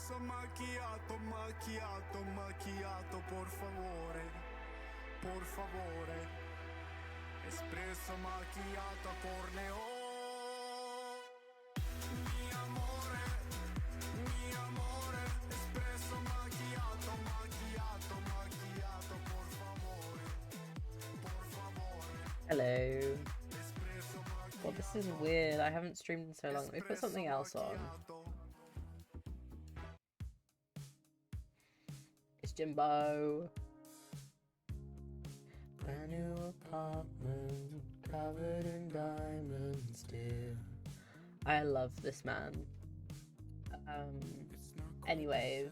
Espresso macchiato, macchiato, macchiato, por favore, por favore. Espresso macchiato a corneo. Mi amore, mi amore. Espresso macchiato, macchiato, macchiato, por favore, por favore. Hello. Espresso macchiato. Well, this is weird. I haven't streamed in so long. Let me put something else on. It's Jimbo. Brand new apartment, covered in diamonds, dear. I love this man. Anyways,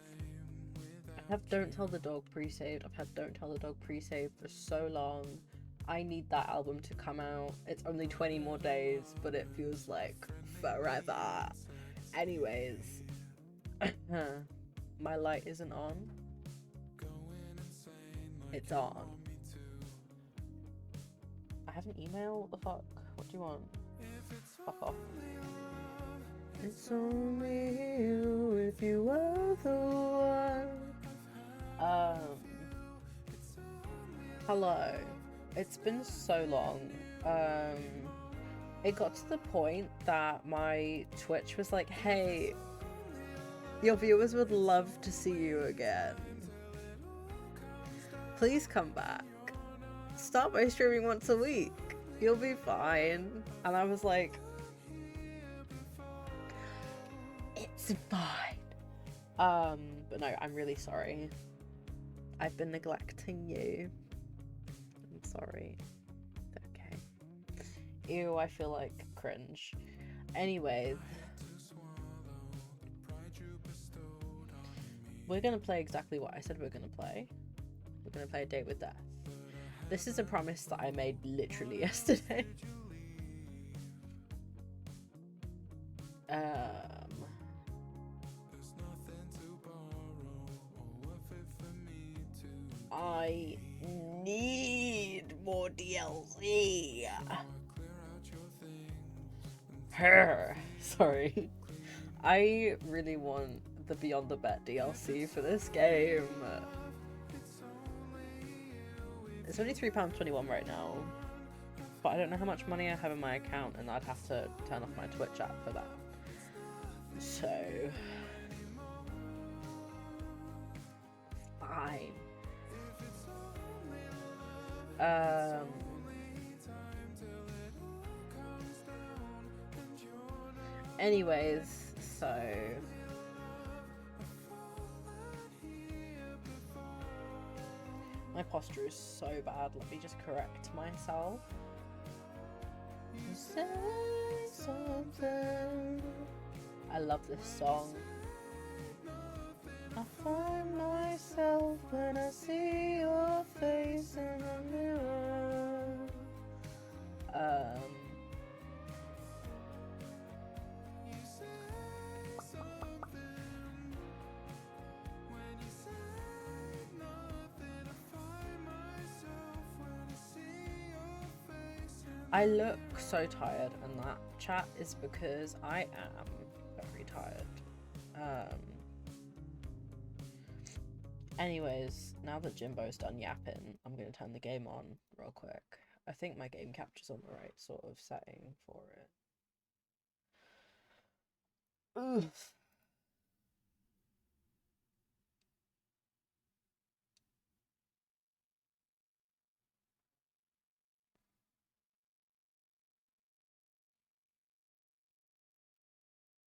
I have Don't Tell the Dog pre-saved. I've had Don't Tell the Dog pre-saved for so long. I need that album to come out. It's only 20 more days, but it feels like forever. Anyways, my light isn't on. It's on. I have an email? What the fuck? What do you want? Fuck off. It's only you if you were the one. Hello. It's been so long. It got to the point that my Twitch was like, hey, your viewers would love to see you again. Please come back. Start by streaming once a week. You'll be fine. And I was like, it's fine. But no, I'm really sorry. I've been neglecting you. I'm sorry. Okay. Ew, I feel like cringe. Anyways. We're gonna play exactly what I said we're gonna play. We're gonna play A Date with Death. This is a promise that I made literally yesterday. I need more DLC. Sorry. I really want the Beyond the Bet DLC for this game. It's only £3.21 right now, but I don't know how much money I have in my account, and I'd have to turn off my Twitch app for that. So, fine. Anyways, so my posture is so bad. Let me just correct myself. Say something. I love this song. I find myself when I see your face in the mirror. I look so tired, and that chat is because I am very tired. Anyways, now that Jimbo's done yapping, I'm going to turn the game on real quick. I think my game capture's on the right sort of setting for it. Oof.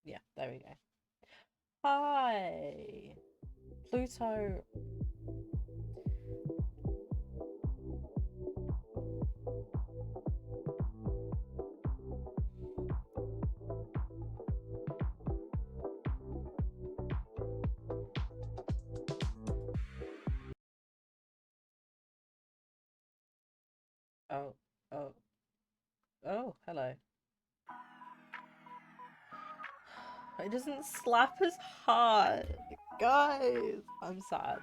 Yeah, there we go. Hi! Pluto. Oh, hello. It doesn't slap as hard. Guys, I'm sad.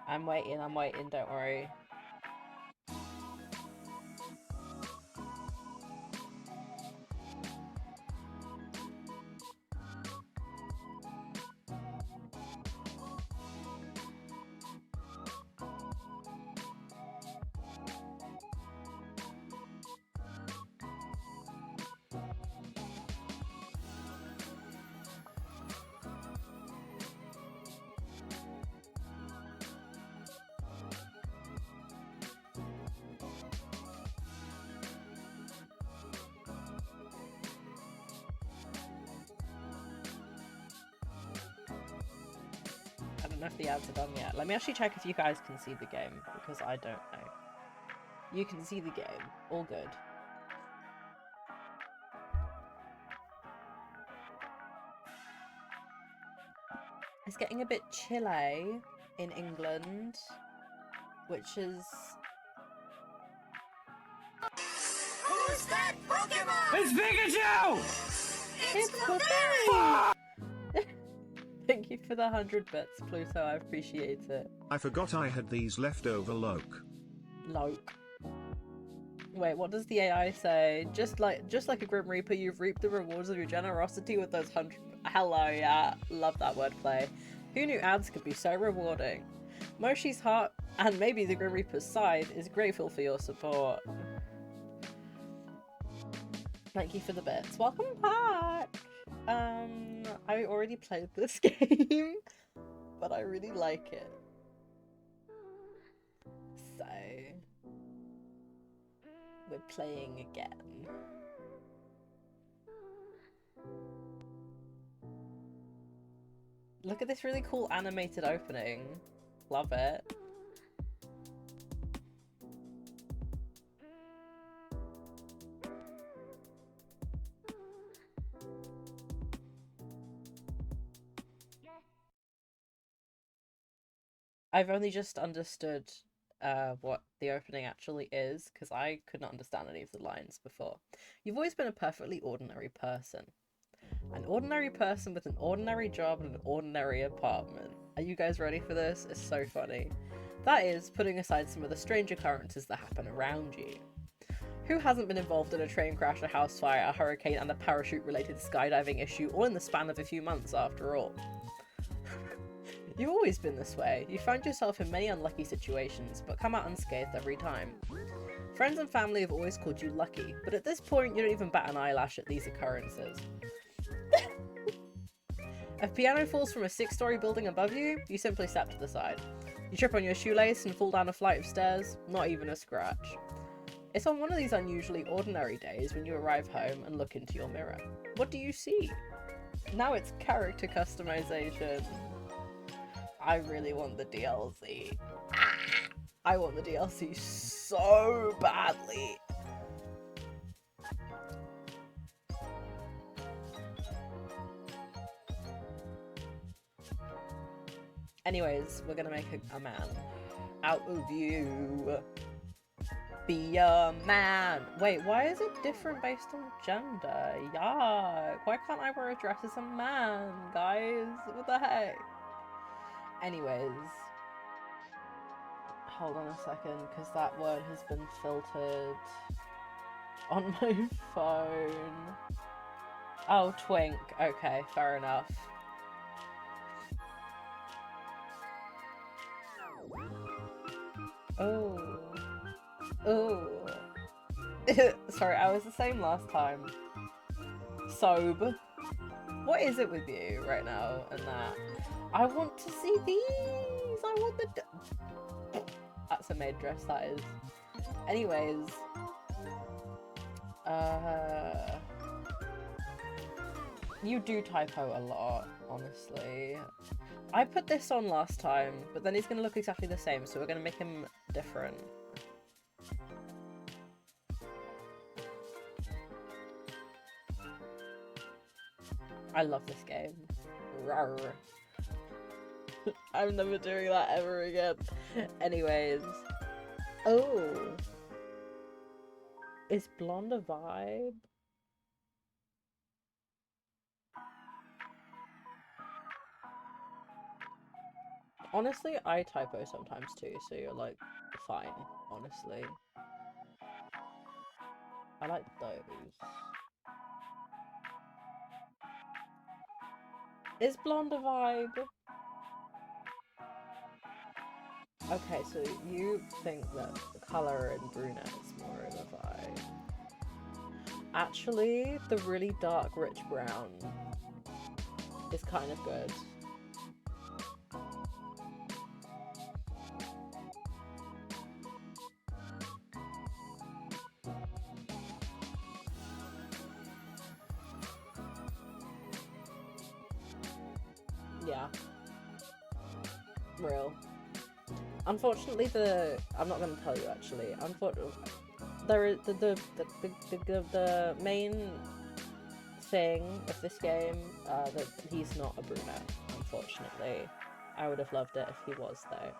I'm waiting, don't worry. don't know if the ads are done yet. Let me actually check if you guys can see the game, because I don't know. You can see the game. All good. It's getting a bit chilly in England, which is... Who's that Pokemon? It's Pikachu! It's Clefairy! Thank you for the 100 bits, Pluto. I appreciate it. I forgot I had these leftover Loke. Loke. Wait, what does the AI say? Just like a Grim Reaper, you've reaped the rewards of your generosity with those 100... Hello, yeah. Love that wordplay. Who knew ads could be so rewarding? Moshi's heart, and maybe the Grim Reaper's side, is grateful for your support. Thank you for the bits. Welcome back! I already played this game, but I really like it. So... we're playing again. Look at this really cool animated opening. Love it. I've only just understood what the opening actually is, because I could not understand any of the lines before. You've always been a perfectly ordinary person. An ordinary person with an ordinary job and an ordinary apartment. Are you guys ready for this? It's so funny. That is, putting aside some of the strange occurrences that happen around you. Who hasn't been involved in a train crash, a house fire, a hurricane, and a parachute-related skydiving issue, all in the span of a few months after all? You've always been this way. You found yourself in many unlucky situations, but come out unscathed every time. Friends and family have always called you lucky, but at this point you don't even bat an eyelash at these occurrences. A piano falls from a 6-story building above you, you simply step to the side. You trip on your shoelace and fall down a flight of stairs, not even a scratch. It's on one of these unusually ordinary days when you arrive home and look into your mirror. What do you see? Now it's character customization. I really want the DLC. I want the DLC so badly. Anyways, we're gonna make a man out of you. Be a man. Wait, why is it different based on gender? Yuck. Why can't I wear a dress as a man, guys? What the heck? Anyways, hold on a second, because that word has been filtered on my phone. Oh, twink. Okay, fair enough. Oh. Oh. Sorry, I was the same last time. Sob. What is it with you right now and that? I want to see these! I want the... That's a maid dress, that is. Anyways. You do typo a lot, honestly. I put this on last time, but then he's going to look exactly the same, so we're going to make him different. I love this game. Rawr. I'm never doing that ever again. Anyways. Oh. Is blonde a vibe? Honestly, I typo sometimes too, so you're like, fine, honestly. I like those. Is blonde a vibe? Okay, so you think that the colour in brunette is more of a vibe. Actually, the really dark rich brown is kind of good. Yeah. Real. Unfortunately, I'm not going to tell you actually. Unfortunately, there is the main thing of this game that he's not a brunette. Unfortunately, I would have loved it if he was though.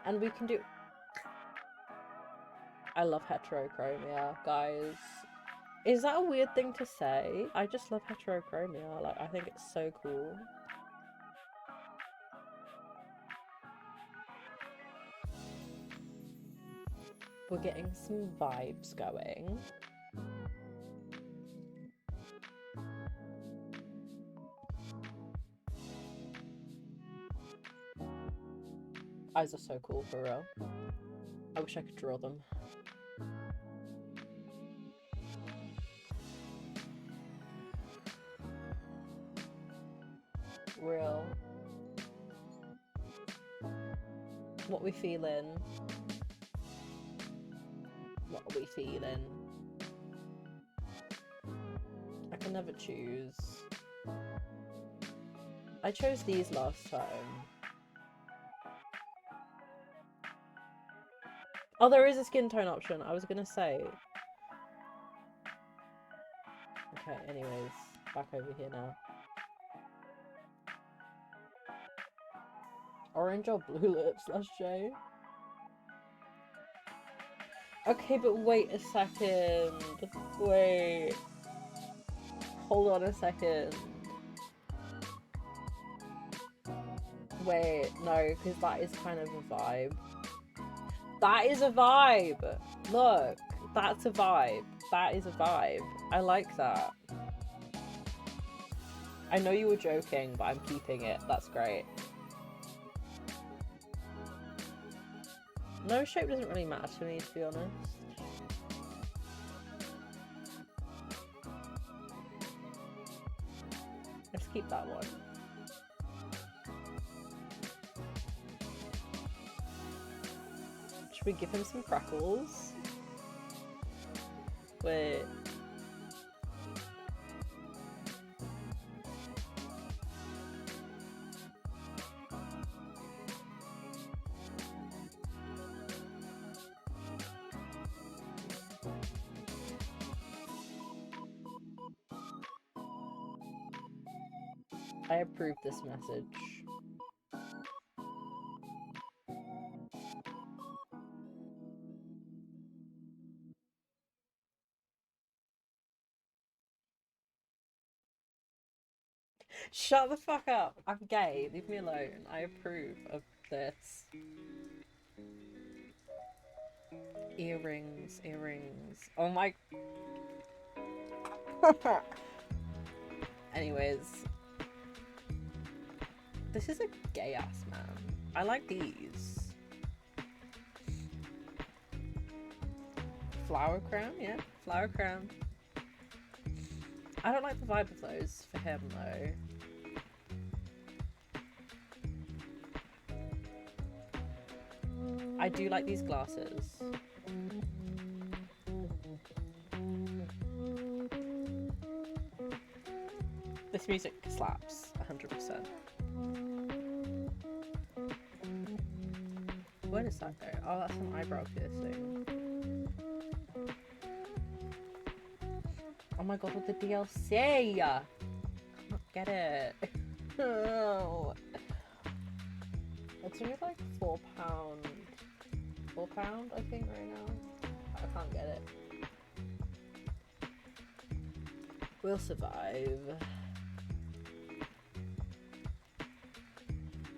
And we can do. I love heterochromia, guys. Is that a weird thing to say? I just love heterochromia. Like, I think it's so cool. We're getting some vibes going. Eyes are so cool, for real. I wish I could draw them. Real. What we feeling? What are we feeling? I can never choose. I chose these last time. Oh, there is a skin tone option. I was gonna say. Okay, anyways, back over here now. Orange or blue lips, that's Jay. Okay, but wait a second. Wait. Hold on a second. Wait, no, because that is kind of a vibe. That is a vibe! Look, that's a vibe. That is a vibe. I like that. I know you were joking, but I'm keeping it. That's great. No shape doesn't really matter to me, to be honest. Let's keep that one. Should we give him some crackles? Wait. I approve this message. Shut the fuck up. I'm gay. Leave me alone. I approve of this. Earrings, earrings. Oh my... Anyways. This is a gay ass man. I like these. Flower crown? Yeah, flower crown. I don't like the vibe of those for him though. I do like these glasses. This music slaps 100%. Where does that go? Oh, that's an eyebrow piercing. Oh my god, with the DLC! I can't get it. Oh. It's only like £4. £4, I think, right now. I can't get it. We'll survive.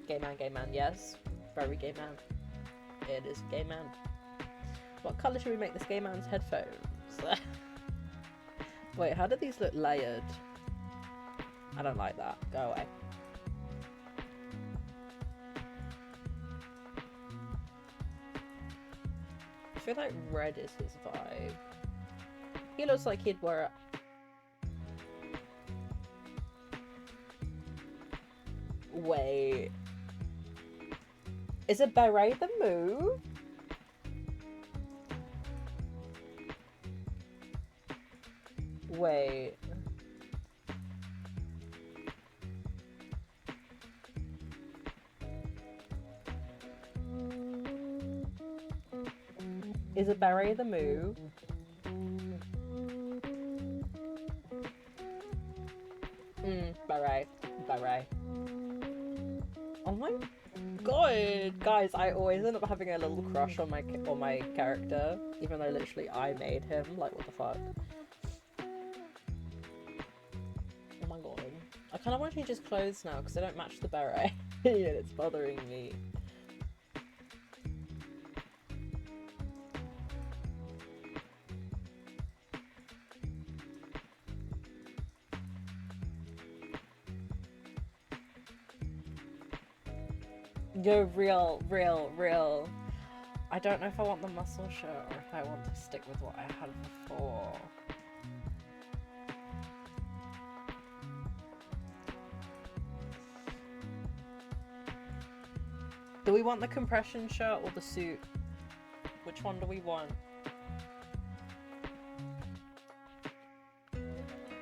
Gay man, yes. Very gay man. It is gay man. What colour should we make this gay man's headphones? Wait, how do these look layered? I don't like that. Go away. I feel like red is his vibe. He looks like he'd wear a... Wait. Is a beret the move? Wait. Is a beret the move? Beret. Beret. Oh my god, guys! I always end up having a little crush on my character, even though literally I made him. Like, what the fuck? Oh my god! I kind of want to change his clothes now because they don't match the beret, and it's bothering me. Yo, real. I don't know if I want the muscle shirt or if I want to stick with what I had before. Do we want the compression shirt or the suit? Which one do we want?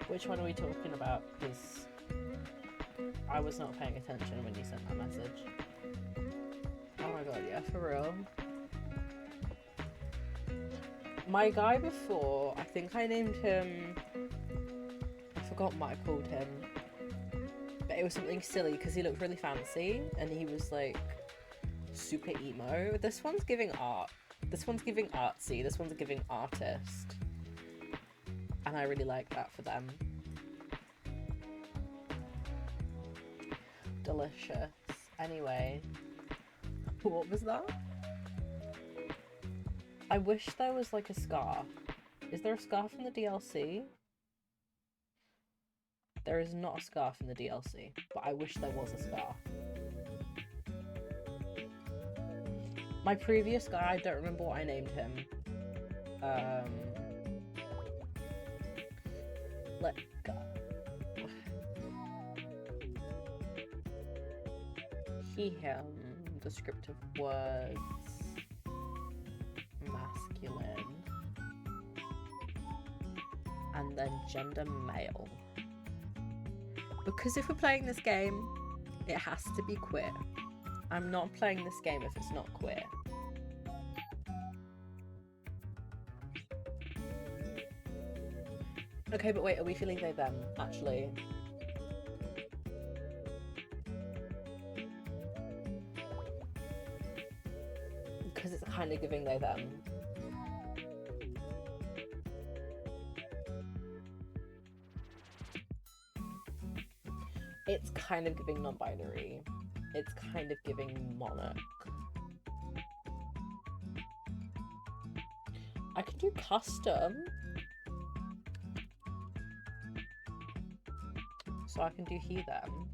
Which one are we talking about? Because I was not paying attention when you sent that message. Oh my god, yeah, for real. My guy before, I think I named him... I forgot what I called him. But it was something silly because he looked really fancy and he was like super emo. This one's giving art. This one's giving artsy. This one's giving artist. And I really like that for them. Delicious. Anyway. What was that? I wish there was like a scarf. Is there a scarf in the DLC? There is not a scarf in the DLC, but I wish there was a scarf. My previous guy, I don't remember what I named him. Let go. He, him. Descriptive words. Masculine. And then gender male. Because if we're playing this game, it has to be queer. I'm not playing this game if it's not queer. Okay, but wait, are we feeling they them, actually? Because it's kind of giving they them. It's kind of giving non-binary. It's kind of giving monarch. I can do custom. So I can do he, them.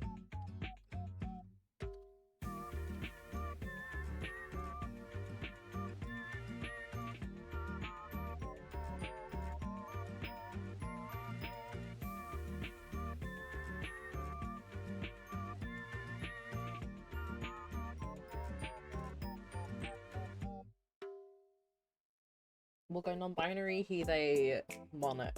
We'll go non-binary, he, they, monarch.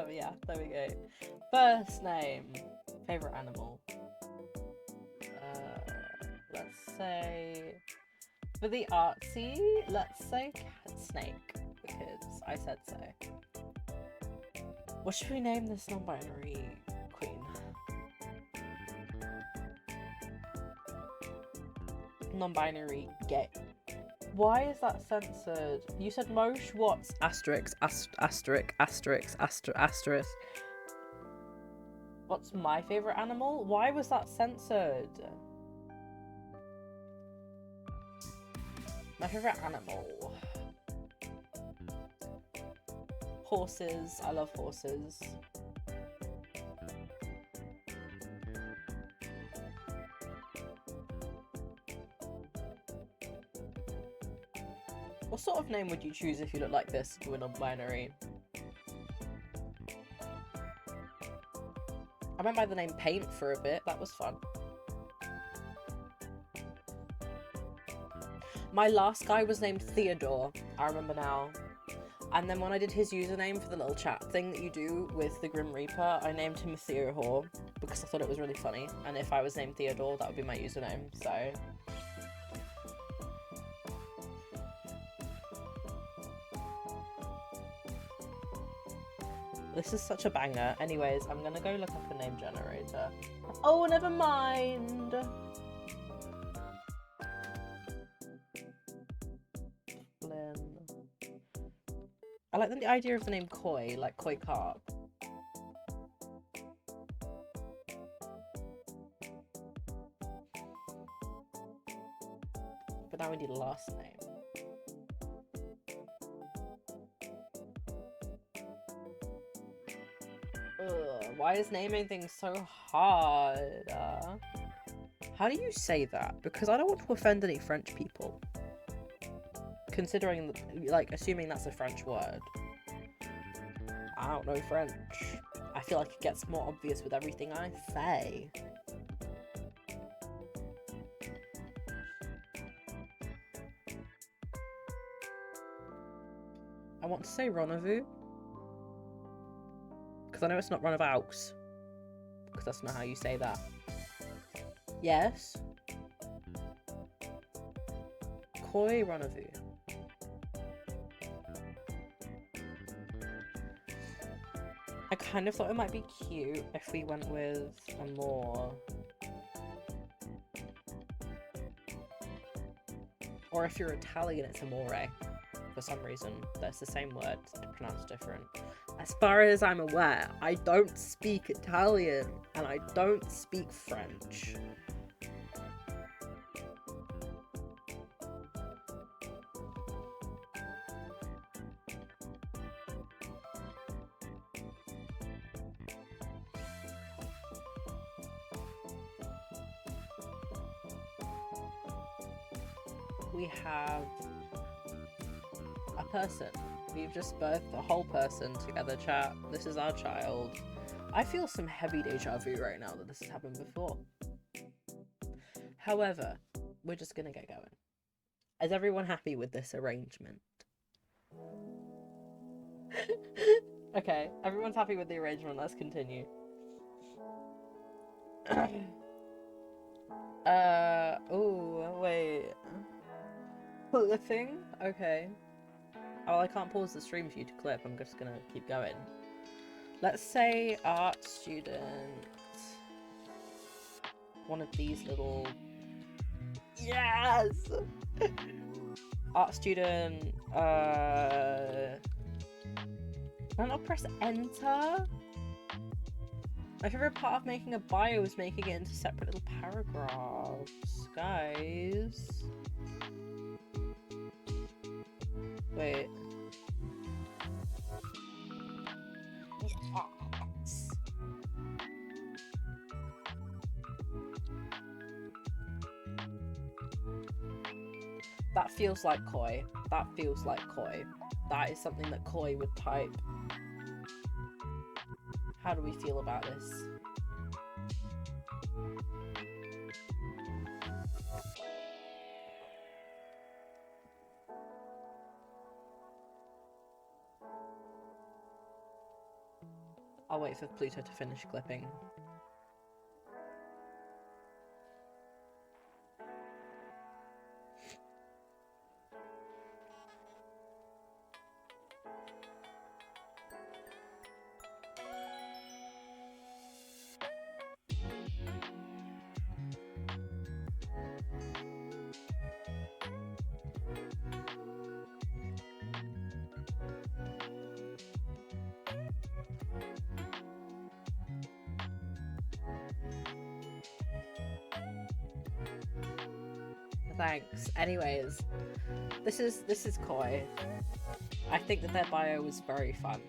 Yeah, there we go. First name. Favorite animal. Let's say... For the artsy, let's say snake, because I said so. What should we name this non-binary queen? Non-binary gay. Why is that censored? You said Mosh, what's asterisk, asterisk, asterisk, asterisk. What's my favourite animal? Why was that censored? My favourite animal. Horses. I love horses. What sort of name would you choose if you look like this if you were non-binary? I went by the name Paint for a bit, that was fun. My last guy was named Theodore, I remember now. And then when I did his username for the little chat thing that you do with the Grim Reaper, I named him Theodore because I thought it was really funny. And if I was named Theodore, that would be my username, so... This is such a banger. Anyways, I'm gonna go look up a name generator. Oh, never mind! Flynn. I like the idea of the name Koi, like Koi Carp. But now we need a last name. Ugh, why is naming things so hard? How do you say that? Because I don't want to offend any French people. Considering, like, assuming that's a French word. I don't know French. I feel like it gets more obvious with everything I say. I want to say rendezvous. Because I know it's not runabout. Because that's not how you say that. Yes. Koi rendezvous. I kind of thought it might be cute if we went with a more... Or if you're Italian, it's amore. For some reason, that's the same word, pronounced different. As far as I'm aware, I don't speak Italian, and I don't speak French. We have a person. We've just birthed a whole person together, chat. This is our child. I feel some heavy deja vu right now that this has happened before. However, we're just gonna get going. Is everyone happy with this arrangement? Okay, everyone's happy with the arrangement. Let's continue. Oh, wait. Clipping? Okay. Oh, I can't pause the stream for you to clip. I'm just gonna keep going. Let's say art student. One of these little... Yes! Art student, I'll not press enter? My favourite part of making a bio is making it into separate little paragraphs. Guys. Wait. Yes. That feels like Koi. That feels like Koi. That is something that Koi would type. How do we feel about this? I'll wait for Pluto to finish clipping. Thanks. Anyways, this is Koi. I think that their bio was very fun.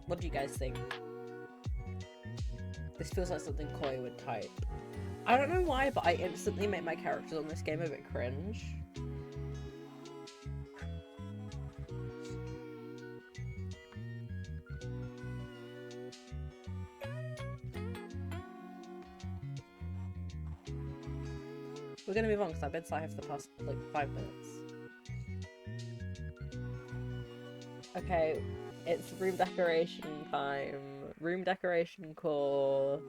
What do you guys think? This feels like something Koi would type. I don't know why, but I instantly make my characters on this game a bit cringe. We're gonna move on because I've been sat here for the past like 5 minutes. Okay, it's room decoration time. Room decoration core.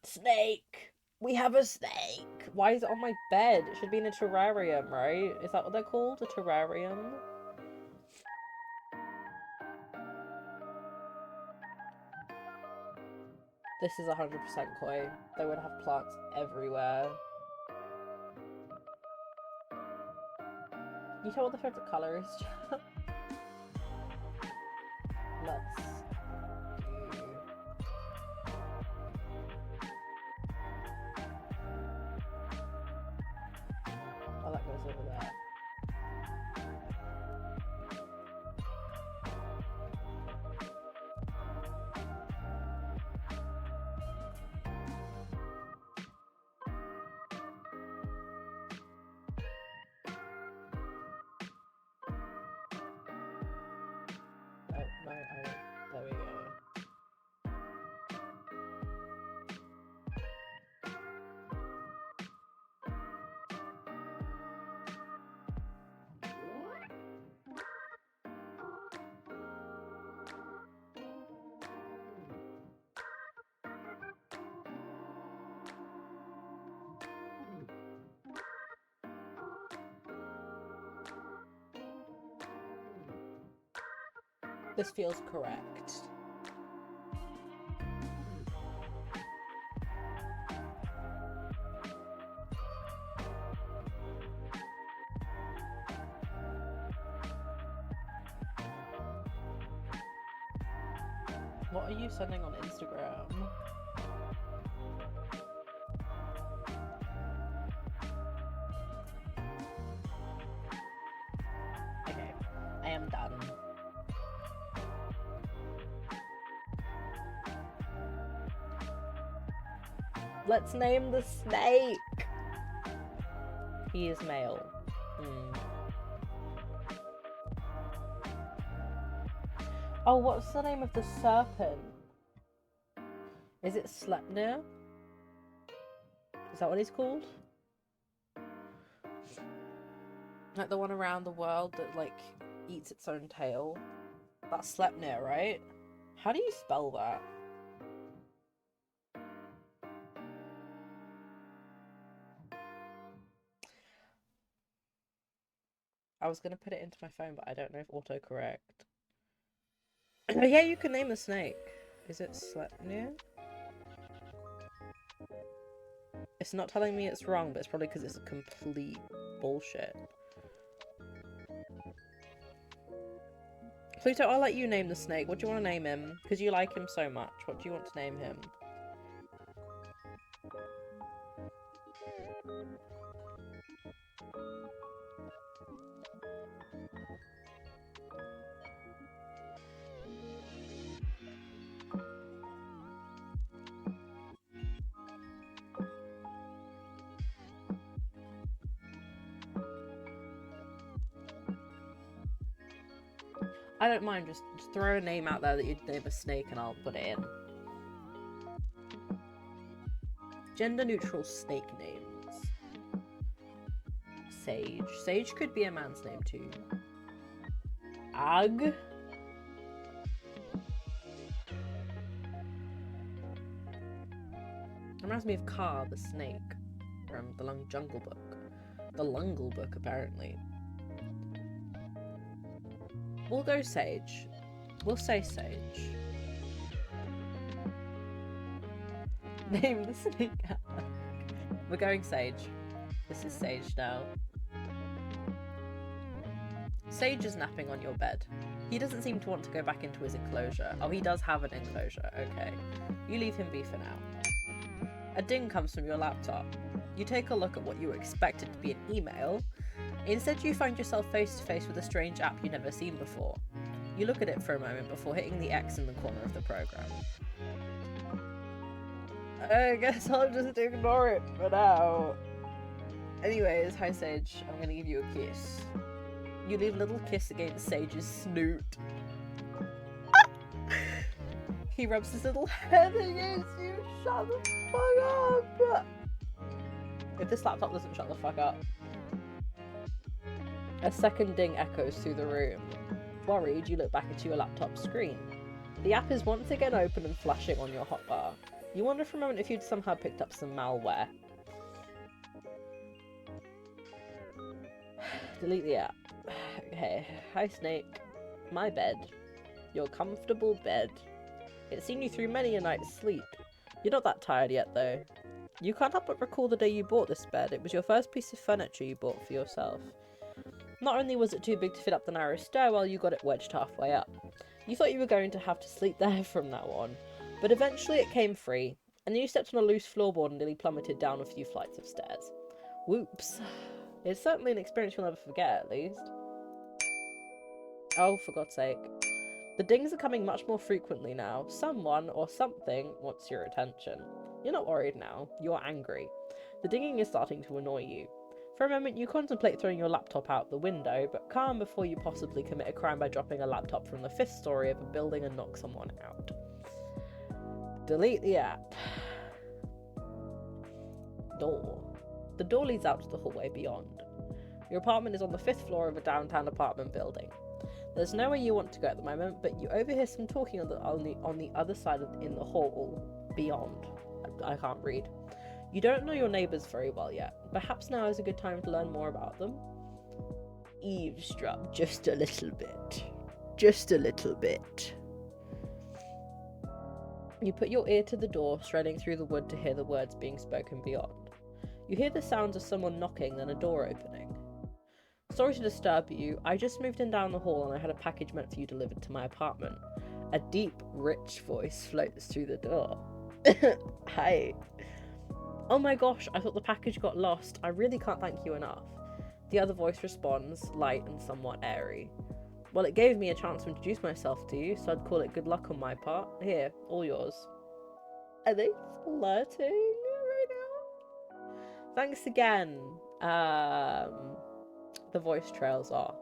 Snake! We have a snake! Why is it on my bed? It should be in a terrarium, right? Is that what they're called? A terrarium? This is 100% koi. They would have plants everywhere. Can you tell what the favorite colour is? Let's do... Oh, that goes over there. Oh, no, there we go. This feels correct. What are you sending on Instagram? Okay, I am done. Let's name the snake! He is male. Oh, what's the name of the serpent? Is it Sleipnir? Is that what he's called? Like the one around the world that like eats its own tail? That's Sleipnir, right? How do you spell that? I was gonna put it into my phone, but I don't know if autocorrect. Oh yeah, you can name the snake. Is it Sleipnir? It's not telling me it's wrong, but it's probably because it's a complete bullshit. Pluto, I'll let you name the snake. What do you want to name him? Because you like him so much. What do you want to name him? I don't mind, just throw a name out there that you'd name a snake and I'll put it in. Gender neutral snake names. Sage. Sage could be a man's name too. Ag. Reminds me of Kaa, the snake, from the Jungle Book. The Lungle Book, apparently. We'll go Sage. We'll say Sage. Name the snake. We're going Sage. This is Sage now. Sage is napping on your bed. He doesn't seem to want to go back into his enclosure. Oh, he does have an enclosure. Okay. You leave him be for now. A ding comes from your laptop. You take a look at what you expected to be an email. Instead, you find yourself face to face with a strange app you've never seen before. You look at it for a moment before hitting the X in the corner of the program. I guess I'll just ignore it for now. Anyways, hi Sage, I'm gonna give you a kiss. You leave a little kiss against Sage's snoot. He rubs his little head against you. Shut the fuck up! If this laptop doesn't shut the fuck up. A second ding echoes through the room. Worried, you look back into your laptop screen. The app is once again open and flashing on your hotbar. You wonder for a moment if you'd somehow picked up some malware. Delete the app. Okay. Hi, Snake. My bed. Your comfortable bed. It's seen you through many a night's sleep. You're not that tired yet, though. You can't help but recall the day you bought this bed. It was your first piece of furniture you bought for yourself. Not only was it too big to fit up the narrow stairwell, you got it wedged halfway up. You thought you were going to have to sleep there from now on, but eventually it came free, and then you stepped on a loose floorboard and nearly plummeted down a few flights of stairs. Whoops. It's certainly an experience you'll never forget, at least. Oh, for God's sake. The dings are coming much more frequently now. Someone or something wants your attention. You're not worried now. You're angry. The dinging is starting to annoy you. For a moment, you contemplate throwing your laptop out the window, but calm before you possibly commit a crime by dropping a laptop from the 5th story of a building and knock someone out. Delete the app. Door. The door leads out to the hallway beyond. Your apartment is on the 5th floor of a downtown apartment building. There's nowhere you want to go at the moment, but you overhear some talking on the other side in the hall beyond. I can't read. You don't know your neighbours very well yet. Perhaps now is a good time to learn more about them. Eavesdrop just a little bit. Just a little bit. You put your ear to the door, striding through the wood to hear the words being spoken beyond. You hear the sounds of someone knocking, then a door opening. Sorry to disturb you. I just moved in down the hall and I had a package meant for you delivered to my apartment. A deep, rich voice floats through the door. Hi. Oh my gosh, I thought the package got lost. I really can't thank you enough. The other voice responds, light and somewhat airy. Well, it gave me a chance to introduce myself to you, so I'd call it good luck on my part. Here, all yours. Are they flirting right now? Thanks again. The voice trails off.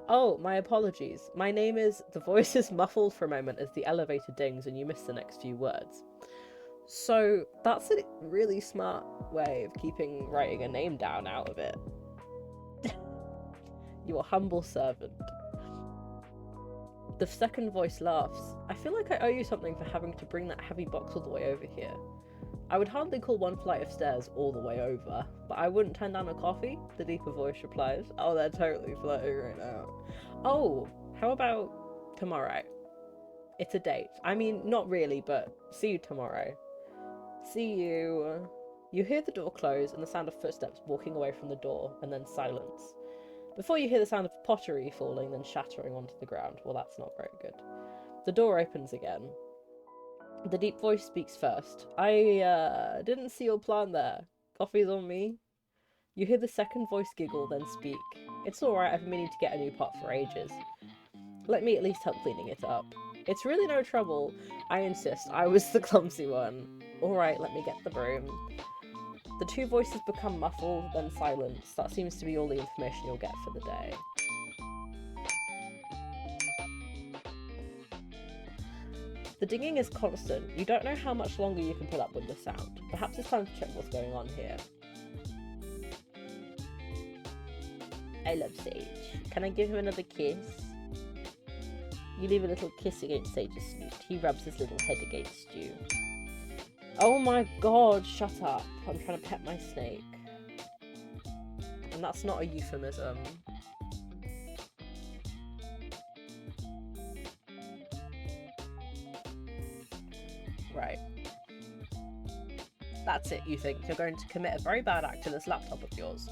Oh, my apologies. My name is... The voice is muffled for a moment as the elevator dings and you miss the next few words. So, that's a really smart way of keeping writing a name down out of it. Your humble servant. The second voice laughs. I feel like I owe you something for having to bring that heavy box all the way over here. I would hardly call one flight of stairs all the way over, but I wouldn't turn down a coffee, the deeper voice replies. Oh, they're totally flirting right now. Oh, how about tomorrow? It's a date. I mean, not really, but see you tomorrow. See you. You hear the door close and the sound of footsteps walking away from the door, and then silence. Before you hear the sound of pottery falling, then shattering onto the ground. Well, that's not very good. The door opens again. The deep voice speaks first. I didn't see your plan there. Coffee's on me. You hear the second voice giggle, then speak. It's alright, I've been meaning to get a new pot for ages. Let me at least help cleaning it up. It's really no trouble. I insist, I was the clumsy one. Alright, let me get the broom. The two voices become muffled, then silence. That seems to be all the information you'll get for the day. The dinging is constant. You don't know how much longer you can put up with the sound. Perhaps it's time to check what's going on here. I love Sage. Can I give him another kiss? You leave a little kiss against Sage's snoot. He rubs his little head against you. Oh my god, shut up. I'm trying to pet my snake. And that's not a euphemism. Right. That's it, you think. You're going to commit a very bad act to this laptop of yours.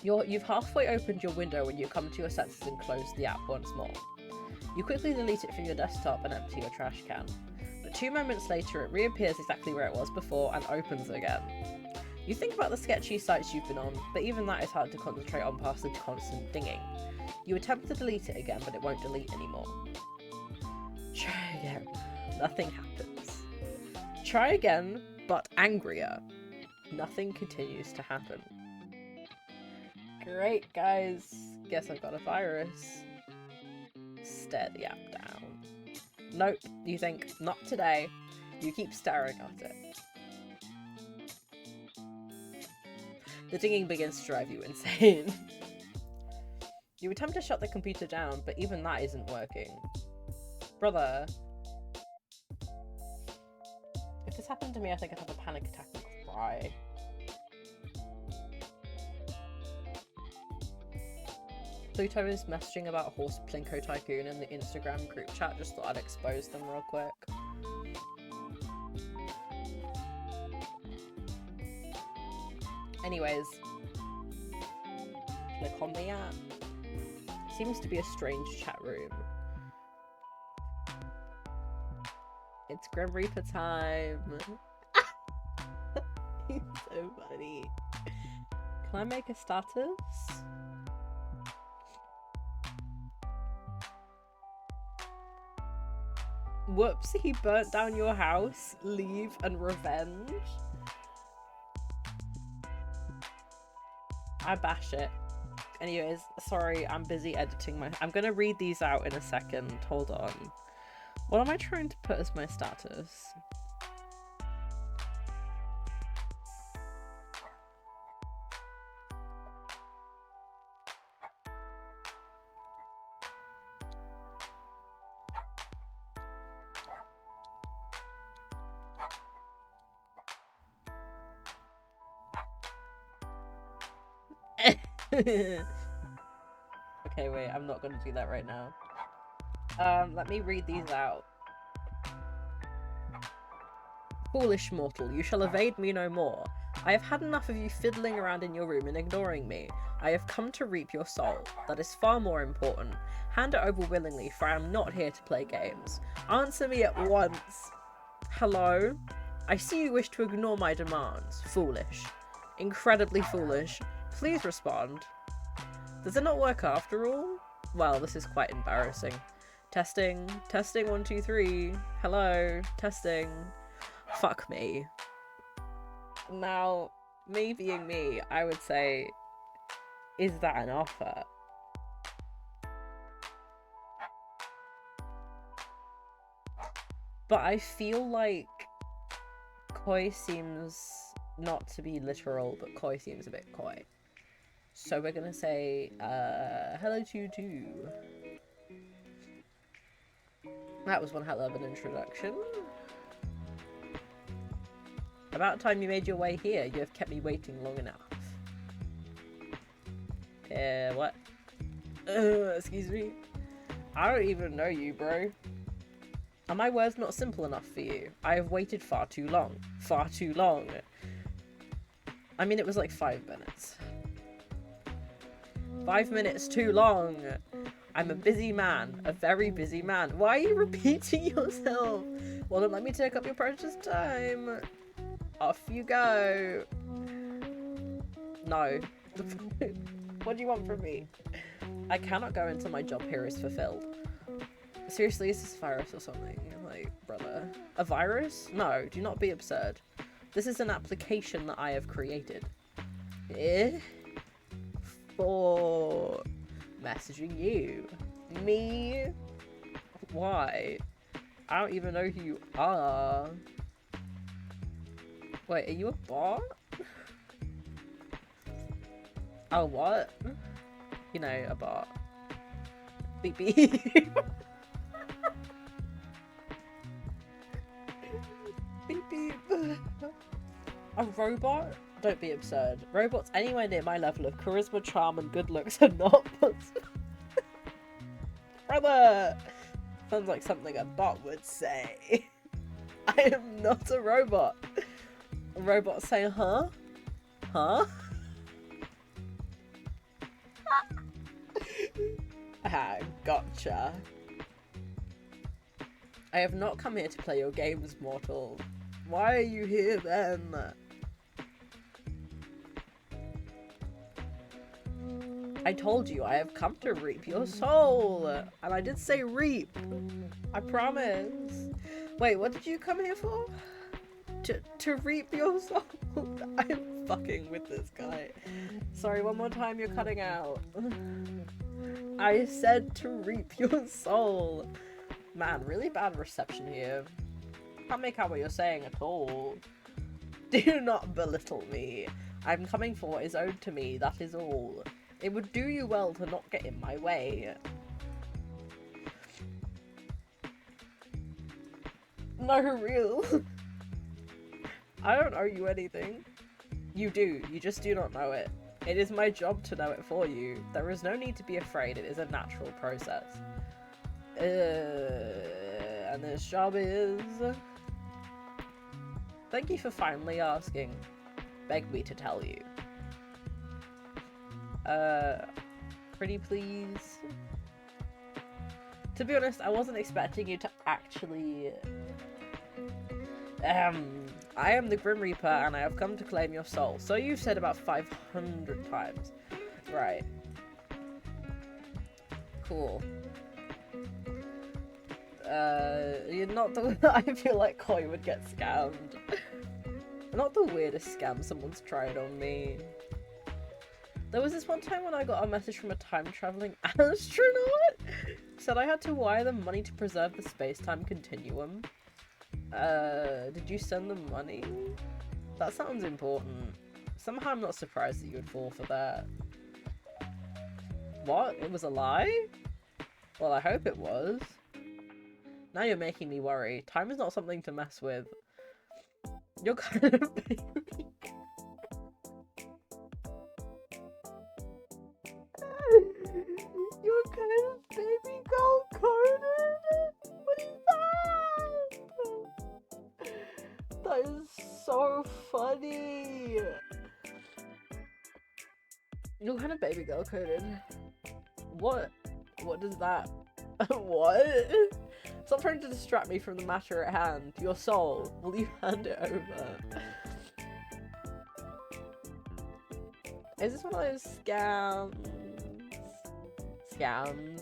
You've halfway opened your window when you come to your senses and close the app once more. You quickly delete it from your desktop and empty your trash can. But 2 moments later, it reappears exactly where it was before and opens again. You think about the sketchy sites you've been on, but even that is hard to concentrate on past the constant dinging. You attempt to delete it again, but it won't delete anymore. Try again. Nothing happens. Try again, but angrier. Nothing continues to happen. Great, guys. Guess I've got a virus. Stare the app down. Nope, you think, not today. You keep staring at it. The dinging begins to drive you insane. You attempt to shut the computer down, but even that isn't working. Brother. If this happened to me, I think I'd have a panic attack and cry. Pluto is messaging about Horse Plinko Tycoon in the Instagram group chat. Just thought I'd expose them real quick. Anyways. Click on the app. Seems to be a strange chat room. It's Grim Reaper time. He's so funny. Can I make a status? Whoops, he burnt down your house. Leave and revenge. I bash it. Anyways, sorry, I'm busy editing my... I'm gonna read these out in a second. Hold on. What am I trying to put as my status? Okay, wait, I'm not gonna do that right now. Let me read these out. Foolish mortal, you shall evade me no more. I have had enough of you fiddling around in your room and ignoring me. I have come to reap your soul. That is far more important. Hand it over willingly, for I am not here to play games. Answer me at once. Hello? I see you wish to ignore my demands. Foolish. Incredibly foolish. Please respond. Does it not work after all? Well, this is quite embarrassing. Testing. Testing 1, 2, 3. Hello. Testing. Fuck me. Now, me being me, I would say, is that an offer? But I feel like coy seems not to be literal, but coy seems a bit coy. So we're gonna say, hello to you too. That was one hell of an introduction. About time you made your way here. You have kept me waiting long enough. What? Excuse me? I don't even know you, bro. Are my words not simple enough for you? I have waited far too long. Far too long. I mean, it was like 5 minutes. 5 minutes too long. I'm a busy man. A very busy man. Why are you repeating yourself? Well, then let me take up your precious time. Off you go. No. What do you want from me? I cannot go until my job here is fulfilled. Seriously, is this a virus or something? Like, brother. A virus? No, do not be absurd. This is an application that I have created. For messaging you. Me? Why? I don't even know who you are. Wait, are you a bot? Oh, what? You know, a bot. Beep beep. Beep beep. A robot? Don't be absurd. Robots anywhere near my level of charisma, charm, and good looks are not possible. Brother! Sounds like something a bot would say. I am not a robot. A robot say, huh? Huh? Ah, gotcha. I have not come here to play your games, mortal. Why are you here then? I told you I have come to reap your soul. And I did say reap. I promise. Wait, what did you come here for? To reap your soul? I'm fucking with this guy. Sorry, one more time, you're cutting out. I said to reap your soul. Man, really bad reception here. Can't make out what you're saying at all. Do not belittle me. I'm coming for what is owed to me, that is all. It would do you well to not get in my way. No, real. I don't owe you anything. You do, you just do not know it. It is my job to know it for you. There is no need to be afraid, it is a natural process. And this job is... Thank you for finally asking. Beg me to tell you. Pretty please? To be honest, I wasn't expecting you to actually... I am the Grim Reaper and I have come to claim your soul. So you've said about 500 times. Right. Cool. You're not the... I feel like Koi would get scammed. Not the weirdest scam someone's tried on me. There was this one time when I got a message from a time-traveling astronaut. Said I had to wire them money to preserve the space-time continuum. Did you send them money? That sounds important. Somehow I'm not surprised that you would fall for that. What? It was a lie? Well, I hope it was. Now you're making me worry. Time is not something to mess with. You're kind of baby. You're kind of baby girl coded? What is that? That is so funny. You're kind of baby girl coded. What? What does that? What? Stop trying to distract me from the matter at hand. Your soul. Will you hand it over? Is this one of those scams? Scams?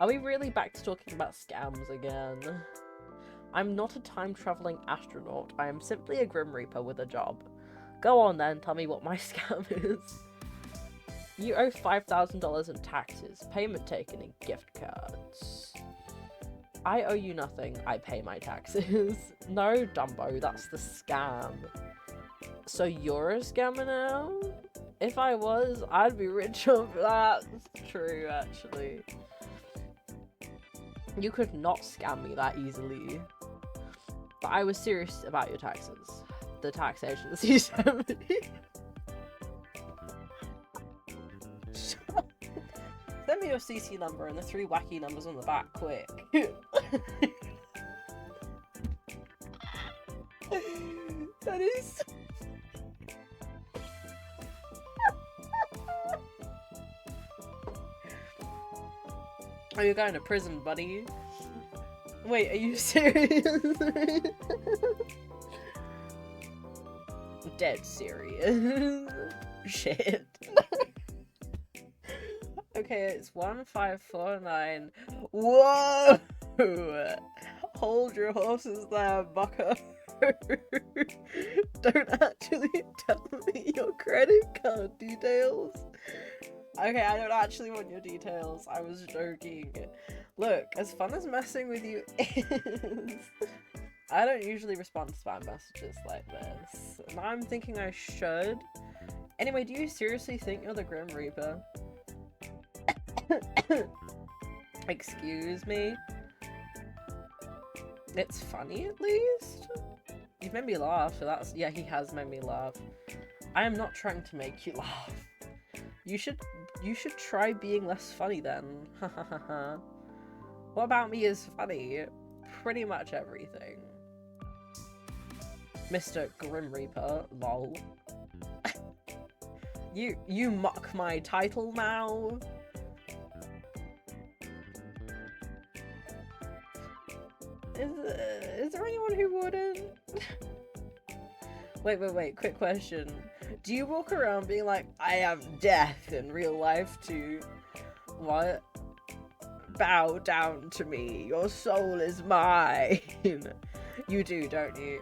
Are we really back to talking about scams again? I'm not a time-traveling astronaut. I am simply a Grim Reaper with a job. Go on then, tell me what my scam is. You owe $5,000 in taxes, payment taken in gift cards. I owe you nothing, I pay my taxes. No, Dumbo, that's the scam. So you're a scammer now? If I was, I'd be rich off that. That's true, actually. You could not scam me that easily. But I was serious about your taxes. The tax agency sent me. Send me your CC number and the 3 wacky numbers on the back, quick. That is... Oh, you're going to prison, buddy. Wait, are you serious? Dead serious. Shit. Okay, it's 1549. Whoa! Hold your horses there, bucko. Don't actually tell me your credit card details. Okay, I don't actually want your details. I was joking. Look, as fun as messing with you is, I don't usually respond to spam messages like this. Now I'm thinking I should. Anyway, do you seriously think you're the Grim Reaper? Excuse me? It's funny at least? You've made me laugh, so that's... Yeah, he has made me laugh. I am not trying to make you laugh. You should try being less funny then. What about me is funny? Pretty much everything. Mr. Grim Reaper, lol. You mock my title now? Is there anyone who wouldn't? Wait, quick question. Do you walk around being like, I am death in real life too? What? Bow down to me, your soul is mine. You do, don't you?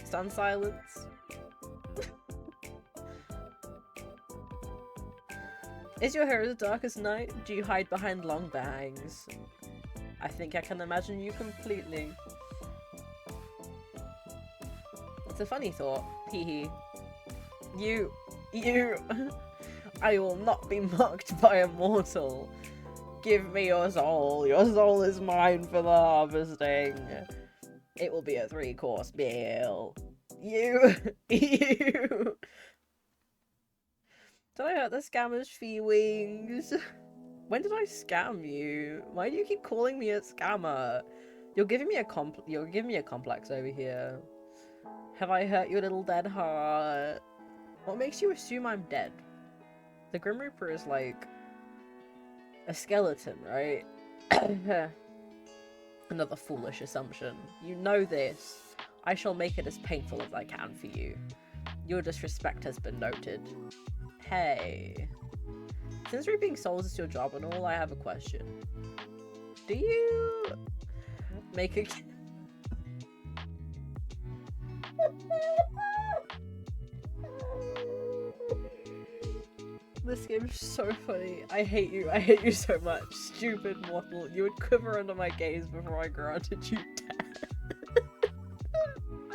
Stun silence? Is your hair as dark as night? Do you hide behind long bangs? I think I can imagine you completely. It's a funny thought. Hee hee. You. I will not be mocked by a mortal. Give me your soul. Your soul is mine for the harvesting. It will be a 3-course meal. You. Did I hurt the scammer's feelings? When did I scam you? Why do you keep calling me a scammer? You're giving me a complex over here. Have I hurt your little dead heart? What makes you assume I'm dead? The Grim Reaper is like a skeleton, right? Another foolish assumption. You know this. I shall make it as painful as I can for you. Your disrespect has been noted. Hey. Since reaping souls is your job and all, I have a question. Do you make a... This game's so funny. I hate you so much. Stupid mortal. You would quiver under my gaze before I granted you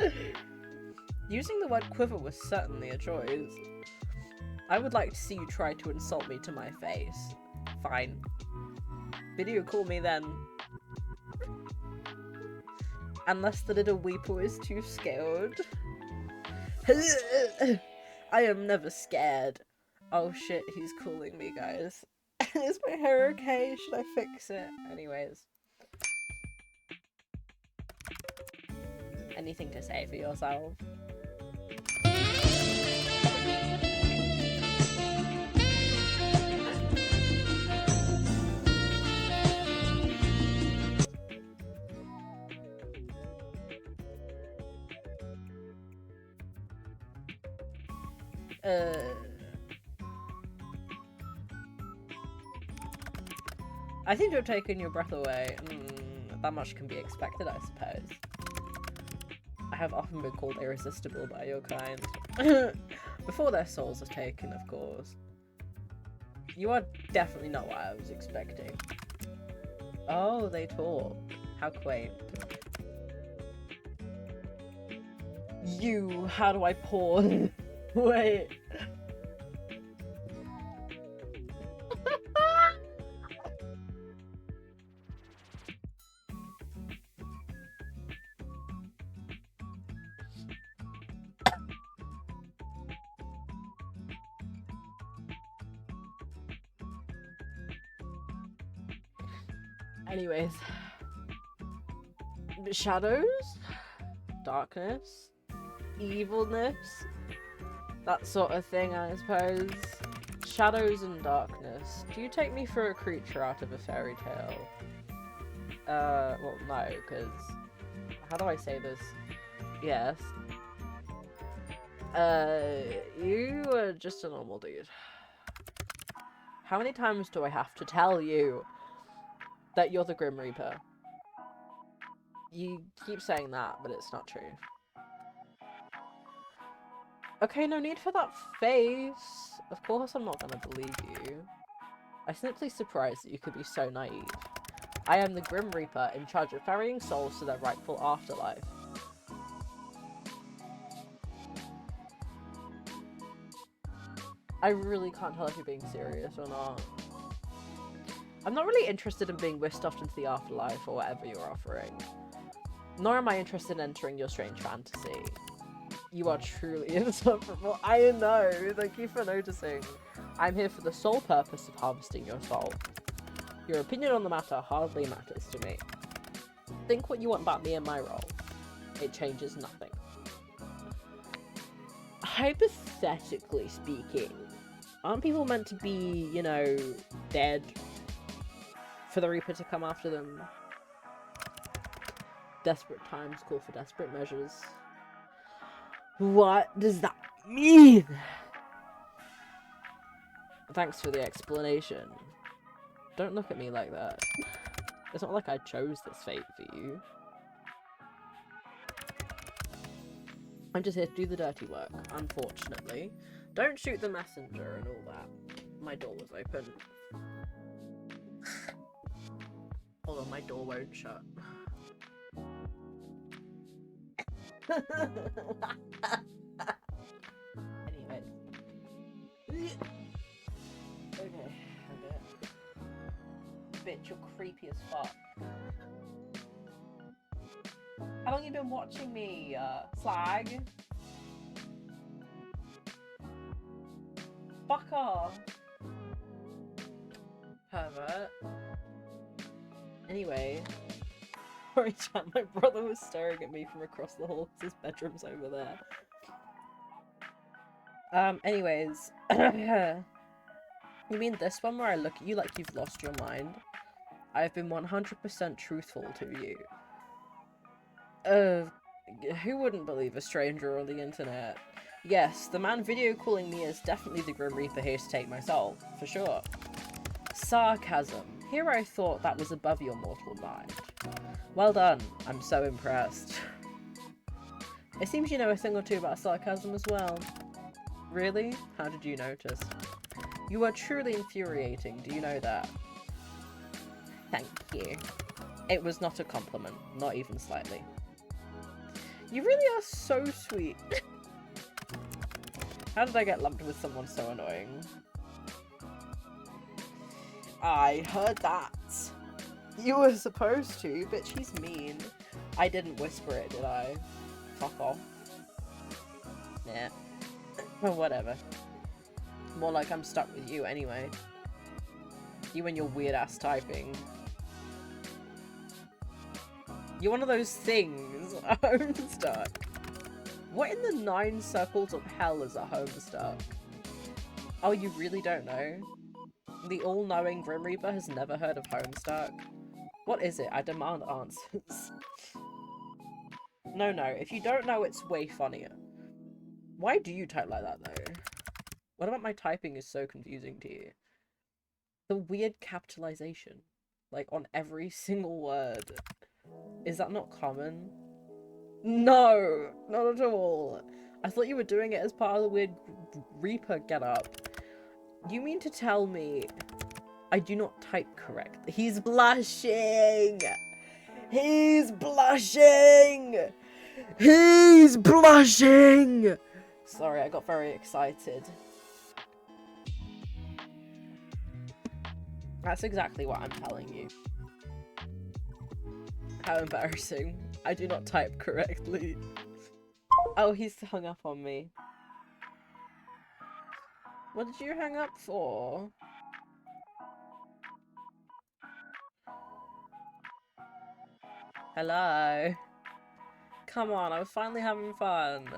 death. Using the word quiver was certainly a choice. I would like to see you try to insult me to my face. Fine. Video call me then. Unless the little weeper is too scared. I am never scared. Oh shit, he's calling me, guys. Is my hair okay? Should I fix it? Anyways. Anything to say for yourself? I think you're taking your breath away. That much can be expected, I suppose. I have often been called irresistible by your kind. Before their souls are taken, of course. You are definitely not what I was expecting. Oh, they talk. How quaint. You, how do I pause? Wait. Anyways. Shadows? Darkness? Evilness? That sort of thing, I suppose. Shadows and darkness. Do you take me for a creature out of a fairy tale? Well, no, because... How do I say this? Yes. You are just a normal dude. How many times do I have to tell you that you're the Grim Reaper? You keep saying that, but it's not true. Okay, no need for that face. Of course I'm not gonna believe you. I'm simply surprised that you could be so naive. I am the Grim Reaper in charge of ferrying souls to their rightful afterlife. I really can't tell if you're being serious or not. I'm not really interested in being whisked off into the afterlife or whatever you're offering. Nor am I interested in entering your strange fantasy. You are truly insufferable. I know, thank you for noticing. I'm here for the sole purpose of harvesting your soul. Your opinion on the matter hardly matters to me. Think what you want about me and my role. It changes nothing. Hypothetically speaking, aren't people meant to be, you know, dead for the Reaper to come after them? Desperate times call for desperate measures. What does that mean? Thanks for the explanation. Don't look at me like that. It's not like I chose this fate for you. I'm just here to do the dirty work, unfortunately. Don't shoot the messenger and all that. My door was open. Hold on, my door won't shut. Anyway. Okay, bitch, you're creepy as fuck. How long you been watching me, slag? Fuck off. Pervert. Anyway. Sorry, chat, my brother was staring at me from across the hall because his bedroom's over there. Anyways. You mean this one where I look at you like you've lost your mind? I've been 100% truthful to you. Who wouldn't believe a stranger on the internet? Yes, the man video calling me is definitely the Grim Reaper here to take my soul, for sure. Sarcasm. Here I thought that was above your mortal mind. Well done. I'm so impressed. It seems you know a thing or two about sarcasm as well. Really? How did you notice? You are truly infuriating, do you know that? Thank you. It was not a compliment, not even slightly. You really are so sweet. How did I get lumped with someone so annoying? I heard that. You were supposed to, but she's mean. I didn't whisper it, did I? Fuck off. Nah. Well, whatever. More like I'm stuck with you anyway. You and your weird ass typing. You're one of those things. Homestuck. What in the 9 circles of hell is a Homestuck? Oh, you really don't know? The all-knowing Grim Reaper has never heard of Homestuck? What is it? I demand answers. No, if you don't know, it's way funnier. Why do you type like that, though? What about my typing is so confusing to you? The weird capitalization. Like, on every single word. Is that not common? No! Not at all. I thought you were doing it as part of the weird Reaper get-up. You mean to tell me I do not type correct? He's blushing! He's blushing! He's blushing! Sorry, I got very excited. That's exactly what I'm telling you. How embarrassing. I do not type correctly. Oh, he's hung up on me. What did you hang up for? Hello? Come on, I was finally having fun.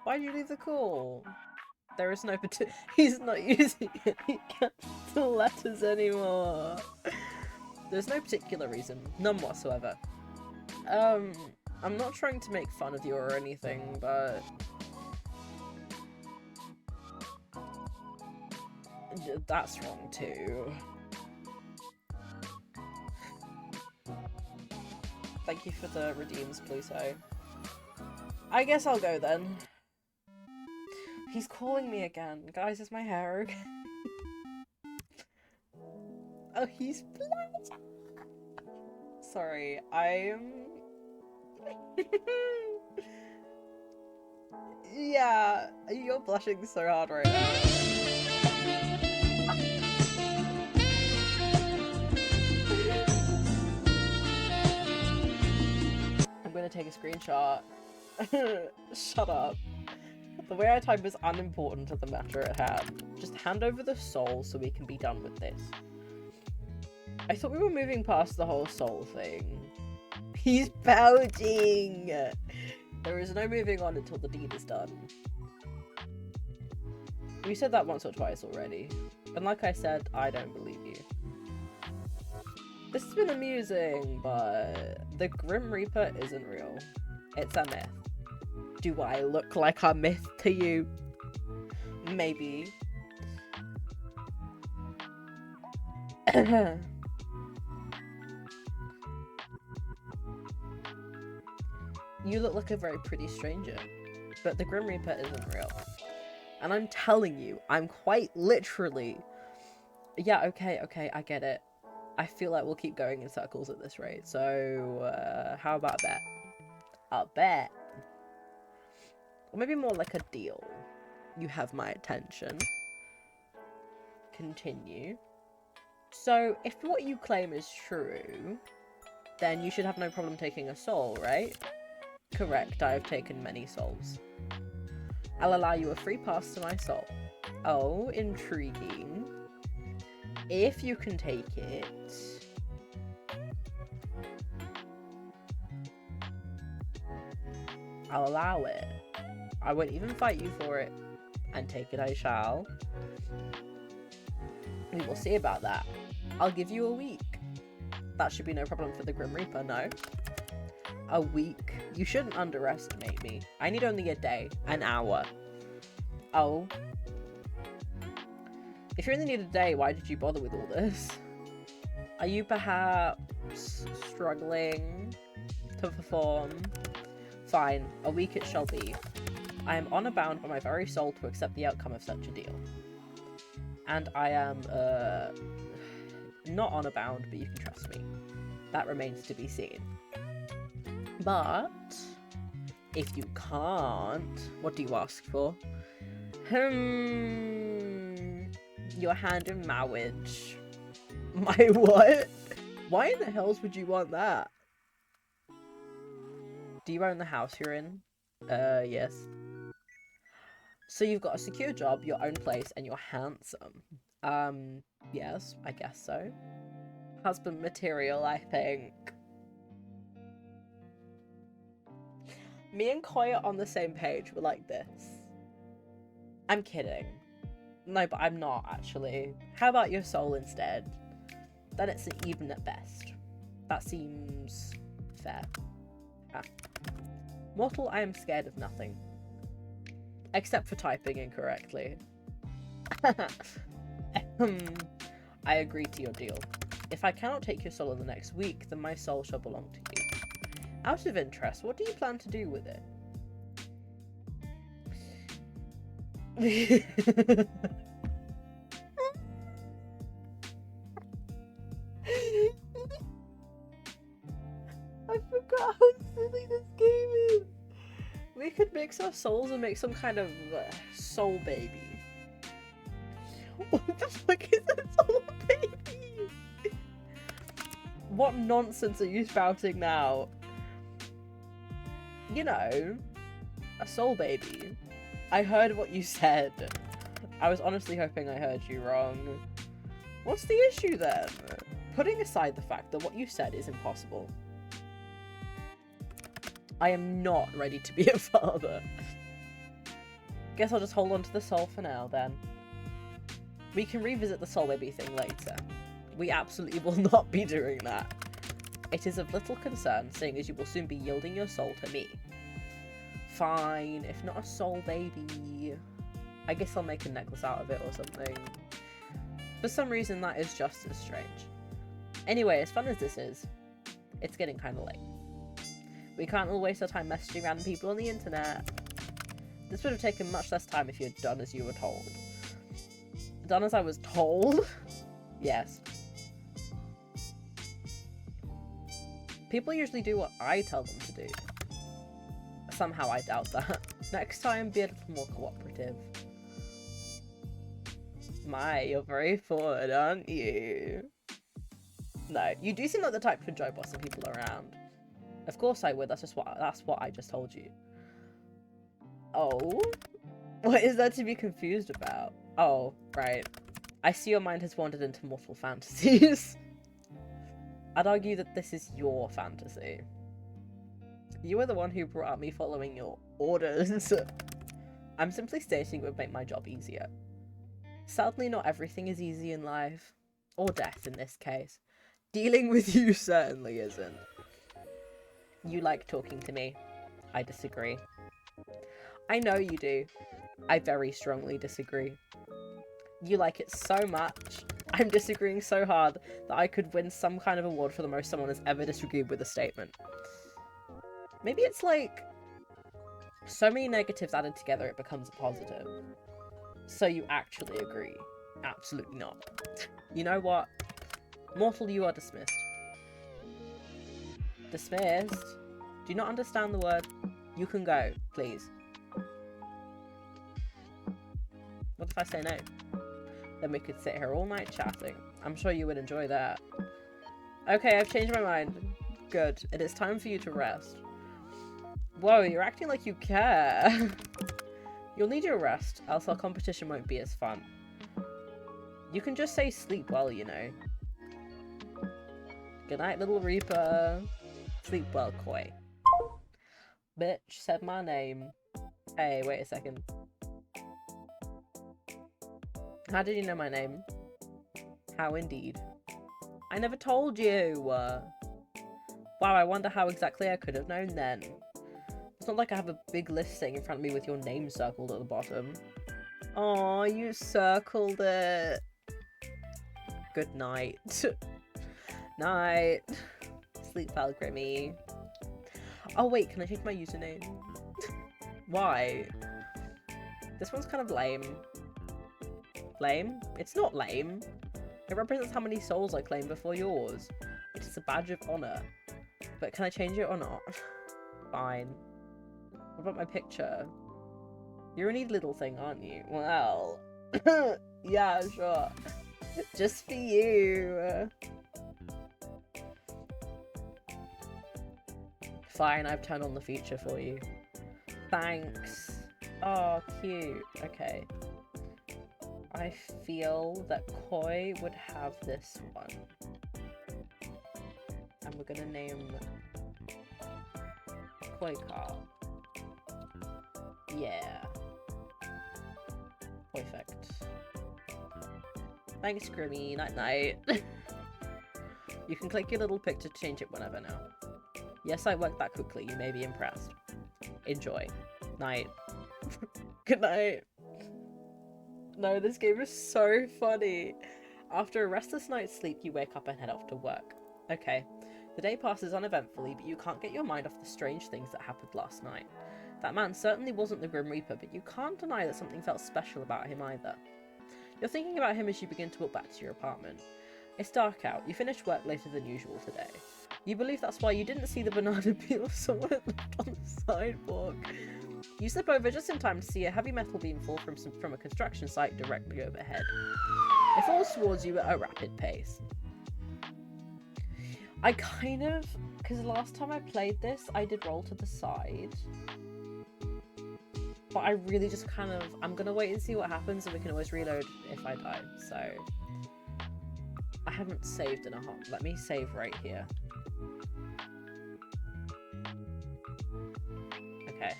Why'd you leave the call? There is no he's not using any capital letters anymore. There's no particular reason. None whatsoever. I'm not trying to make fun of you or anything, but that's wrong too. Thank you for the redeems, Pluto. I guess I'll go then. He's calling me again. Guys, is my hair okay? Oh, he's blushing. Sorry, yeah, you're blushing so hard right now. I'm gonna take a screenshot. Shut up. The way I type is unimportant to the matter at hand. Just hand over the soul so we can be done with this. I thought we were moving past the whole soul thing. He's pouting! There is no moving on until the deed is done. We said that once or twice already. And like I said, I don't believe you. This has been amusing, but the Grim Reaper isn't real. It's a myth. Do I look like a myth to you? Maybe. You look like a very pretty stranger. but the Grim Reaper isn't real. And I'm telling you, I'm quite literally... Yeah, okay, I get it. I feel like we'll keep going in circles at this rate, so how about a bet? A bet. Or maybe more like a deal. You have my attention. Continue. So, if what you claim is true, then you should have no problem taking a soul, right? Correct, I have taken many souls. I'll allow you a free pass to my soul. Oh, intriguing. If you can take it... I'll allow it. I won't even fight you for it. And take it I shall. We will see about that. I'll give you a week. That should be no problem for the Grim Reaper, no? A week? You shouldn't underestimate me. I need only a day. An hour. Oh. If you only need a day, why did you bother with all this? Are you perhaps struggling to perform? Fine. A week it shall be. I am honor bound by my very soul to accept the outcome of such a deal. And I am, not honor bound, but you can trust me. That remains to be seen. But, if you can't, what do you ask for? Your hand in marriage. My what? Why in the hells would you want that? Do you own the house you're in? Yes. So you've got a secure job, your own place, and you're handsome. Yes, I guess so. Husband material, I think. Me and Koi are on the same page. We're like this. I'm kidding. No, but I'm not, actually. How about your soul instead? Then it's an even at best. That seems fair. Ah. Mortal, I am scared of nothing. Except for typing incorrectly. I agree to your deal. If I cannot take your soul in the next week, then my soul shall belong to you. Out of interest, what do you plan to do with it? I forgot how silly this game is. We could mix our souls and make some kind of soul baby. What the fuck is a soul baby? What nonsense are you spouting now? You know, a soul baby. I heard what you said. I was honestly hoping I heard you wrong. What's the issue then? Putting aside the fact that what you said is impossible. I am not ready to be a father. Guess I'll just hold on to the soul for now then. We can revisit the soul baby thing later. We absolutely will not be doing that. It is of little concern, seeing as you will soon be yielding your soul to me. Fine, if not a soul baby, I guess I'll make a necklace out of it or something. For some reason that is just as strange. Anyway, as fun as this is, it's getting kind of late. We can't all waste our time messaging random people on the internet. This would have taken much less time if you had done as you were told. Done as I was told? Yes. People usually do what I tell them to do. Somehow I doubt that. Next time, be a little more cooperative. My, you're very forward, aren't you? No, you do seem like the type to enjoy bossing people around. Of course I would, that's what I just told you. Oh? What is there to be confused about? Oh, right. I see your mind has wandered into mortal fantasies. I'd argue that this is your fantasy. You were the one who brought up me following your orders. I'm simply stating it would make my job easier. Sadly, not everything is easy in life. Or death, in this case. Dealing with you certainly isn't. You like talking to me. I disagree. I know you do. I very strongly disagree. You like it so much. I'm disagreeing so hard that I could win some kind of award for the most someone has ever disagreed with a statement. Maybe it's like So many negatives added together, it becomes a positive. So you actually agree? Absolutely not. You know what? Mortal, you are dismissed. Dismissed? Do you not understand the word? You can go, please. What if I say no? Then we could sit here all night chatting. I'm sure you would enjoy that. Okay, I've changed my mind. Good. It is time for you to rest. Whoa, you're acting like you care. You'll need your rest, else our competition won't be as fun. You can just say sleep well, you know. Good night, little Reaper. Sleep well, Koi. Bitch said my name. Hey, wait a second. How did you know my name? How indeed. I never told you! Wow, I wonder how exactly I could have known then. It's not like I have a big list sitting in front of me with your name circled at the bottom. Aw, you circled it. Good night. Night. Sleep well, Grimmy. Oh wait, can I change my username? Why? This one's kind of lame. Lame? It's not lame. It represents how many souls I claim before yours. It is a badge of honor. But can I change it or not? Fine. What about my picture? You're a neat little thing, aren't you? Well... yeah, sure. Just for you. Fine, I've turned on the feature for you. Thanks. Oh, cute. Okay. I feel that Koi would have this one. And we're gonna name Koi Car. Yeah. Perfect. Thanks, Grimmy. Night night. You can click your little pic to change it whenever now. Yes, I worked that quickly. You may be impressed. Enjoy. Night. Good night. No, this game is so funny. After a restless night's sleep, you wake up and head off to work. Okay. The day passes uneventfully, but you can't get your mind off the strange things that happened last night. That man certainly wasn't the Grim Reaper, but you can't deny that something felt special about him either. You're thinking about him as you begin to walk back to your apartment. It's dark out. You finished work later than usual today. You believe that's why you didn't see the banana peel someone had left on the sidewalk. You slip over just in time to see a heavy metal beam fall from a construction site directly overhead. It falls towards you at a rapid pace. I kind of... because last time I played this, I did roll to the side. But I really just kind of... I'm going to wait and see what happens, and we can always reload if I die. So... I haven't saved in a hot... Let me save right here. Okay.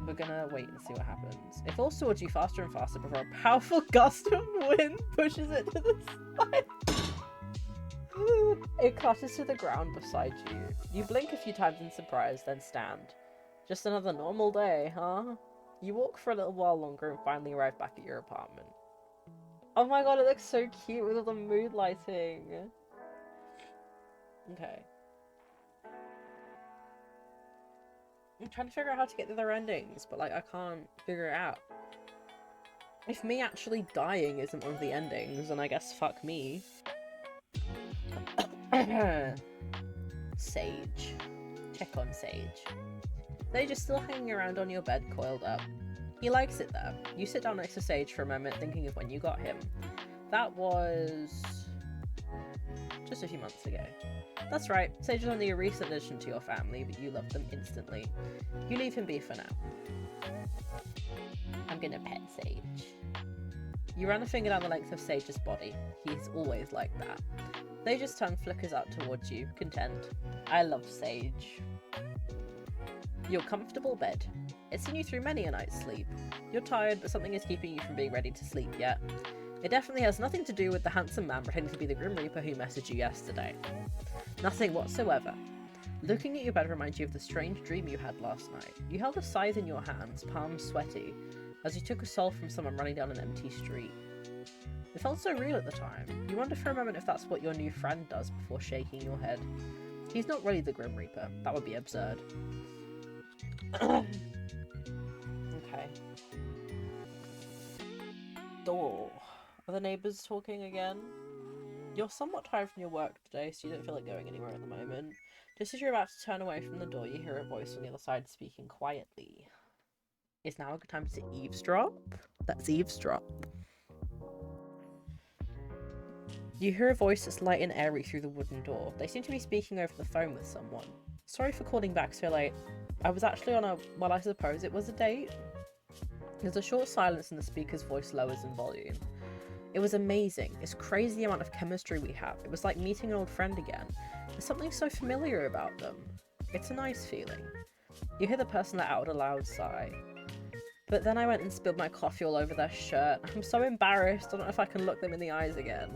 We're gonna wait and see what happens. It falls towards you faster and faster before a powerful gust of wind pushes it to the side. It clutters to the ground beside you. You blink a few times in surprise, then stand. Just another normal day, huh? You walk for a little while longer and finally arrive back at your apartment. Oh my god, it looks so cute with all the mood lighting. Okay. I'm trying to figure out how to get the other endings, but like I can't figure it out. If me actually dying isn't one of the endings, then I guess fuck me. Sage. Check on Sage. Sage is still hanging around on your bed, coiled up. He likes it there. You sit down next to Sage for a moment, thinking of when you got him. That was... just a few months ago. That's right, Sage is only a recent addition to your family, but you love them instantly. You leave him be for now. I'm gonna pet Sage. You run a finger down the length of Sage's body. He's always like that. Sage's tongue flickers out towards you, content. I love Sage. Your comfortable bed. It's seen you through many a night's sleep. You're tired, but something is keeping you from being ready to sleep yet. It definitely has nothing to do with the handsome man pretending to be the Grim Reaper who messaged you yesterday. Nothing whatsoever. Looking at your bed reminds you of the strange dream you had last night. You held a scythe in your hands, palms sweaty, as you took a soul from someone running down an empty street. It felt so real at the time. You wonder for a moment if that's what your new friend does before shaking your head. He's not really the Grim Reaper. That would be absurd. Okay. Door. Are the neighbours talking again? You're somewhat tired from your work today, so you don't feel like going anywhere at the moment. Just as you're about to turn away from the door, you hear a voice on the other side speaking quietly. Is now a good time to eavesdrop? Let's eavesdrop. You hear a voice that's light and airy through the wooden door. They seem to be speaking over the phone with someone. Sorry for calling back so late. I was actually on a, well, I suppose it was a date. There's a short silence and the speaker's voice lowers in volume. It was amazing. It's crazy the amount of chemistry we have. It was like meeting an old friend again. There's something so familiar about them. It's a nice feeling. You hear the person let out a loud sigh. But then I went and spilled my coffee all over their shirt. I'm so embarrassed. I don't know if I can look them in the eyes again.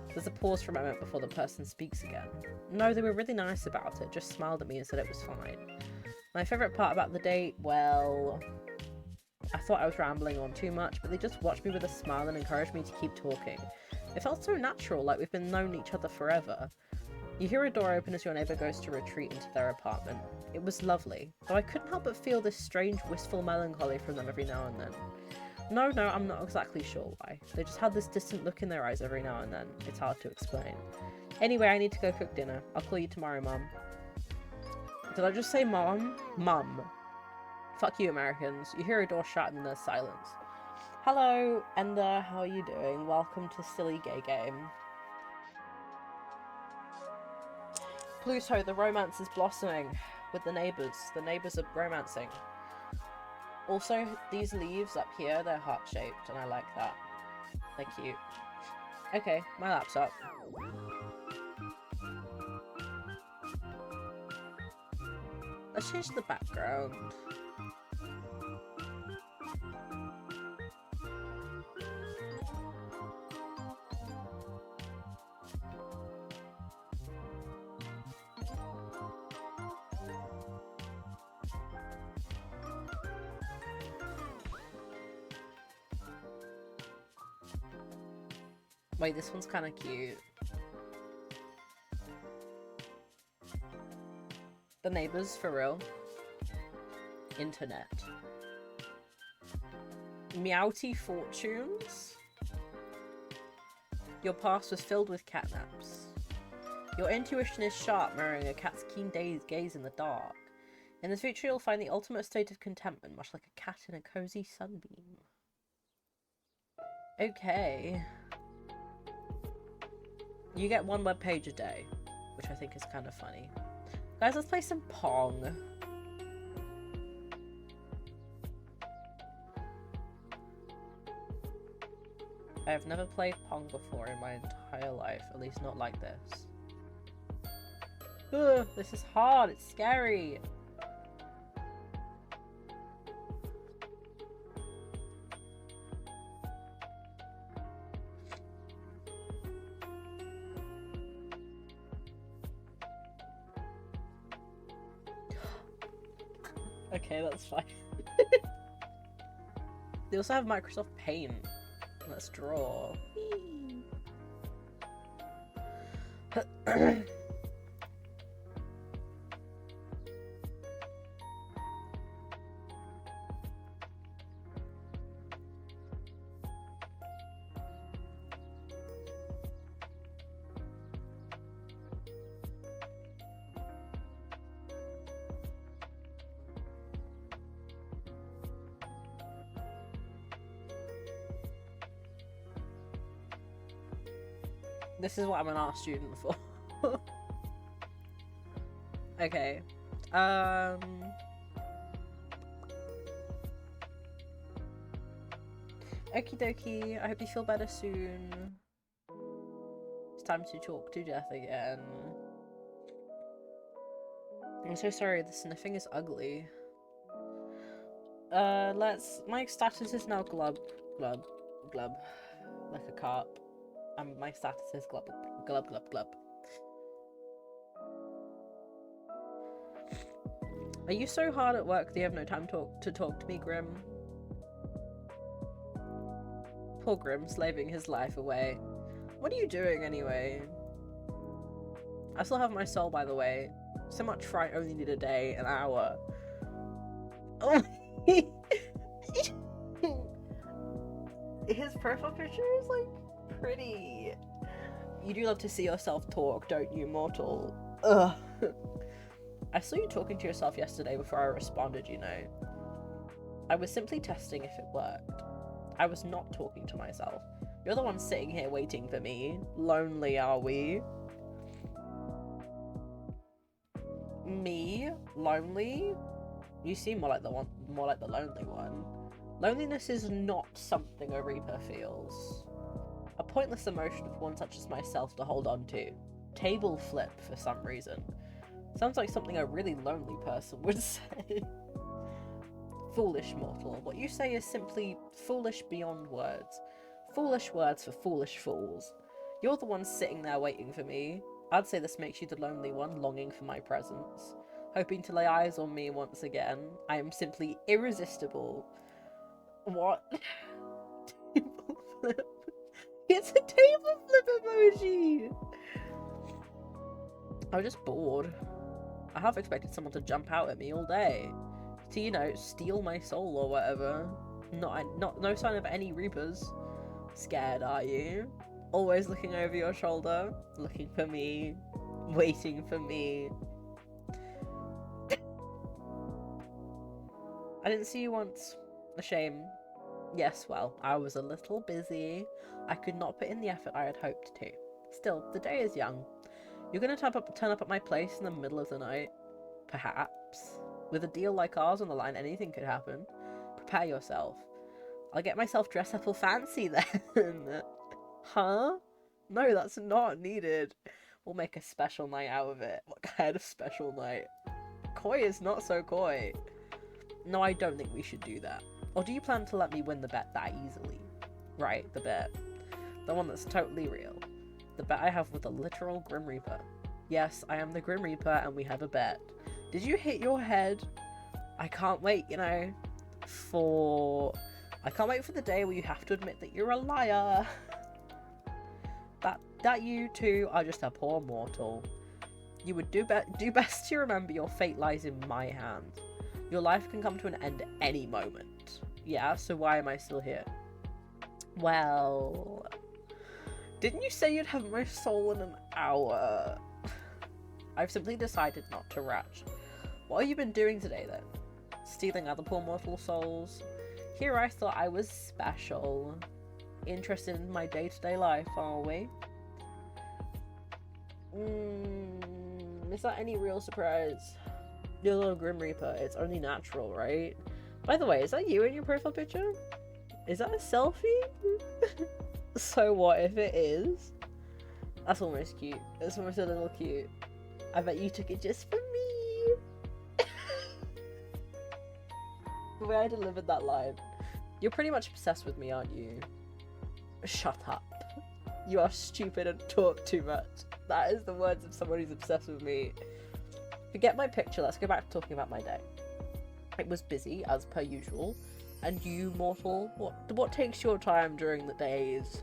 There's a pause for a moment before the person speaks again. No, they were really nice about it. Just smiled at me and said it was fine. My favourite part about the date, well... I thought I was rambling on too much, but they just watched me with a smile and encouraged me to keep talking. It felt so natural, like we've been known each other forever. You hear a door open as your neighbour goes to retreat into their apartment. It was lovely, though I couldn't help but feel this strange, wistful melancholy from them every now and then. No, I'm not exactly sure why. They just had this distant look in their eyes every now and then. It's hard to explain. Anyway, I need to go cook dinner. I'll call you tomorrow, Mum. Did I just say Mom? Mum. Fuck you, Americans. You hear a door shut and then there's silence. Hello, Ender. How are you doing? Welcome to Silly Gay Game. Pluto, the romance is blossoming with the neighbours. The neighbours are romancing. Also, these leaves up here, they're heart-shaped, and I like that. They're cute. Okay, my lap's up. Let's change the background. Wait, this one's kind of cute. The neighbours, for real. Internet. Meowty fortunes? Your past was filled with catnaps. Your intuition is sharp, mirroring a cat's keen gaze in the dark. In the future, you'll find the ultimate state of contentment, much like a cat in a cozy sunbeam. Okay. You get one web page a day, which I think is kind of funny. Guys, let's play some Pong. I have never played Pong before in my entire life, at least not like this. Ugh, this is hard, it's scary. Okay, that's fine. They also have Microsoft Paint. Let's draw. This is what I'm an art student for. Okay. Okie dokie. I hope you feel better soon. It's time to talk to death again. I'm so sorry, the sniffing is ugly. My status is now glub. Like a carp. My status is glub. Are you so hard at work that you have no time to talk to me, Grim? Poor Grim, slaving his life away. What are you doing anyway? I still have my soul, by the way. So much fright only need a day, an hour. His profile picture is like pretty. You do love to see yourself talk, don't you, mortal? Ugh. I saw you talking to yourself yesterday before I responded, you know. I was simply testing if it worked. I was not talking to myself. You're the one sitting here waiting for me. Lonely, are we? Me? Lonely? You seem more like the lonely one. Loneliness is not something a Reaper feels. A pointless emotion for one such as myself to hold on to. Table flip for some reason. Sounds like something a really lonely person would say. Foolish mortal. What you say is simply foolish beyond words. Foolish words for foolish fools. You're the one sitting there waiting for me. I'd say this makes you the lonely one, longing for my presence. Hoping to lay eyes on me once again. I am simply irresistible. What? Table flip. It's a table flip emoji! I was just bored. I half expected someone to jump out at me all day. To, you know, steal my soul or whatever. No sign of any Reapers. Scared, are you? Always looking over your shoulder, looking for me, waiting for me. I didn't see you once. A shame. Yes, well, I was a little busy. I could not put in the effort I had hoped to. Still, the day is young. You're gonna turn up at my place in the middle of the night? Perhaps. With a deal like ours on the line, anything could happen. Prepare yourself. I'll get myself dressed up all fancy then. Huh? No, that's not needed. We'll make a special night out of it. What kind of special night? Coy is not so coy. No, I don't think we should do that. Or do you plan to let me win the bet that easily? Right, the bet. The one that's totally real. The bet I have with the literal Grim Reaper. Yes, I am the Grim Reaper and we have a bet. Did you hit your head? I can't wait, you know, I can't wait for the day where you have to admit that you're a liar. That you two are just a poor mortal. You would do best to remember your fate lies in my hands. Your life can come to an end at any moment. Yeah, so why am I still here? Well, didn't you say you'd have my soul in an hour? I've simply decided not to rush. What have you been doing today then? Stealing other poor mortal souls? Here I thought I was special. Interested in my day-to-day life, are we? Is that any real surprise? Your little Grim Reaper, it's only natural, right? By the way, is that you in your profile picture? Is that a selfie? So what if it is? That's almost cute. It's almost a little cute. I bet you took it just for me. The way I delivered that line. You're pretty much obsessed with me, aren't you? Shut up. You are stupid and talk too much. That is the words of someone who's obsessed with me. Forget my picture, let's go back to talking about my day. It was busy, as per usual. And you, mortal, what takes your time during the days?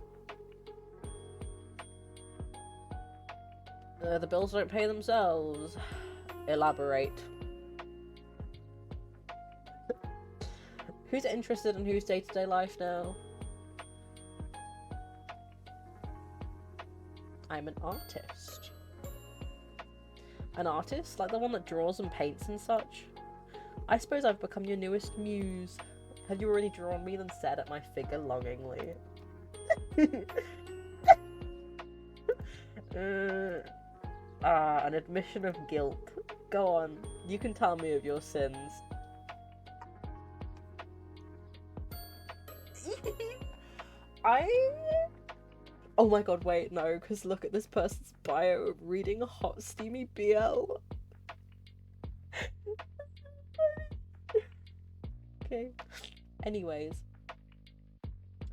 The bills don't pay themselves. Elaborate. Who's interested in whose day-to-day life now? I'm an artist. An artist? Like the one that draws and paints and such? I suppose I've become your newest muse. Have you already drawn me then stared at my figure longingly? An admission of guilt. Go on, you can tell me of your sins. Oh my god, wait, no, because look at this person's bio reading a hot steamy BL. Okay. Anyways.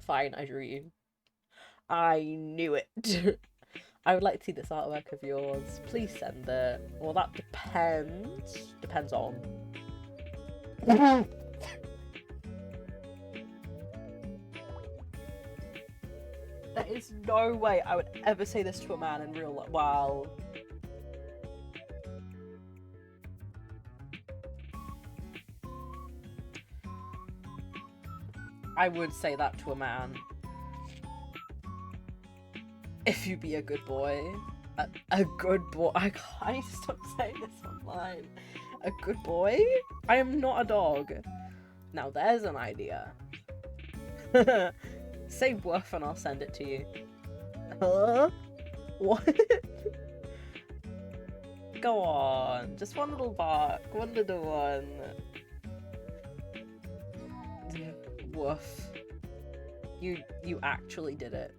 Fine, I drew you. I knew it. I would like to see this artwork of yours. Please send it. Well, that depends. Depends on. There is no way I would ever say this to a man in real life. Wow. I would say that to a man. If you be a good boy. A good boy. I need to stop saying this online. A good boy? I am not a dog. Now there's an idea. Say woof and I'll send it to you. Huh? What? Go on. Just one little bark. One little one. Woof. You actually did it.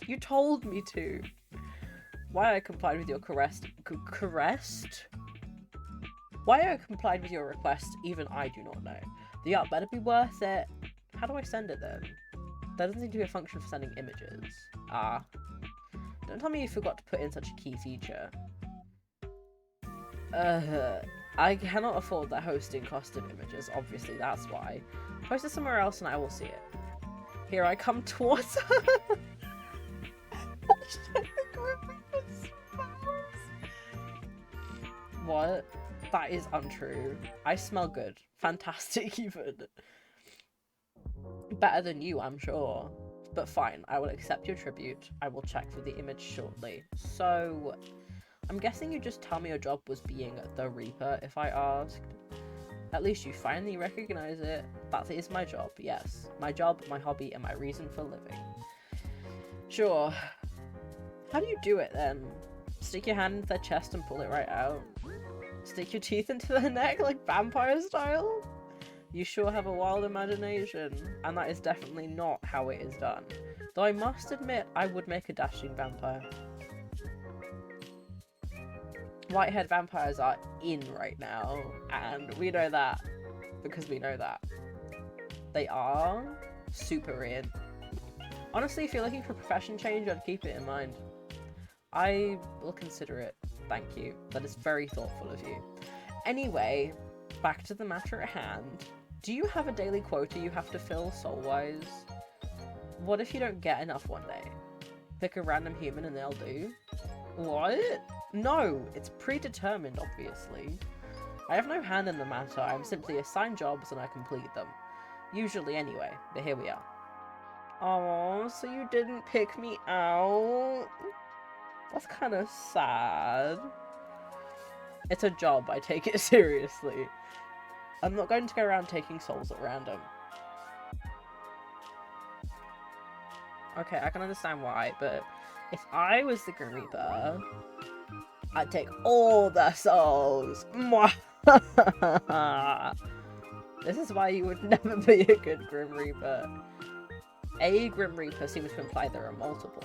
You told me to. Why I complied with your Why I complied with your request, even I do not know. The art better be worth it. How do I send it then? There doesn't seem to be a function for sending images. Ah. Don't tell me you forgot to put in such a key feature. I cannot afford the hosting cost of images, obviously, that's why. Post it somewhere else and I will see it. Here I come towards her. What? That is untrue. I smell good. Fantastic even. Better than you, I'm sure. But fine, I will accept your tribute. I will check for the image shortly. So, I'm guessing you just tell me your job was being the Reaper if I asked. At least you finally recognize it. That is my job, yes. My job, my hobby, and my reason for living. Sure. How do you do it then? Stick your hand into their chest and pull it right out? Stick your teeth into their neck like vampire style? You sure have a wild imagination, and that is definitely not how it is done. Though I must admit, I would make a dashing vampire. White-haired vampires are in right now, and we know that because we know that. They are super in. Honestly, if you're looking for a profession change, I'd keep it in mind. I will consider it. Thank you. That is very thoughtful of you. Anyway, back to the matter at hand. Do you have a daily quota you have to fill soul-wise? What if you don't get enough one day? Pick a random human and they'll do? What? No, it's predetermined, obviously. I have no hand in the matter. I'm simply assigned jobs and I complete them. Usually anyway, but here we are. Oh, so you didn't pick me out? That's kind of sad. It's a job, I take it seriously. I'm not going to go around taking souls at random. Okay, I can understand why, but if I was the Grim Reaper, I'd take all the souls. This is why you would never be a good Grim Reaper. A Grim Reaper seems to imply there are multiple,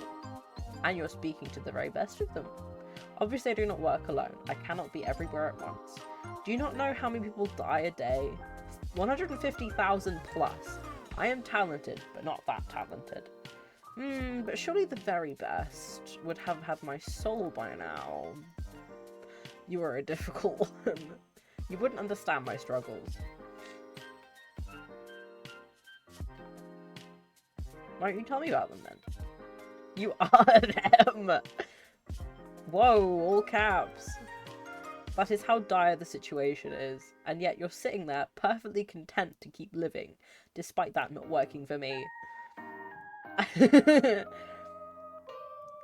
and you're speaking to the very best of them. Obviously I do not work alone. I cannot be everywhere at once. Do you not know how many people die a day? 150,000 plus. I am talented, but not that talented. But surely the very best would have had my soul by now. You are a difficult one. You wouldn't understand my struggles. Why don't you tell me about them then? You are them! Whoa, all caps. That is how dire the situation is, and yet you're sitting there perfectly content to keep living, despite that not working for me.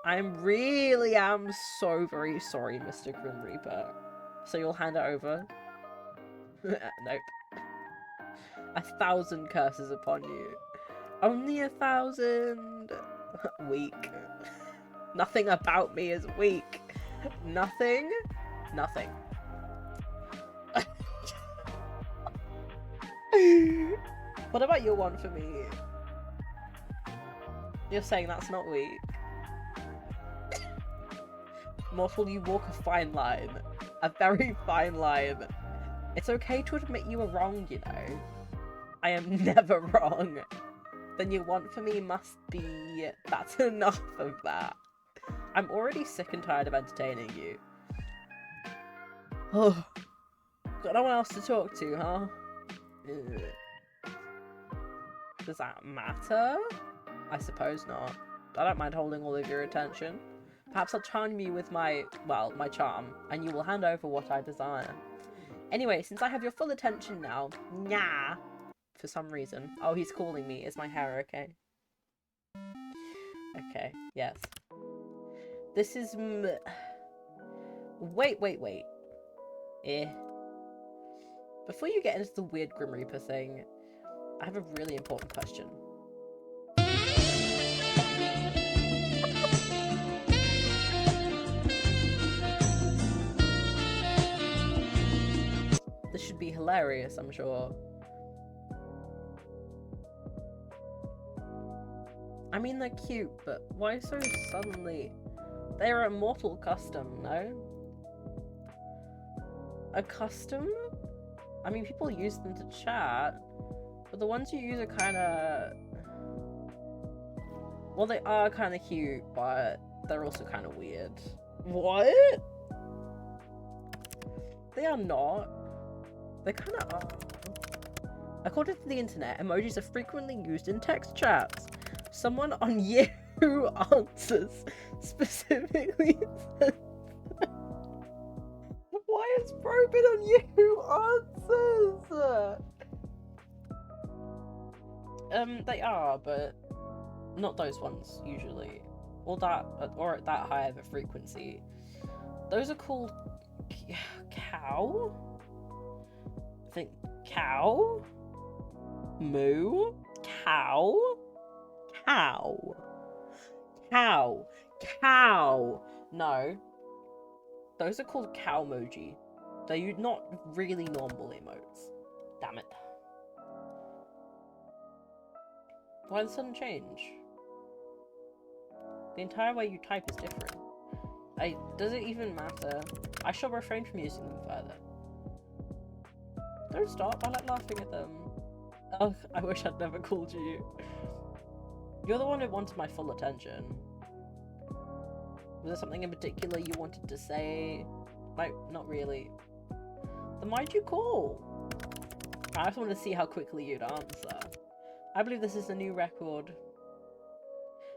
I really am so very sorry, Mr. Grim Reaper. So you'll hand it over? Nope. 1,000 curses upon you. Only 1,000? Weak. Nothing about me is weak. Nothing? Nothing. What about your one for me? You're saying that's not weak. Mortal, you walk a fine line. A very fine line. It's okay to admit you were wrong, you know. I am never wrong. Then your want for me must be... That's enough of that. I'm already sick and tired of entertaining you. Oh. Got no one else to talk to, huh? Ugh. Does that matter? I suppose not. I don't mind holding all of your attention. Perhaps I'll charm you with my charm, and you will hand over what I desire. Anyway, since I have your full attention now, for some reason. Oh, he's calling me. Is my hair okay? Okay, yes. This is Wait. Before you get into the weird Grim Reaper thing, I have a really important question. This should be hilarious, I'm sure. I mean, they're cute, but why so suddenly? They're a mortal custom, no? A custom? I mean, people use them to chat, but the ones you use are kinda... Well, they are kinda cute, but they're also kinda weird. What? They are not. They kinda are. According to the internet, emojis are frequently used in text chats. Someone on Yahoo Answers specifically said... Why is Probin on Yahoo Answers? They are, but not those ones, usually. Or at that high of a frequency. Those are called... Cow? I think cow? Moo? Cow? Cow. Cow. Cow. No. Those are called cowmoji. They're not really normal emotes. Damn it. Why the sudden change? The entire way you type is different. Does it even matter? I shall refrain from using them further. Don't stop, I like laughing at them. Oh, I wish I'd never called you. You're the one who wanted my full attention. Was there something in particular you wanted to say? Like, not really. Then why'd you call? I just wanted to see how quickly you'd answer. I believe this is a new record.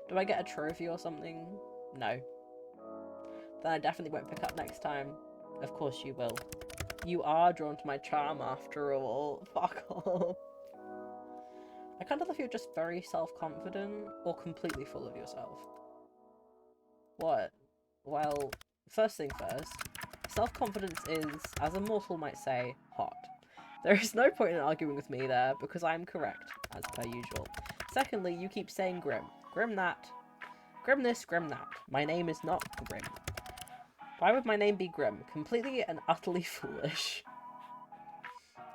Do I get a trophy or something? No. Then I definitely won't pick up next time. Of course you will. You are drawn to my charm after all. Fuck off. I kind of feel you're just very self-confident or completely full of yourself. What? Well, first thing first, self-confidence is, as a mortal might say, hot. There is no point in arguing with me there, because I am correct, as per usual. Secondly, you keep saying Grim. Grim that. Grim this, Grim that. My name is not Grim. Why would my name be Grim? Completely and utterly foolish.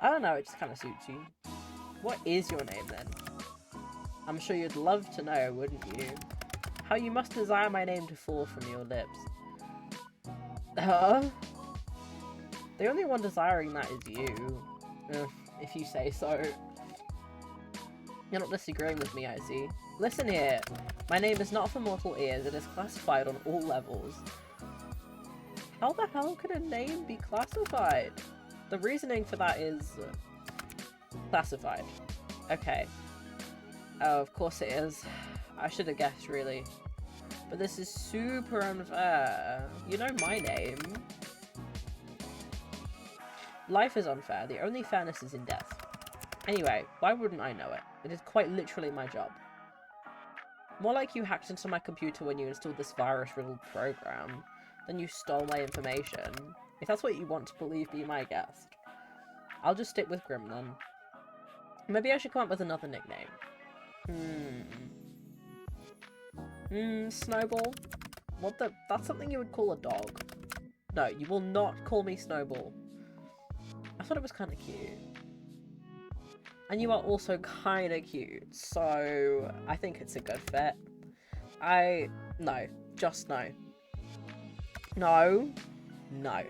I don't know, it just kind of suits you. What is your name, then? I'm sure you'd love to know, wouldn't you? How you must desire my name to fall from your lips. The only one desiring that is you. If you say so. You're not disagreeing with me, I see. Listen here. My name is not for mortal ears. It is classified on all levels. How the hell could a name be classified? The reasoning for that is... classified. Okay. Oh, of course it is. I should have guessed, really. But this is super unfair. You know my name. Life is unfair. The only fairness is in death. Anyway, why wouldn't I know it? It is quite literally my job. More like you hacked into my computer when you installed this virus-riddled program. Then you stole my information. If that's what you want to believe, be my guest. I'll just stick with Grim then. Maybe I should come up with another nickname. Snowball? What the? That's something you would call a dog. No, you will not call me Snowball. I thought it was kind of cute. And you are also kind of cute, so I think it's a good fit. No. Just no. No. No.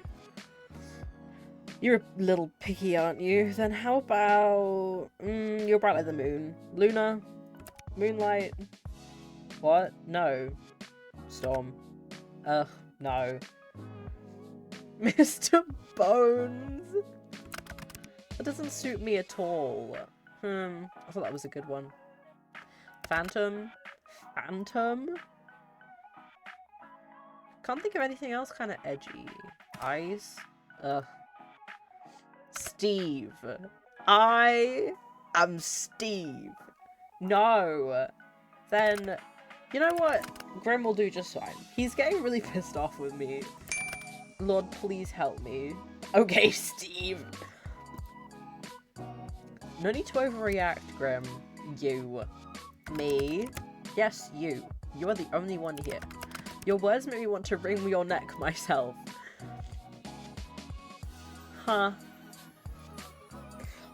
You're a little picky, aren't you? Then how about... you're bright like the moon. Luna? Moonlight? What? No. Storm. Ugh, no. Mr. Bones? That doesn't suit me at all. I thought that was a good one. Phantom? Phantom? Can't think of anything else kind of edgy. Eyes? Ugh. Steve. I'm Steve. No. Then, you know what? Grim will do just fine. He's getting really pissed off with me. Lord, please help me. Okay, Steve. No need to overreact, Grim. You. Me. Yes, you. You are the only one here. Your words make me want to wring your neck myself. Huh.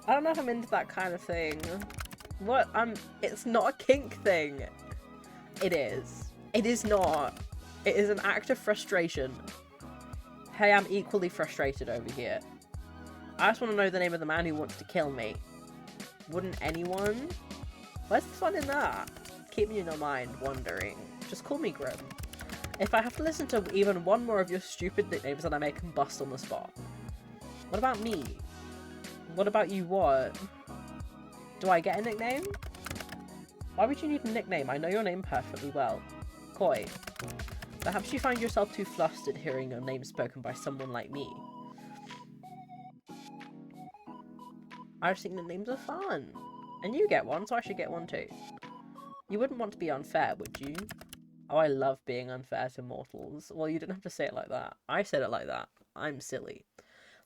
I don't know if I'm into that kind of thing. What? It's not a kink thing. It is. It is not. It is an act of frustration. Hey, I'm equally frustrated over here. I just want to know the name of the man who wants to kill me. Wouldn't anyone? Where's the fun in that? Keep me in your mind wondering. Just call me Grim. If I have to listen to even one more of your stupid nicknames, then I may combust on the spot. What about me? What about you, what? Do I get a nickname? Why would you need a nickname? I know your name perfectly well. Koi. Perhaps you find yourself too flustered hearing your name spoken by someone like me. I just think nicknames are fun. And you get one, so I should get one too. You wouldn't want to be unfair, would you? Oh, I love being unfair to mortals. Well, you didn't have to say it like that. I said it like that. I'm silly.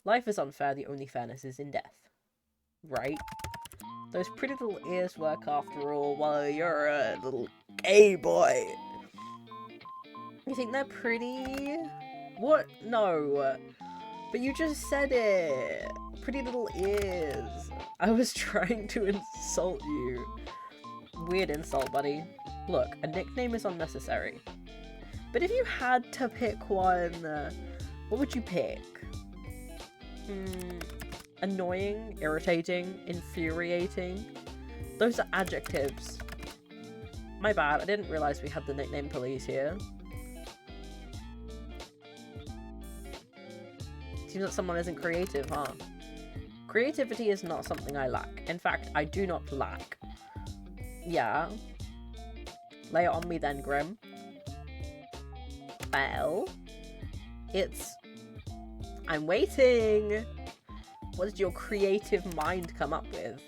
Life is unfair, the only fairness is in death. Right? Those pretty little ears work after all, while you're a little gay boy. You think they're pretty? What? No. But you just said it. Pretty little ears. I was trying to insult you. Weird insult, buddy. Look, a nickname is unnecessary. But if you had to pick one, what would you pick? Annoying, irritating, infuriating. Those are adjectives. My bad, I didn't realise we had the nickname police here. Seems like someone isn't creative, huh? Creativity is not something I lack. In fact, I do not lack. Yeah. Lay it on me then, Grim. Well, I'm waiting! What did your creative mind come up with?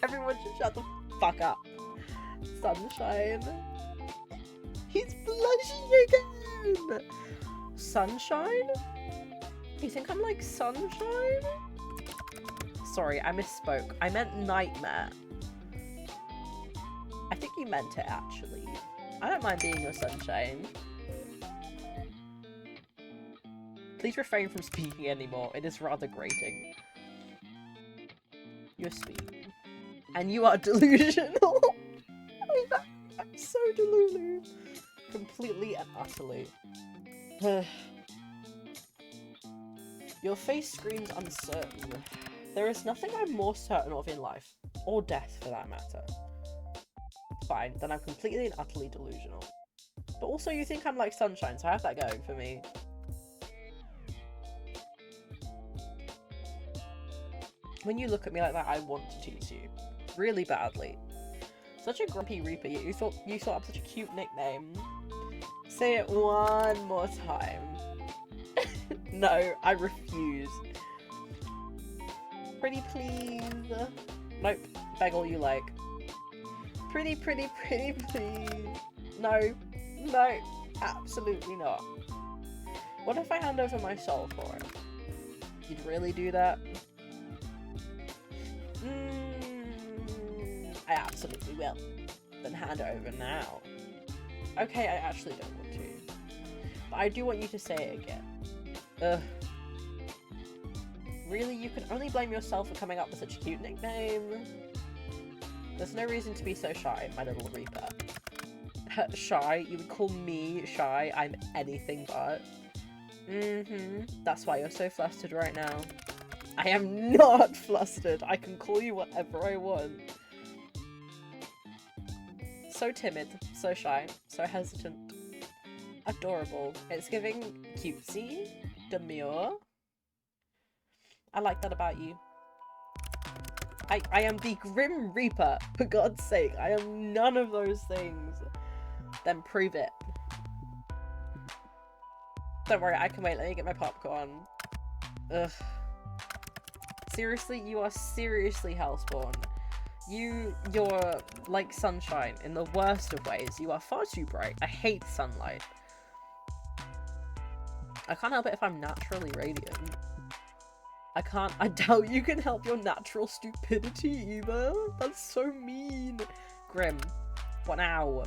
Everyone should shut the fuck up. Sunshine. He's blushing again! Sunshine? You think I'm like Sunshine? Sorry, I misspoke. I meant Nightmare. I think you meant it, actually. I don't mind being your sunshine. Please refrain from speaking anymore. It is rather grating. You're sweet. And you are delusional. I'm so delulu. Completely and utterly. Your face screams uncertain. There is nothing I'm more certain of in life. Or death, for that matter. Fine, then I'm completely and utterly delusional. But also you think I'm like Sunshine, so I have that going for me. When you look at me like that, I want to tease you. Really badly. Such a grumpy reaper, you thought up such a cute nickname. Say it one more time. No, I refuse. Pretty please. Nope, beg all you like. Pretty please. No, absolutely not. What if I hand over my soul for it? You'd really do that? I absolutely will. Then hand it over now. Okay, I actually don't want to. But I do want you to say it again. Ugh. Really, you can only blame yourself for coming up with such a cute nickname? There's no reason to be so shy, my little reaper. Shy? You would call me shy? I'm anything but. That's why you're so flustered right now. I am not flustered. I can call you whatever I want. So timid, so shy, so hesitant. Adorable. It's giving cutesy, demure. I like that about you. I am the Grim Reaper, for God's sake. I am none of those things. Then prove it. Don't worry, I can wait. Let me get my popcorn. Ugh. Seriously, you are seriously hellspawn. You're like sunshine in the worst of ways. You are far too bright. I hate sunlight. I can't help it if I'm naturally radiant. I doubt you can help your natural stupidity either. That's so mean. Grim. What now?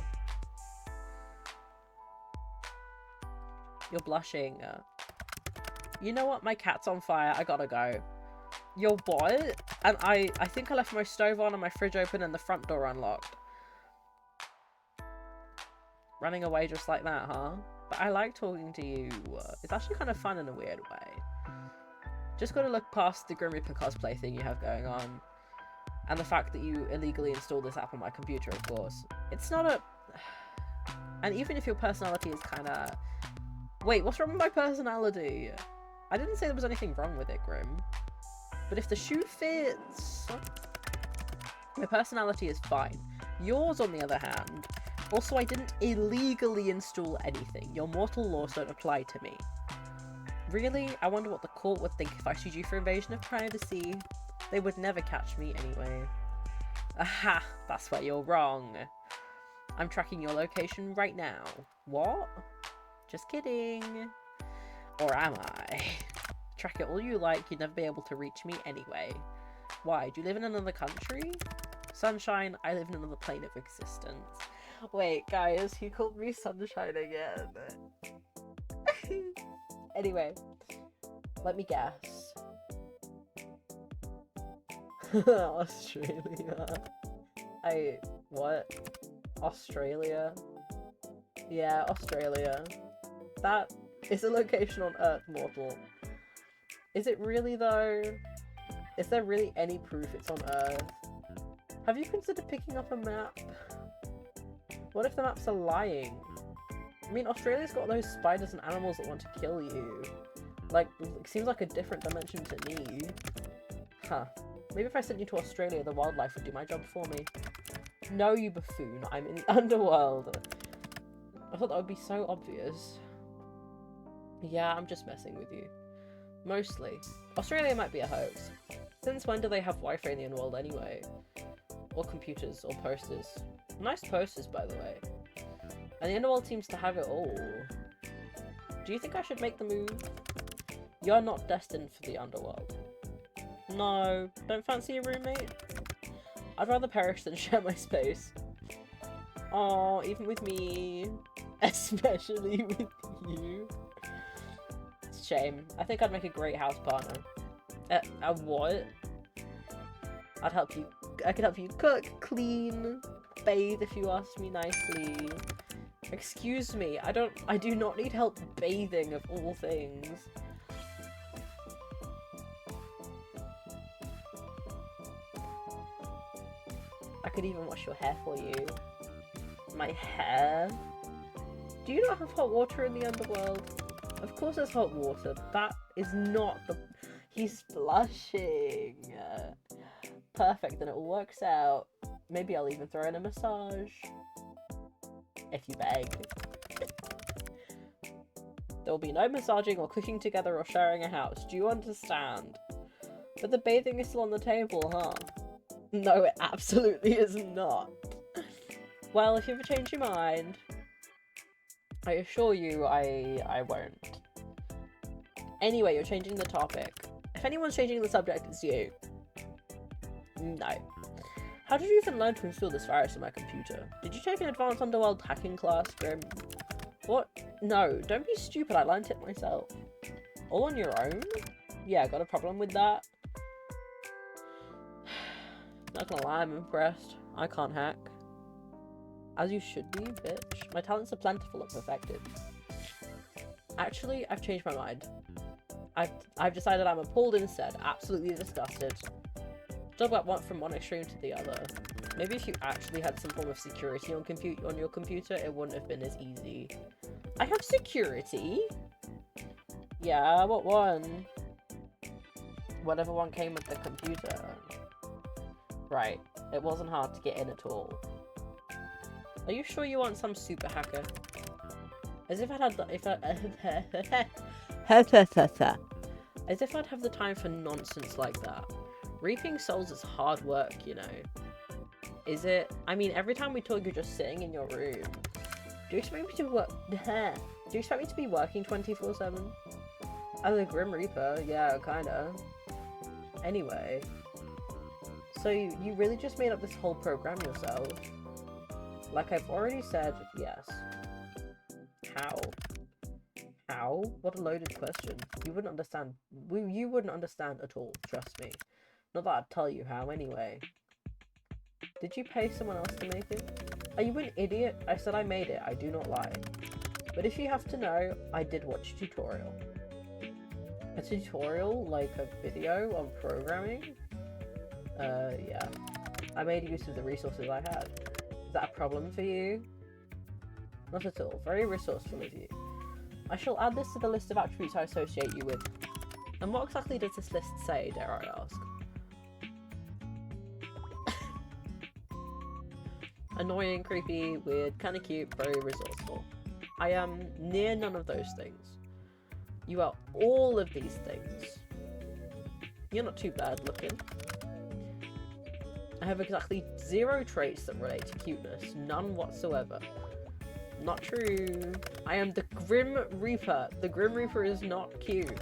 You're blushing. You know what? My cat's on fire. I gotta go. Your what? And I think I left my stove on and my fridge open and the front door unlocked. Running away just like that, huh? But I like talking to you. It's actually kind of fun in a weird way. Just gotta look past the Grim Reaper cosplay thing you have going on. And the fact that you illegally installed this app on my computer, of course. It's not a... And even if your personality is kinda... Wait, what's wrong with my personality? I didn't say there was anything wrong with it, Grim. But if the shoe fits... My personality is fine. Yours, on the other hand... Also, I didn't illegally install anything. Your mortal laws don't apply to me. Really? I wonder what the court would think if I sued you for invasion of privacy. They would never catch me anyway. Aha! That's where you're wrong. I'm tracking your location right now. What? Just kidding. Or am I? Track it all you like, you'd never be able to reach me anyway. Why? Do you live in another country? Sunshine, I live in another plane of existence. Wait, guys, he called me Sunshine again. Anyway, let me guess. Australia. What? Australia? Yeah, Australia. That is a location on Earth, mortal. Is it really, though? Is there really any proof it's on Earth? Have you considered picking up a map? What if the maps are lying? I mean, Australia's got those spiders and animals that want to kill you. Like, it seems like a different dimension to me. Huh. Maybe if I sent you to Australia, the wildlife would do my job for me. No, you buffoon. I'm in the underworld. I thought that would be so obvious. Yeah, I'm just messing with you. Mostly. Australia might be a hoax. Since when do they have Wi-Fi in the underworld anyway? Or computers, or posters. Nice posters, by the way. And the underworld seems to have it all. Do you think I should make the move? You're not destined for the underworld. No, don't fancy a roommate? I'd rather perish than share my space. Oh, even with me. Especially with you. It's a shame. I think I'd make a great house partner. What? I could help you cook, clean, bathe if you ask me nicely. Excuse me, I do not need help bathing of all things. I could even wash your hair for you. My hair? Do you not have hot water in the underworld? Of course there's hot water. That is not the... He's blushing. Perfect, then it all works out. Maybe I'll even throw in a massage. If you beg. There will be no massaging or cooking together or sharing a house. Do you understand? But the bathing is still on the table, huh? No, it absolutely is not. Well, if you ever change your mind, I assure you I won't. Anyway, you're changing the topic. If anyone's changing the subject, it's you. No. How did you even learn to install this virus on my computer? Did you take an advanced underworld hacking class, Grim? What? No, don't be stupid, I learned it myself. All on your own? Yeah, got a problem with that? Not gonna lie, I'm impressed. I can't hack. As you should be, bitch. My talents are plentiful and perfected. Actually, I've changed my mind. I've decided I'm appalled instead. Absolutely disgusted. Talk about from one extreme to the other. Maybe if you actually had some form of security on your computer, it wouldn't have been as easy. I have security? Yeah, what one? Whatever one came with the computer. Right, it wasn't hard to get in at all. Are you sure you want some super hacker? As if I had As if I'd have the time for nonsense like that. Reaping souls is hard work, you know. Is it? I mean, every time we talk, you're just sitting in your room. Do you expect me to work? Do you expect me to be working 24/7? As a Grim Reaper, yeah, kinda. Anyway. So you really just made up this whole program yourself? Like I've already said, yes. How? How? What a loaded question. You wouldn't understand. You wouldn't understand at all, trust me. Not that I'd tell you how, anyway. Did you pay someone else to make it? Are you an idiot? I said I made it, I do not lie. But if you have to know, I did watch a tutorial. A tutorial? Like a video on programming? Yeah. I made use of the resources I had. Is that a problem for you? Not at all. Very resourceful of you. I shall add this to the list of attributes I associate you with. And what exactly does this list say, dare I ask? Annoying, creepy, weird, kinda cute, very resourceful. I am near none of those things. You are all of these things. You're not too bad looking. I have exactly 0 traits that relate to cuteness. None whatsoever. Not true. I am the Grim Reaper. The Grim Reaper is not cute.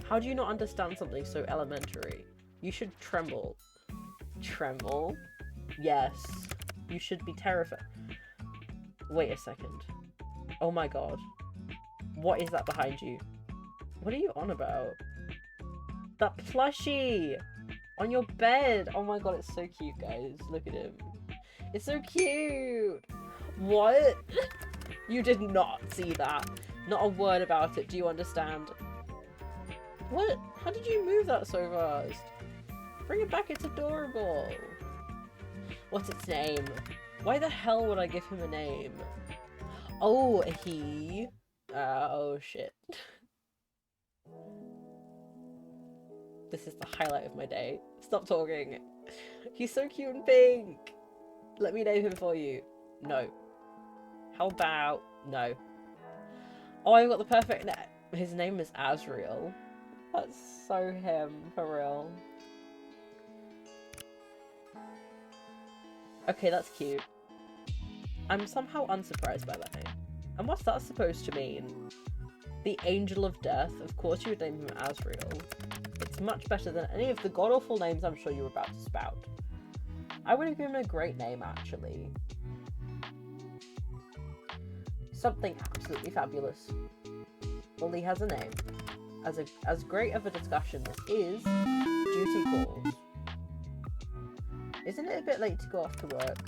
How do you not understand something so elementary? You should tremble. Tremble? Yes. You should be terrified. Wait a second. Oh my god. What is that behind you? What are you on about? That plushie! On your bed! Oh my god, it's so cute, guys. Look at him. It's so cute! What? You did not see that. Not a word about it. Do you understand? What? How did you move that so fast? Bring it back, it's adorable. What's its name? Why the hell would I give him a name? Oh, he... oh, shit. This is the highlight of my day. Stop talking. He's so cute and pink. Let me name him for you. No. How about... no. Oh, I've got the perfect name. His name is Azriel. That's so him, for real. Okay, that's cute. I'm somehow unsurprised by that name. And what's that supposed to mean? The Angel of Death? Of course you would name him Azriel. It's much better than any of the god-awful names I'm sure you were about to spout. I would have given him a great name, actually. Something absolutely fabulous. Well, he has a name. As great of a discussion this is, duty calls. Isn't it a bit late to go off to work?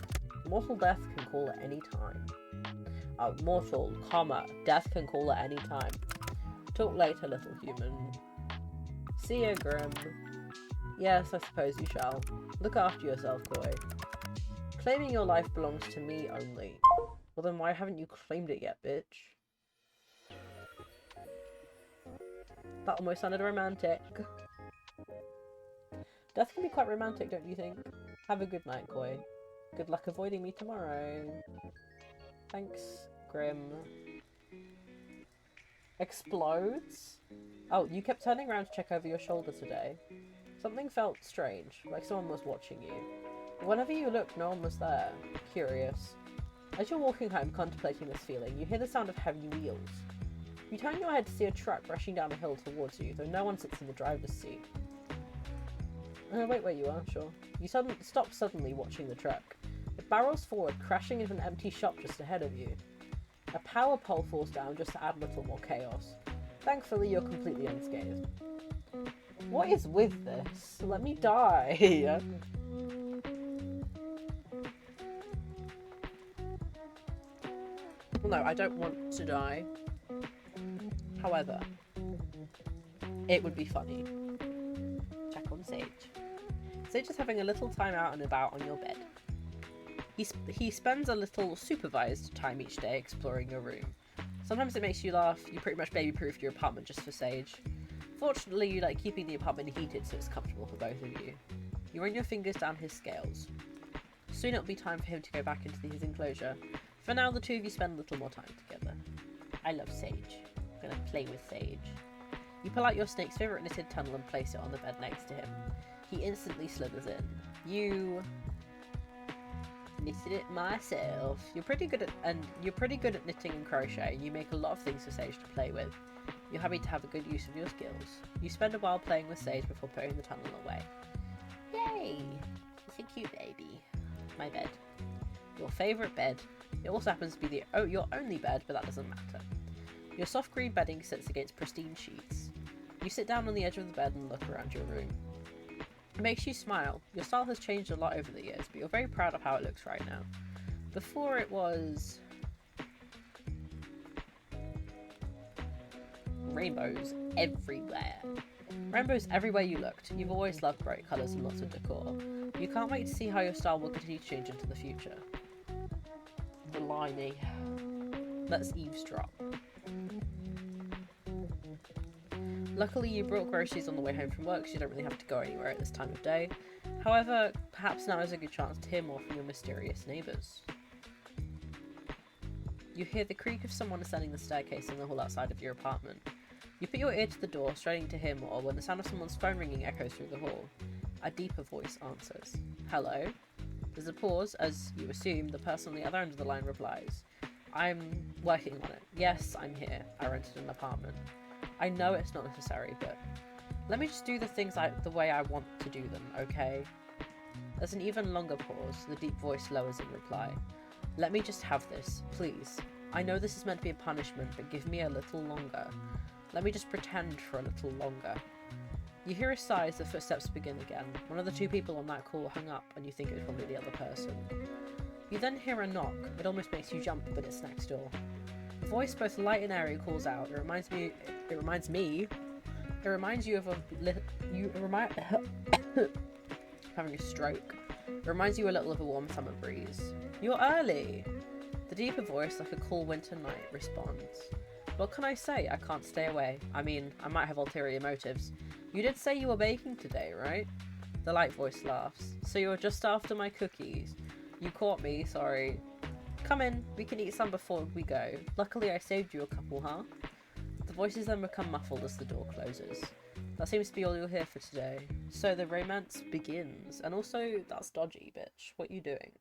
Mortal death can call at any time. Mortal, comma, death can call at any time. Talk later, little human. See ya, Grim. Yes, I suppose you shall. Look after yourself, Koi. Claiming your life belongs to me only. Well then why haven't you claimed it yet, bitch? That almost sounded romantic. Death can be quite romantic, don't you think? Have a good night, Koi. Good luck avoiding me tomorrow. Thanks, Grim. Explodes? Oh, you kept turning around to check over your shoulder today. Something felt strange, like someone was watching you. But whenever you looked, no one was there. Curious. As you're walking home contemplating this feeling, you hear the sound of heavy wheels. You turn your head to see a truck rushing down a hill towards you, though no one sits in the driver's seat. Wait where you are, sure. You stop suddenly watching the truck. It barrels forward, crashing into an empty shop just ahead of you. A power pole falls down just to add a little more chaos. Thankfully, you're completely unscathed. What is with this? Let me die! Well, no, I don't want to die. However, it would be funny. Check on Sage. Sage is having a little time out and about on your bed. He spends a little supervised time each day exploring your room. Sometimes it makes you laugh. You pretty much baby-proofed your apartment just for Sage. Fortunately, you like keeping the apartment heated so it's comfortable for both of you. You run your fingers down his scales. Soon it'll be time for him to go back into his enclosure. For now, the two of you spend a little more time together. I love Sage. I'm gonna play with Sage. You pull out your snake's favourite knitted tunnel and place it on the bed next to him. He instantly slithers in. You knitted it myself. You're pretty good at knitting and crochet. You make a lot of things for Sage to play with. You're happy to have a good use of your skills. You spend a while playing with Sage before putting the tunnel away. Yay! It's a cute baby. My bed. Your favourite bed. It also happens to be your only bed, but that doesn't matter. Your soft green bedding sits against pristine sheets. You sit down on the edge of the bed and look around your room. It makes you smile. Your style has changed a lot over the years, but you're very proud of how it looks right now. Before it was rainbows everywhere. Rainbows everywhere you looked. You've always loved bright colours and lots of decor. You can't wait to see how your style will continue to change into the future. Blimey. Let's eavesdrop. Luckily, you brought groceries on the way home from work, so you don't really have to go anywhere at this time of day. However, perhaps now is a good chance to hear more from your mysterious neighbours. You hear the creak of someone ascending the staircase in the hall outside of your apartment. You put your ear to the door, straining to hear more, when the sound of someone's phone ringing echoes through the hall. A deeper voice answers. Hello? There's a pause, as you assume the person on the other end of the line replies. I'm working on it. Yes, I'm here. I rented an apartment. I know it's not necessary, but let me just do the things the way I want to do them, okay? There's an even longer pause. The deep voice lowers in reply. Let me just have this, please. I know this is meant to be a punishment, but give me a little longer. Let me just pretend for a little longer. You hear a sigh as the footsteps begin again. One of the two people on that call hung up, and you think it was probably the other person. You then hear a knock. It almost makes you jump, but it's next door. A voice both light and airy calls out. It reminds you of having a stroke. It reminds you a little of a warm summer breeze. You're early! The deeper voice, like a cool winter night, responds. What can I say? I can't stay away. I mean, I might have ulterior motives. You did say you were baking today, right? The light voice laughs. So you're just after my cookies. You caught me, sorry. Come in, we can eat some before we go. Luckily I saved you a couple, huh? The voices then become muffled as the door closes. That seems to be all you'll hear for today. So the romance begins. And also, that's dodgy, bitch. What you doing?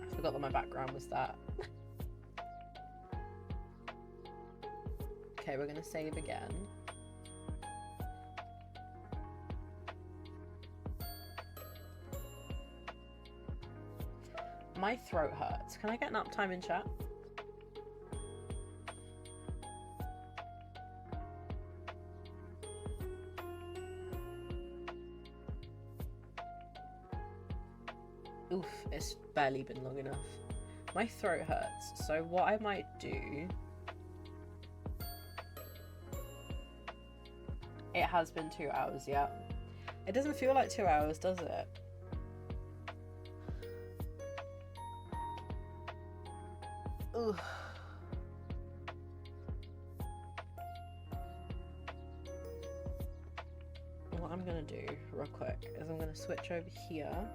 I forgot that my background was that. Okay, we're gonna save again. My throat hurts. Can I get nap time in chat? Oof, it's barely been long enough. My throat hurts, so what I might do... It has been 2 hours, yeah. It doesn't feel like 2 hours, does it? Ugh. What I'm gonna do, real quick, is I'm gonna switch over here.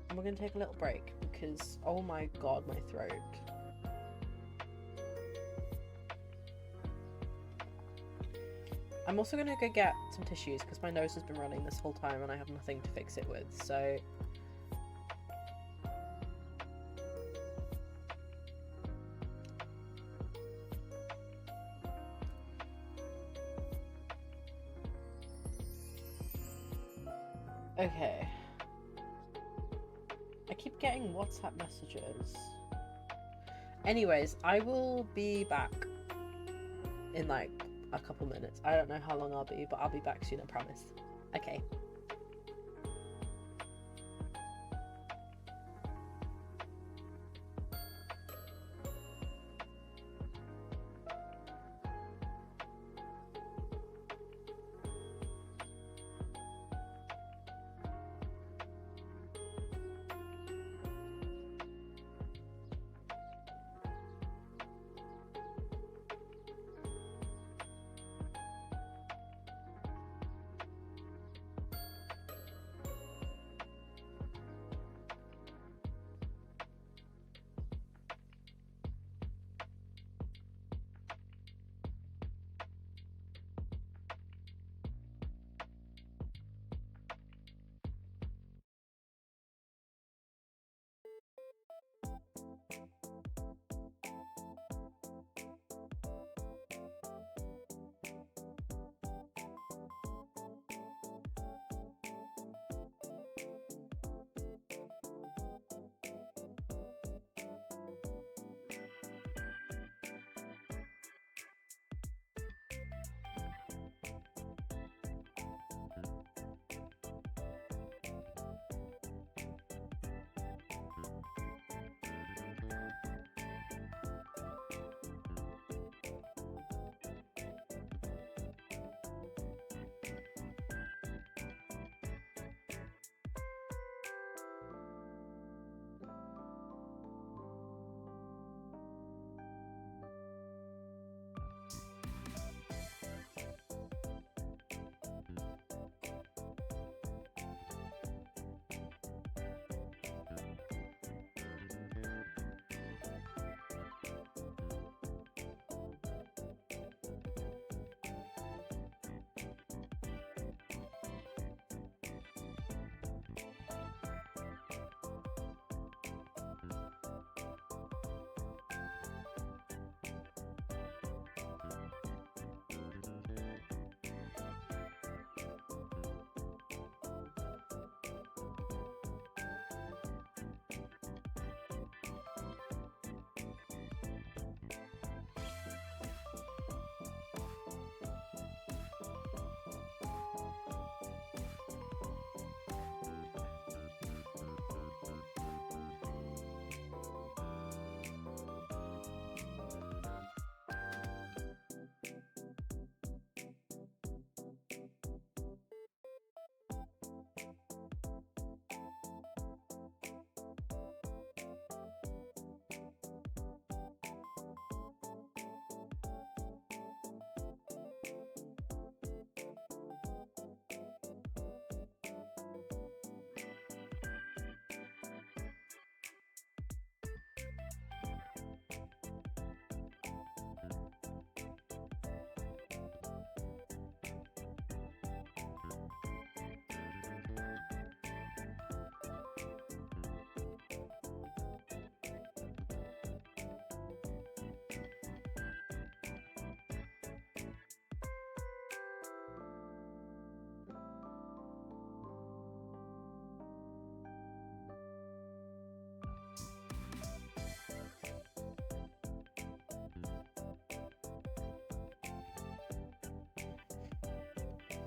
And we're gonna take a little break, because, oh my god, my throat. I'm also gonna go get some tissues, because my nose has been running this whole time and I have nothing to fix it with, so... Okay. I keep getting WhatsApp messages. Anyways, I will be back in like a couple minutes. I don't know how long I'll be, but I'll be back soon, I promise. Okay.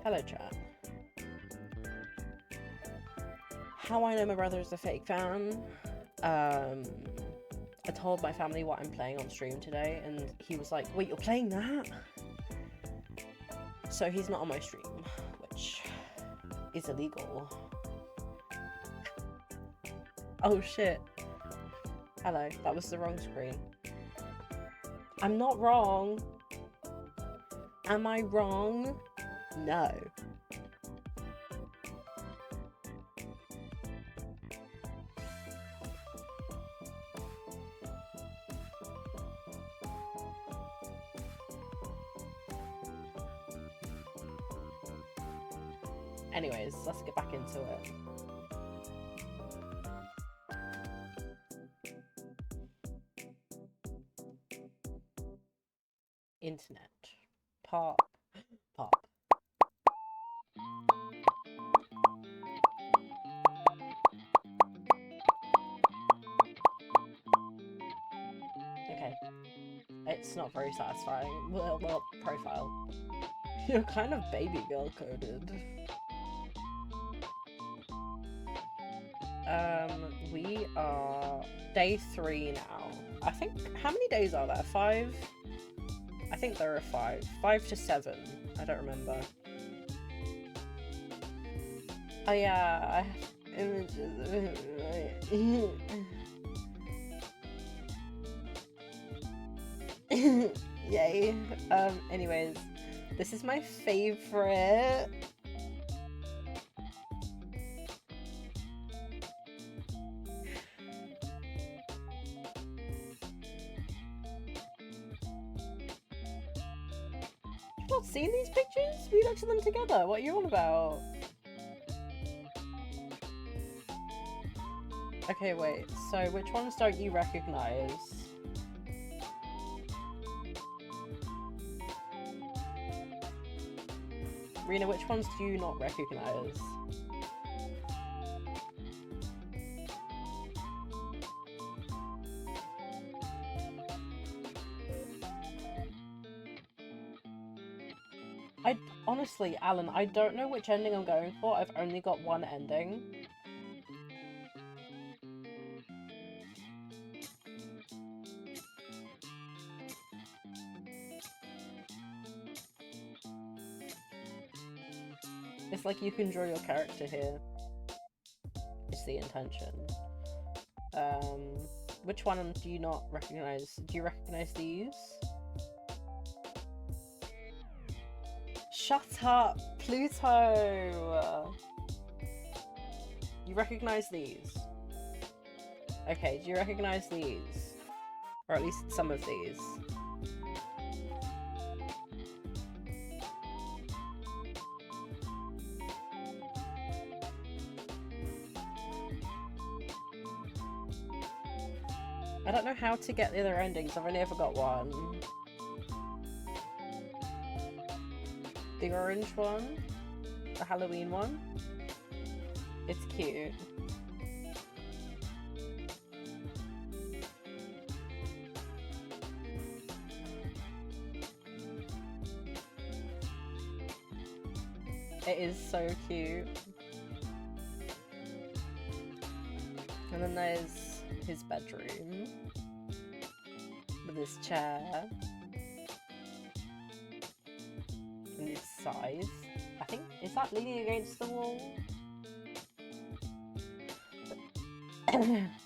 Hello, chat. How I know my brother is a fake fan? I told my family what I'm playing on stream today, and he was like, wait, you're playing that? So he's not on my stream, which is illegal. Oh shit. Hello, that was the wrong screen. I'm not wrong. Am I wrong? No. Anyways, let's get back into it. Internet. Pop. Pop. Okay. It's not very satisfying. Well, profile. You're kind of baby girl coded. We are day 3 now. I think, how many days are there? 5? I think there are 5. 5 to 7. I don't remember. Oh yeah, I have images. Yay. Anyways, this is my favorite. You've not seen these pictures? We looked at them together. What are you on about? Okay, wait. So, which ones don't you recognize? Rena, which ones do you not recognize? Honestly, Alan, I don't know which ending I'm going for. I've only got one ending. It's like you can draw your character here. It's the intention. Which one do you not recognize? Do you recognize these? Shut up, Pluto! You recognize these? Okay, do you recognize these? Or at least some of these? I don't know how to get the other endings, I've only ever got one. The orange one? The Halloween one? It's cute. It is so cute. And then there's his bedroom with his chair and his size. I think, is that leaning against the wall?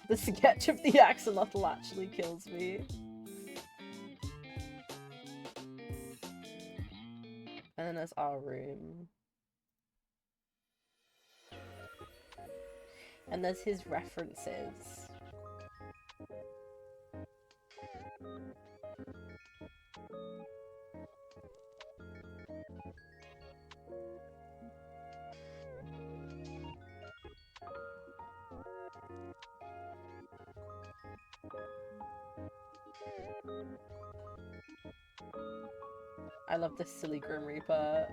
The sketch of the axolotl actually kills me. And then there's our room. And there's his references. I love this silly Grim Reaper.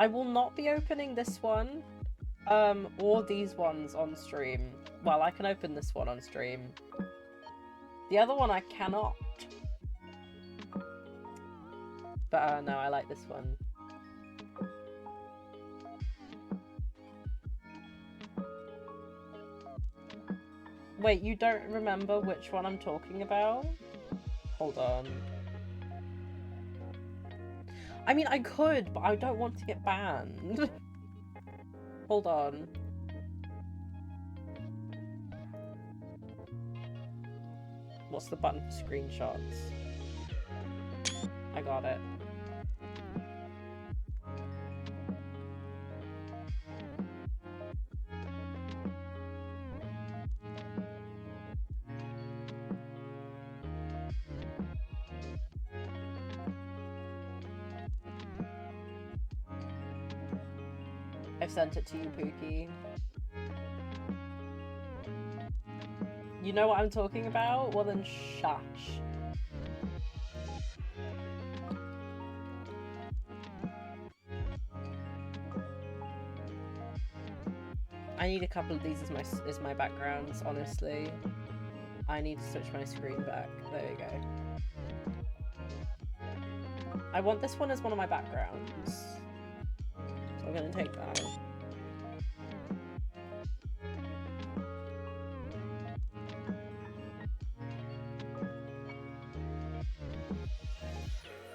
I will not be opening this one, or these ones on stream. Well, I can open this one on stream. The other one I cannot. But no, I like this one. Wait, you don't remember which one I'm talking about? Hold on. I mean, I could, but I don't want to get banned. Hold on. What's the button for screenshots? I got it. I've sent it to you, Pookie. You know what I'm talking about? Well then, shush. I need a couple of these as my backgrounds, honestly. I need to switch my screen back. There you go. I want this one as one of my backgrounds. So I'm gonna take that.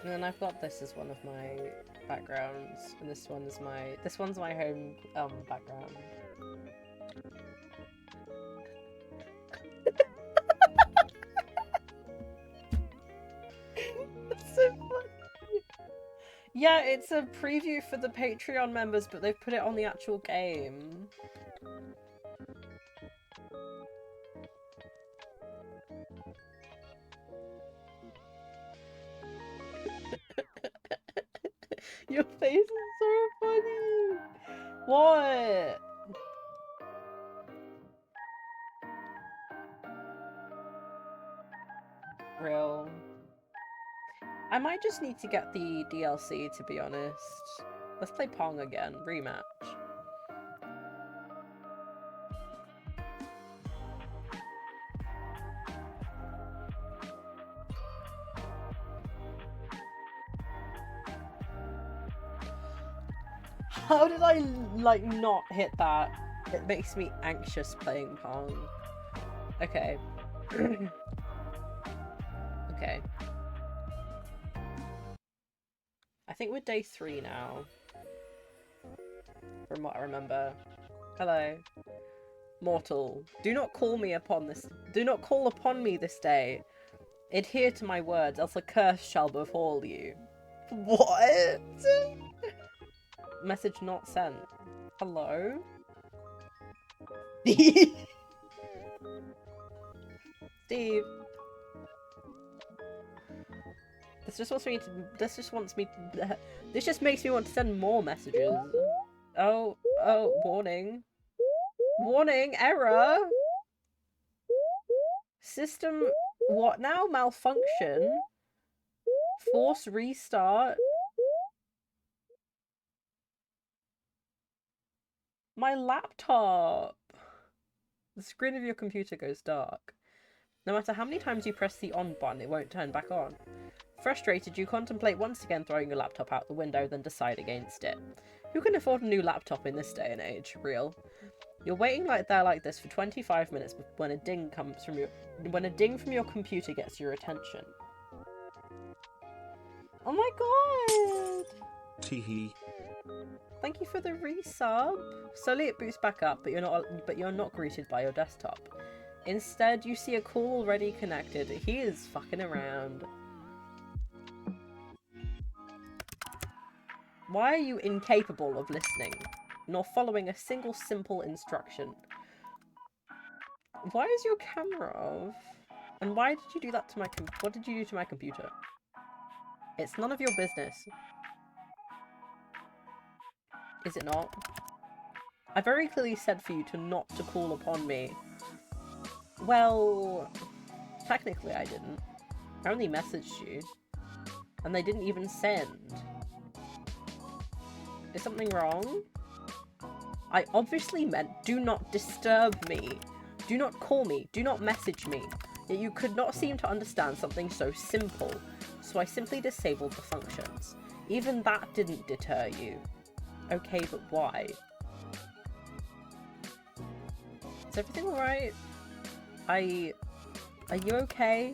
And then I've got this as one of my backgrounds, and this one's my home background. That's so funny. Yeah, it's a preview for the Patreon members, but they've put it on the actual game. Your face is so funny! What? Real. I might just need to get the DLC, to be honest. Let's play Pong again. Rematch. How did I, like, not hit that? It makes me anxious playing Pong. Okay. Okay. I think we're day 3 now. From what I remember. Hello. Mortal. Do not call me upon this. Do not call upon me this day. Adhere to my words, else a curse shall befall you. What? Message not sent. Hello? Steve. This just makes me want to send more messages. Oh, warning. Warning, error! System, what now? Malfunction? Force restart? My laptop! The screen of your computer goes dark. No matter how many times you press the on button, it won't turn back on. Frustrated, you contemplate once again throwing your laptop out the window, then decide against it. Who can afford a new laptop in this day and age? Real. You're waiting like this for 25 minutes when a ding from your computer gets your attention. Oh my god! Teehee. Thank you for the resub. Slowly it boots back up, but you're not greeted by your desktop. Instead, you see a call already connected. He is fucking around. Why are you incapable of listening, nor following a single simple instruction? Why is your camera off? And why did you do that to my what did you do to my computer? It's none of your business. Is it not? I very clearly said for you not to call upon me. Well, technically I didn't. I only messaged you. And they didn't even send. Is something wrong? I obviously meant do not disturb me. Do not call me. Do not message me. Yet you could not seem to understand something so simple. So I simply disabled the functions. Even that didn't deter you. Okay, but why? Is everything alright? Are you okay?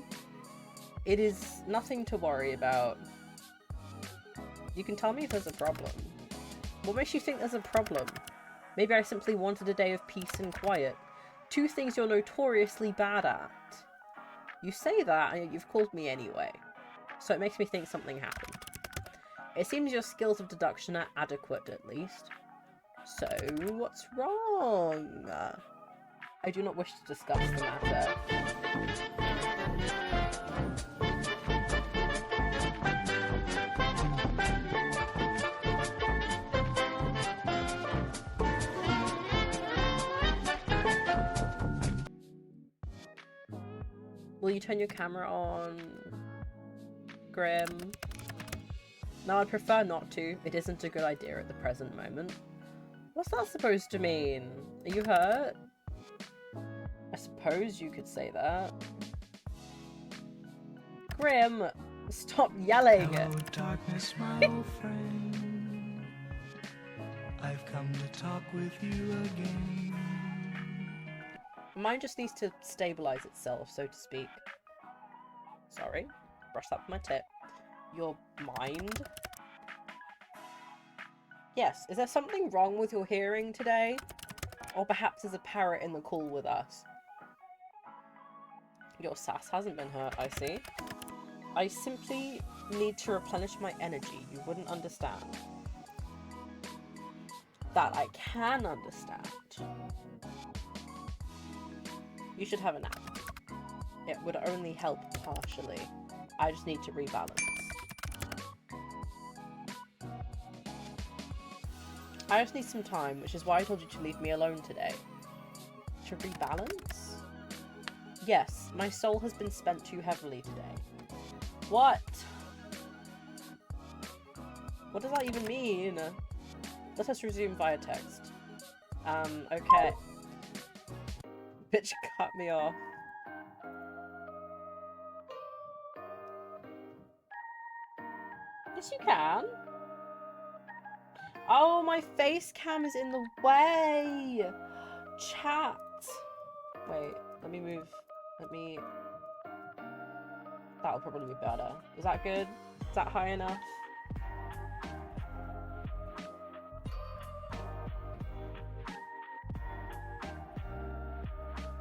It is nothing to worry about. You can tell me if there's a problem. What makes you think there's a problem? Maybe I simply wanted a day of peace and quiet. Two things you're notoriously bad at. You say that, and yet you've called me anyway. So it makes me think something happened. It seems your skills of deduction are adequate, at least. So, what's wrong? I do not wish to discuss the matter. Will you turn your camera on, Grim? No, I'd prefer not to. It isn't a good idea at the present moment. What's that supposed to mean? Are you hurt? I suppose you could say that. Grim, stop yelling! Hello, darkness, my old friend. I've come to talk with you again. Mine just needs to stabilize itself, so to speak. Sorry. Brush that with my tip. Your mind? Yes, is there something wrong with your hearing today? Or perhaps there's a parrot in the call with us? Your sass hasn't been hurt, I see. I simply need to replenish my energy. You wouldn't understand. That I can understand. You should have a nap. It would only help partially. I just need to rebalance. I just need some time, which is why I told you to leave me alone today. To rebalance? Yes, my soul has been spent too heavily today. What? What does that even mean? Let us resume via text. Okay. Bitch cut me off. Yes, you can. Oh, my face cam is in the way. Chat. Wait, let me move. That'll probably be better. Is that good? Is that high enough?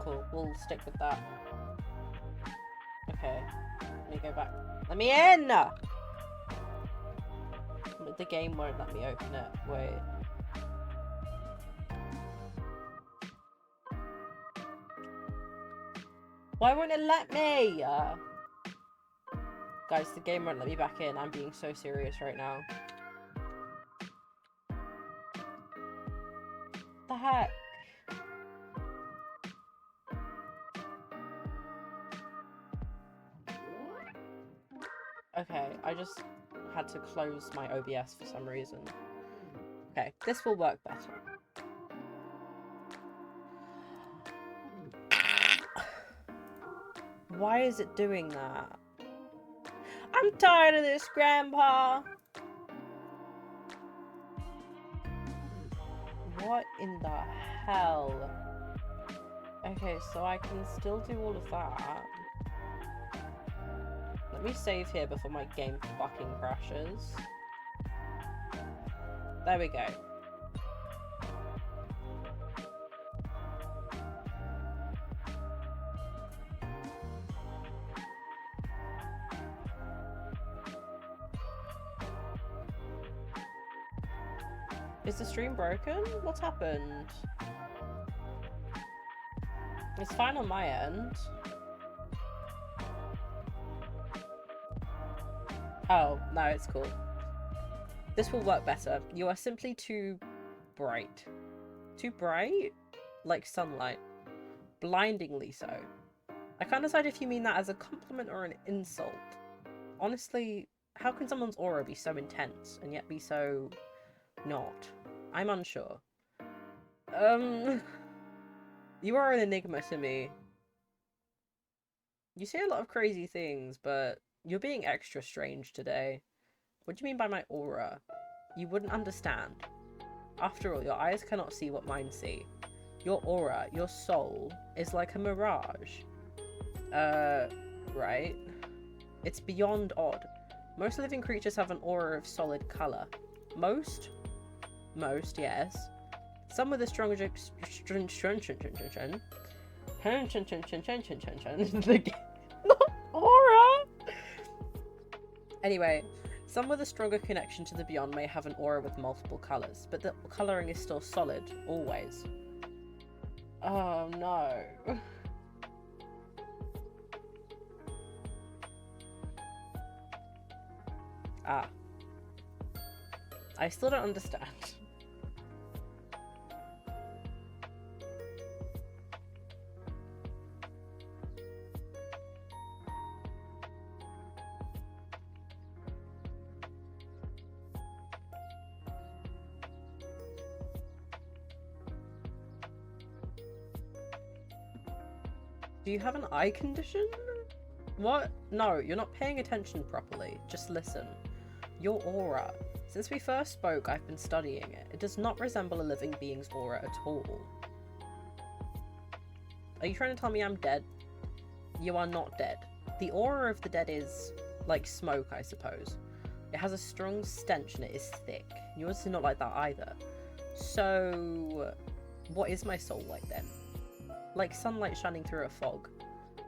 Cool, we'll stick with that. Okay, let me go back. Let me in! The game won't let me open it. Wait. Why won't it let me? Guys, the game won't let me back in. I'm being so serious right now. The heck? Okay, I just had to close my OBS for some reason. Okay, this will work better. Why is it doing that? I'm tired of this, Grandpa! What in the hell? Okay, so I can still do all of that. Let me save here before my game fucking crashes. There we go. Is the stream broken? What's happened? It's fine on my end. Oh, no, it's cool. This will work better. You are simply too bright. Too bright? Like sunlight. Blindingly so. I can't decide if you mean that as a compliment or an insult. Honestly, how can someone's aura be so intense and yet be so... not? I'm unsure. You are an enigma to me. You say a lot of crazy things, but you're being extra strange today. What do you mean by my aura? You wouldn't understand. After all, your eyes cannot see what mine see. Your aura, your soul, is like a mirage. Right. It's beyond odd. Most living creatures have an aura of solid colour. Most, yes. Some with a stronger aura. Anyway, some with a stronger connection to the beyond may have an aura with multiple colours, but the colouring is still solid, always. Oh no. Ah. I still don't understand. Do you have an eye condition? What? No, you're not paying attention properly. Just listen. Your aura. Since we first spoke, I've been studying it. It does not resemble a living being's aura at all. Are you trying to tell me I'm dead? You are not dead. The aura of the dead is like smoke, I suppose. It has a strong stench and it is thick. Yours is not like that either. So, what is my soul like then? Like sunlight shining through a fog.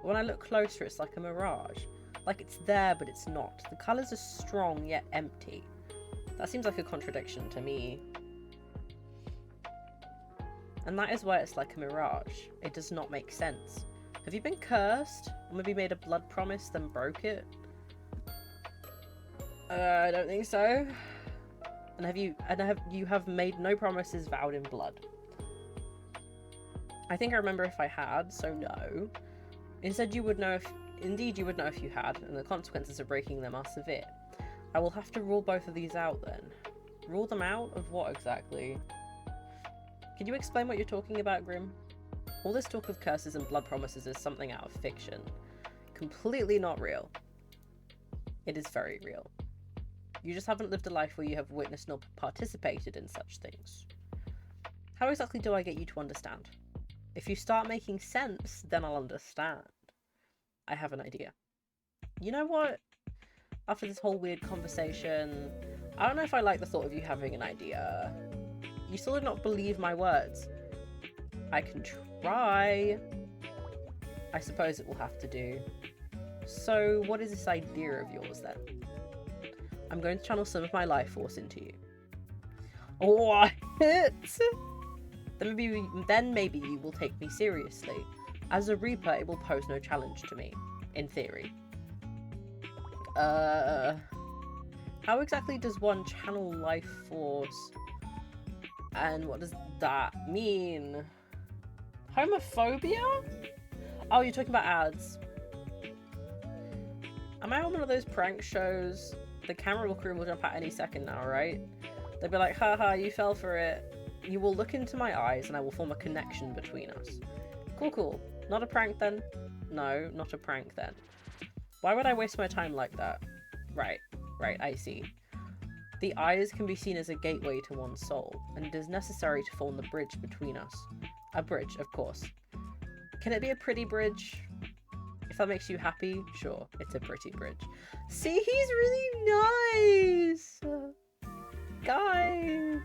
When I look closer, it's like a mirage. Like it's there, but it's not. The colours are strong, yet empty. That seems like a contradiction to me. And that is why it's like a mirage. It does not make sense. Have you been cursed? Or maybe made a blood promise, then broke it? I don't think so. And have you have made no promises vowed in blood? I think I remember if I had, so no. Instead, you would know if you had, and the consequences of breaking them are severe. I will have to rule both of these out then. Rule them out? Of what exactly? Can you explain what you're talking about, Grim? All this talk of curses and blood promises is something out of fiction. Completely not real. It is very real. You just haven't lived a life where you have witnessed nor participated in such things. How exactly do I get you to understand? If you start making sense, then I'll understand. I have an idea. You know what? After this whole weird conversation, I don't know if I like the thought of you having an idea. You still do not believe my words. I can try. I suppose it will have to do. So, what is this idea of yours then? I'm going to channel some of my life force into you. What? Then maybe you will take me seriously. As a Reaper, it will pose no challenge to me, in theory. How exactly does one channel life force? And what does that mean? Homophobia? Oh, you're talking about ads. Am I on one of those prank shows? The camera crew will jump out any second now, right? They'll be like, haha, you fell for it. You will look into my eyes and I will form a connection between us. Cool. Not a prank then? No, not a prank then. Why would I waste my time like that? Right, I see. The eyes can be seen as a gateway to one's soul, and it is necessary to form the bridge between us. A bridge, of course. Can it be a pretty bridge? If that makes you happy, sure, it's a pretty bridge. See, he's really nice! Guys!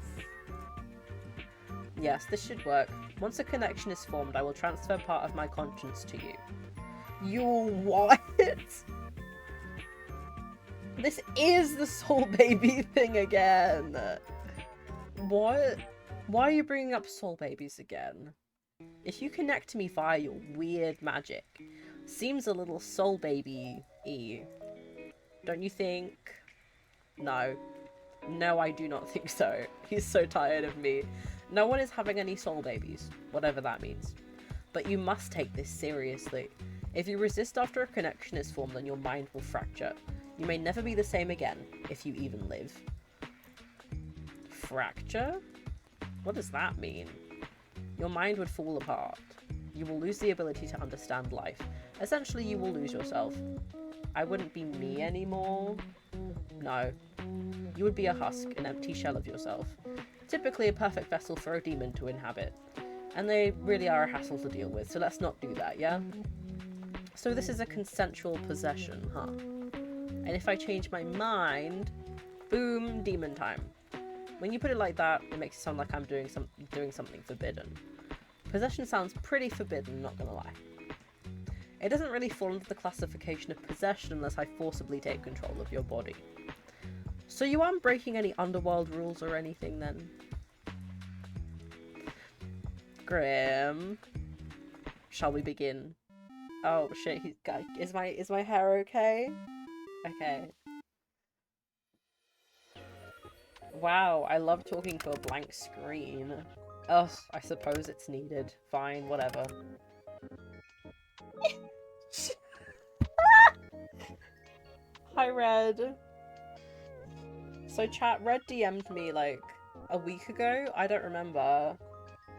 Yes, this should work. Once a connection is formed, I will transfer part of my conscience to you. You what? This is the soul baby thing again. What? Why are you bringing up soul babies again? If you connect to me via your weird magic, seems a little soul baby-y. Don't you think? No. No, I do not think so. He's so tired of me. No one is having any soul babies, whatever that means. But you must take this seriously. If you resist after a connection is formed, then your mind will fracture. You may never be the same again, if you even live. Fracture? What does that mean? Your mind would fall apart. You will lose the ability to understand life. Essentially, you will lose yourself. I wouldn't be me anymore. No. You would be a husk, an empty shell of yourself. Typically a perfect vessel for a demon to inhabit. And they really are a hassle to deal with, so let's not do that, yeah? So this is a consensual possession, huh? And if I change my mind, boom, demon time. When you put it like that, it makes it sound like I'm doing something forbidden. Possession sounds pretty forbidden, not gonna lie. It doesn't really fall into the classification of possession unless I forcibly take control of your body. So you aren't breaking any underworld rules or anything then? Grim. Shall we begin? Oh shit, is my hair okay? Okay. Wow, I love talking to a blank screen. Ugh, I suppose it's needed. Fine, whatever. Hi, Red. So chat, Red DM'd me like a week ago. I don't remember.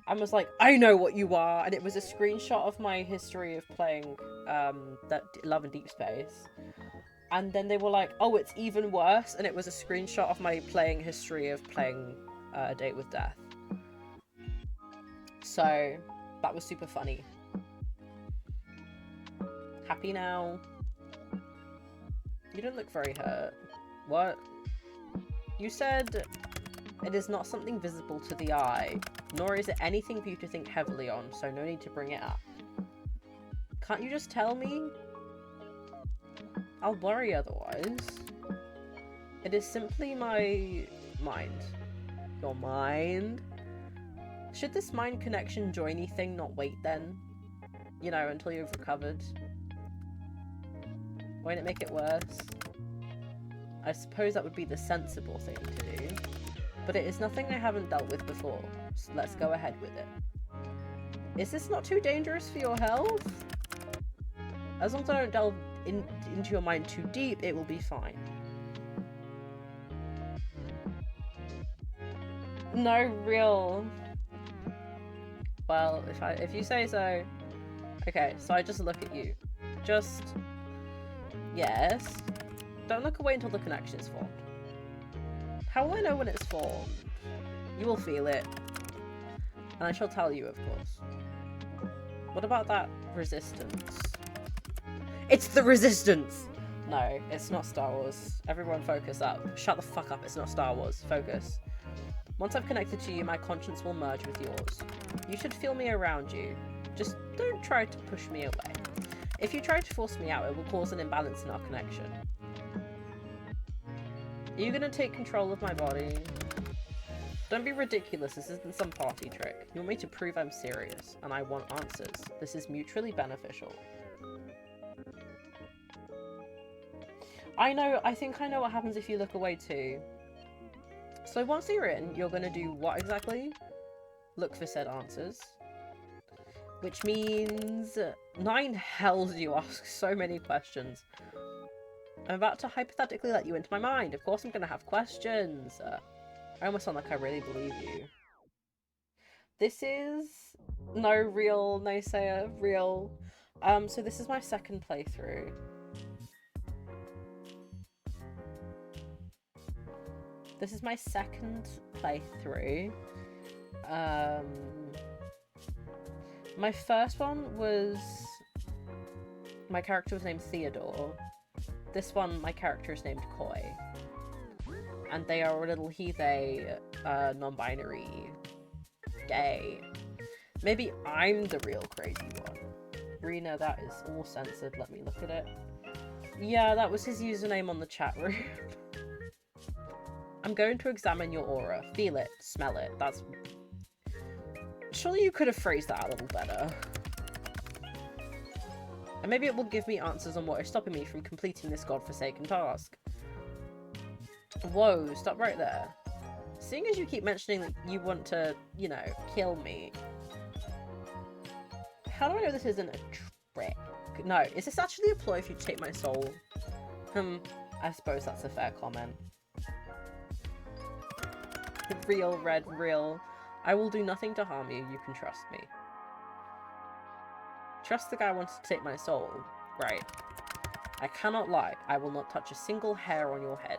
And was like, I know what you are. And it was a screenshot of my history of playing that Love and Deep Space. And then they were like, oh, it's even worse. And it was a screenshot of my playing history of playing A Date with Death. So that was super funny. Happy now? You don't look very hurt. What? You said it is not something visible to the eye, nor is it anything for you to think heavily on, so no need to bring it up. Can't you just tell me? I'll worry otherwise. It is simply my mind. Your mind? Should this mind connection join anything, not wait then? You know, until you've recovered? Won't it make it worse? I suppose that would be the sensible thing to do. But it is nothing I haven't dealt with before, so let's go ahead with it. Is this not too dangerous for your health? As long as I don't delve into your mind too deep, it will be fine. No, real. Well, if you say so. Okay, so I just look at you. Just... Yes. Don't look away until the connection is formed. How will I know when it's formed? You will feel it. And I shall tell you, of course. What about that resistance? It's the resistance! No, it's not Star Wars. Everyone focus up. Shut the fuck up, it's not Star Wars. Focus. Once I've connected to you, my conscience will merge with yours. You should feel me around you. Just don't try to push me away. If you try to force me out, it will cause an imbalance in our connection. Are you gonna take control of my body? Don't be ridiculous, this isn't some party trick. You want me to prove I'm serious, and I want answers. This is mutually beneficial. I think I know what happens if you look away too. So once you're in, you're gonna do what exactly? Look for said answers. Which means... 9 hells you ask so many questions. I'm about to hypothetically let you into my mind. Of course I'm gonna have questions. I almost sound like I really believe you. This is... No, real naysayer, real. So this is my second playthrough. This is my second playthrough. My first one was... My character was named Theodore. This one, my character is named Koi. And they are a little he-they, non-binary, gay. Maybe I'm the real crazy one. Rena, that is all censored. Let me look at it. Yeah, that was his username on the chat room. I'm going to examine your aura. Feel it. Smell it. That's... Surely you could have phrased that a little better. And maybe it will give me answers on what is stopping me from completing this godforsaken task. Whoa, stop right there. Seeing as you keep mentioning that you want to, you know, kill me. How do I know this isn't a trick? No, is this actually a ploy for you to take my soul? I suppose that's a fair comment. Real, Red, real. I will do nothing to harm you, you can trust me. Trust the guy who wanted to take my soul. Right. I cannot lie. I will not touch a single hair on your head.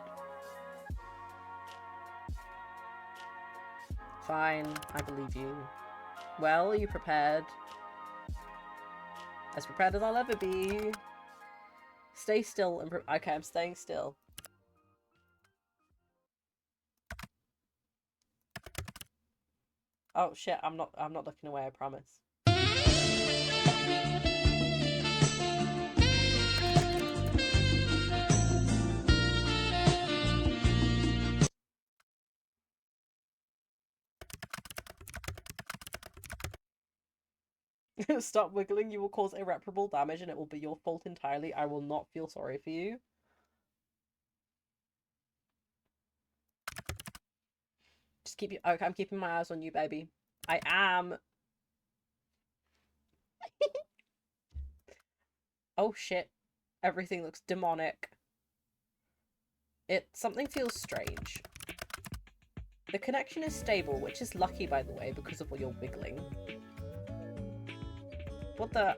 Fine. I believe you. Well, are you prepared? As prepared as I'll ever be. Stay still and okay, I'm staying still. Oh shit, I'm not looking away, I promise. Stop wiggling, you will cause irreparable damage and it will be your fault entirely. I will not feel sorry for you. Just keep you. Okay, I'm keeping my eyes on you, baby. I am. Oh shit. Everything looks demonic. Something feels strange. The connection is stable, which is lucky, by the way, because of all your wiggling. What the?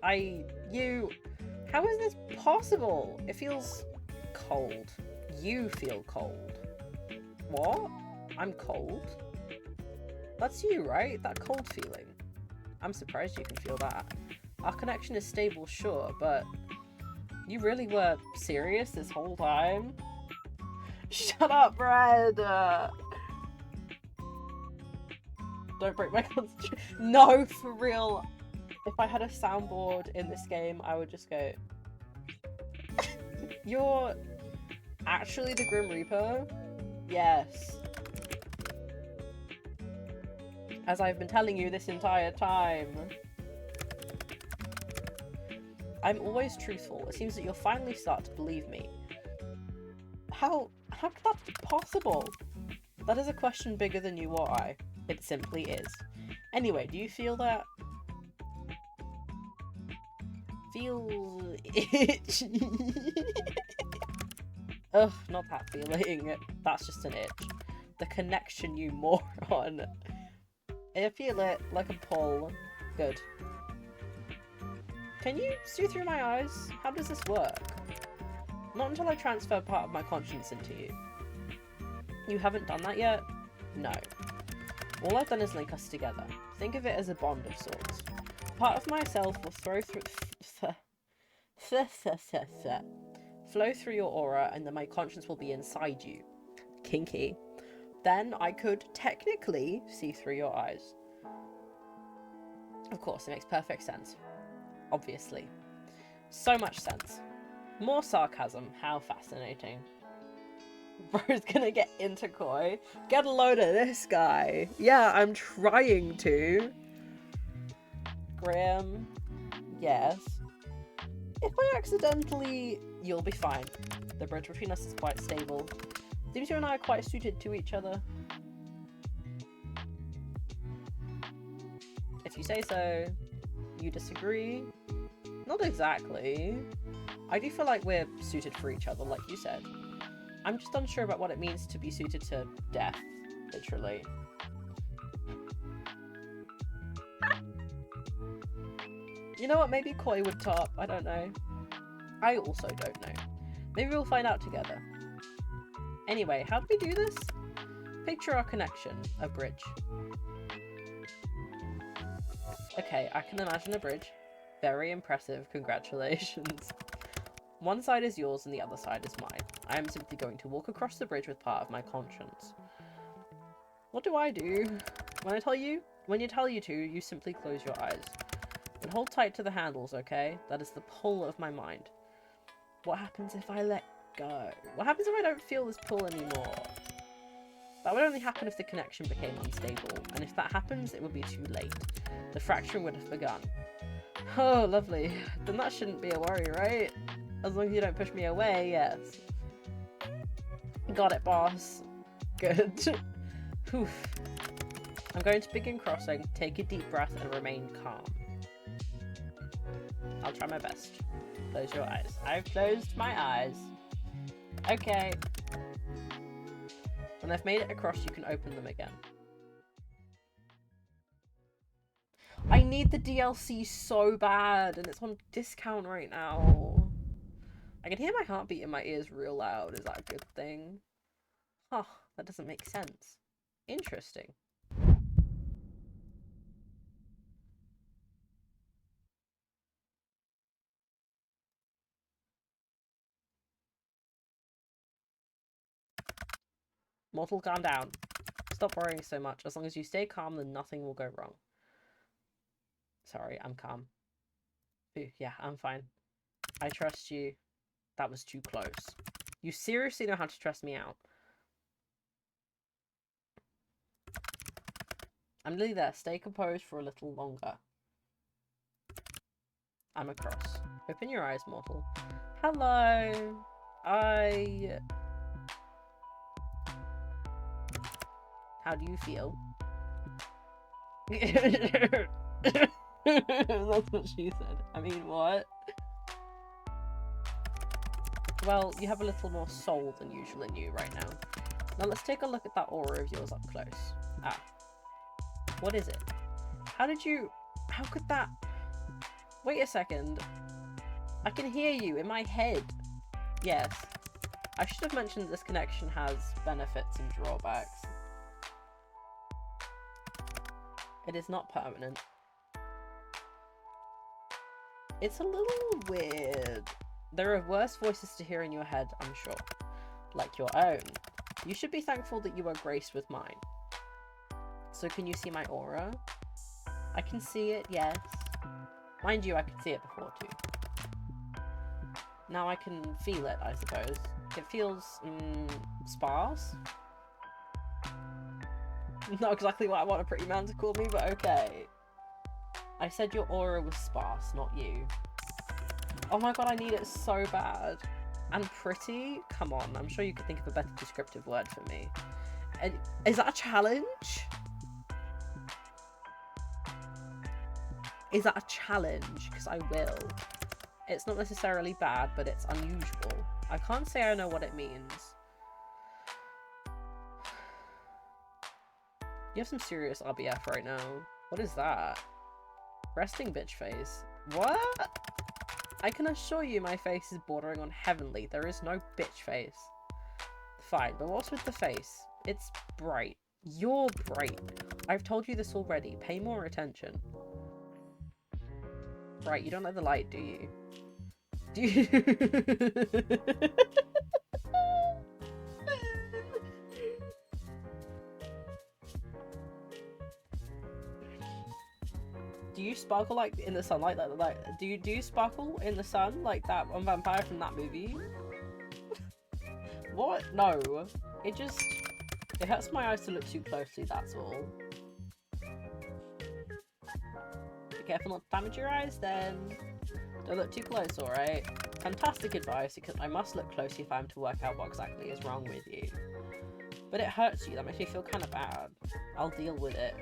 How is this possible? It feels cold. You feel cold. What? I'm cold? That's you, right? That cold feeling. I'm surprised you can feel that. Our connection is stable, sure, but you really were serious this whole time? Shut up, Brad! Don't break my concentration. No, for real. If I had a soundboard in this game, I would just go... You're actually the Grim Reaper? Yes. As I've been telling you this entire time. I'm always truthful. It seems that you'll finally start to believe me. How could that be possible? That is a question bigger than you or I. It simply is. Anyway, do you feel that? Feels itchy. Ugh, not that feeling. That's just an itch. The connection, you moron. I feel it like a pull. Good. Can you see through my eyes? How does this work? Not until I transfer part of my conscience into you. You haven't done that yet? No. All I've done is link us together. Think of it as a bond of sorts. Part of myself will flow through your aura, and then my conscience will be inside you. Kinky. Then I could technically see through your eyes. Of course, it makes perfect sense. Obviously. So much sense. More sarcasm. How fascinating. Bro's gonna get into koi. Get a load of this guy. Yeah, I'm trying to. Graham. Yes. If I accidentally... You'll be fine. The bridge between us is quite stable. Seems you and I are quite suited to each other. If you say so. You disagree? Not exactly. I do feel like we're suited for each other, like you said. I'm just unsure about what it means to be suited to death, literally. You know what, maybe Koi would top, I don't know. I also don't know. Maybe we'll find out together. Anyway, how do we do this? Picture our connection, a bridge. Okay, I can imagine a bridge. Very impressive, congratulations. One side is yours and the other side is mine. I am simply going to walk across the bridge with part of my conscience. What do I do? When you tell you to, you simply close your eyes. And hold tight to the handles, okay? That is the pull of my mind. What happens if I let go? What happens if I don't feel this pull anymore? That would only happen if the connection became unstable, and if that happens, it would be too late. The fracturing would have begun. Oh, lovely. Then that shouldn't be a worry, right? As long as you don't push me away, yes. Got it, boss. Good. Oof. I'm going to begin crossing. Take a deep breath and remain calm. I'll try my best. Close your eyes. I've closed my eyes. Okay. When I've made it across, you can open them again. I need the DLC so bad, and it's on discount right now. I can hear my heartbeat in my ears real loud. Is that a good thing? Huh, that doesn't make sense. Interesting. Mortal, calm down. Stop worrying so much. As long as you stay calm, then nothing will go wrong. Sorry, I'm calm. Ooh, yeah, I'm fine. I trust you. That was too close. You seriously know how to stress me out. I'm nearly there. Stay composed for a little longer. I'm across. Open your eyes, mortal. Hello. How do you feel? That's what she said. I mean, what? Well, you have a little more soul than usual in you right now. Now let's take a look at that aura of yours up close. Ah. What is it? How could that... Wait a second. I can hear you in my head. Yes. I should have mentioned that this connection has benefits and drawbacks. It is not permanent. It's a little weird. There are worse voices to hear in your head, I'm sure. Like your own. You should be thankful that you are graced with mine. So can you see my aura? I can see it, yes. Mind you, I could see it before too. Now I can feel it, I suppose. It feels, sparse? Not exactly what I want a pretty man to call me, but okay. I said your aura was sparse, not you. Oh my god, I need it so bad. And pretty? Come on, I'm sure you could think of a better descriptive word for me. Is that a challenge? Is that a challenge? Because I will. It's not necessarily bad, but it's unusual. I can't say I know what it means. You have some serious RBF right now. What is that? Resting bitch face. What? I can assure you my face is bordering on heavenly. There is no bitch face. Fine, but what's with the face? It's bright. You're bright. I've told you this already. Pay more attention. Right, you don't like the light, do you? Do you? Do you sparkle like in the sunlight? Like do you sparkle in the sun like that one vampire from that movie? What? No. It hurts my eyes to look too closely, that's all. Be careful not to damage your eyes then. Don't look too close, alright? Fantastic advice, because I must look closely if I'm to work out what exactly is wrong with you. But it hurts you, that makes me feel kind of bad. I'll deal with it.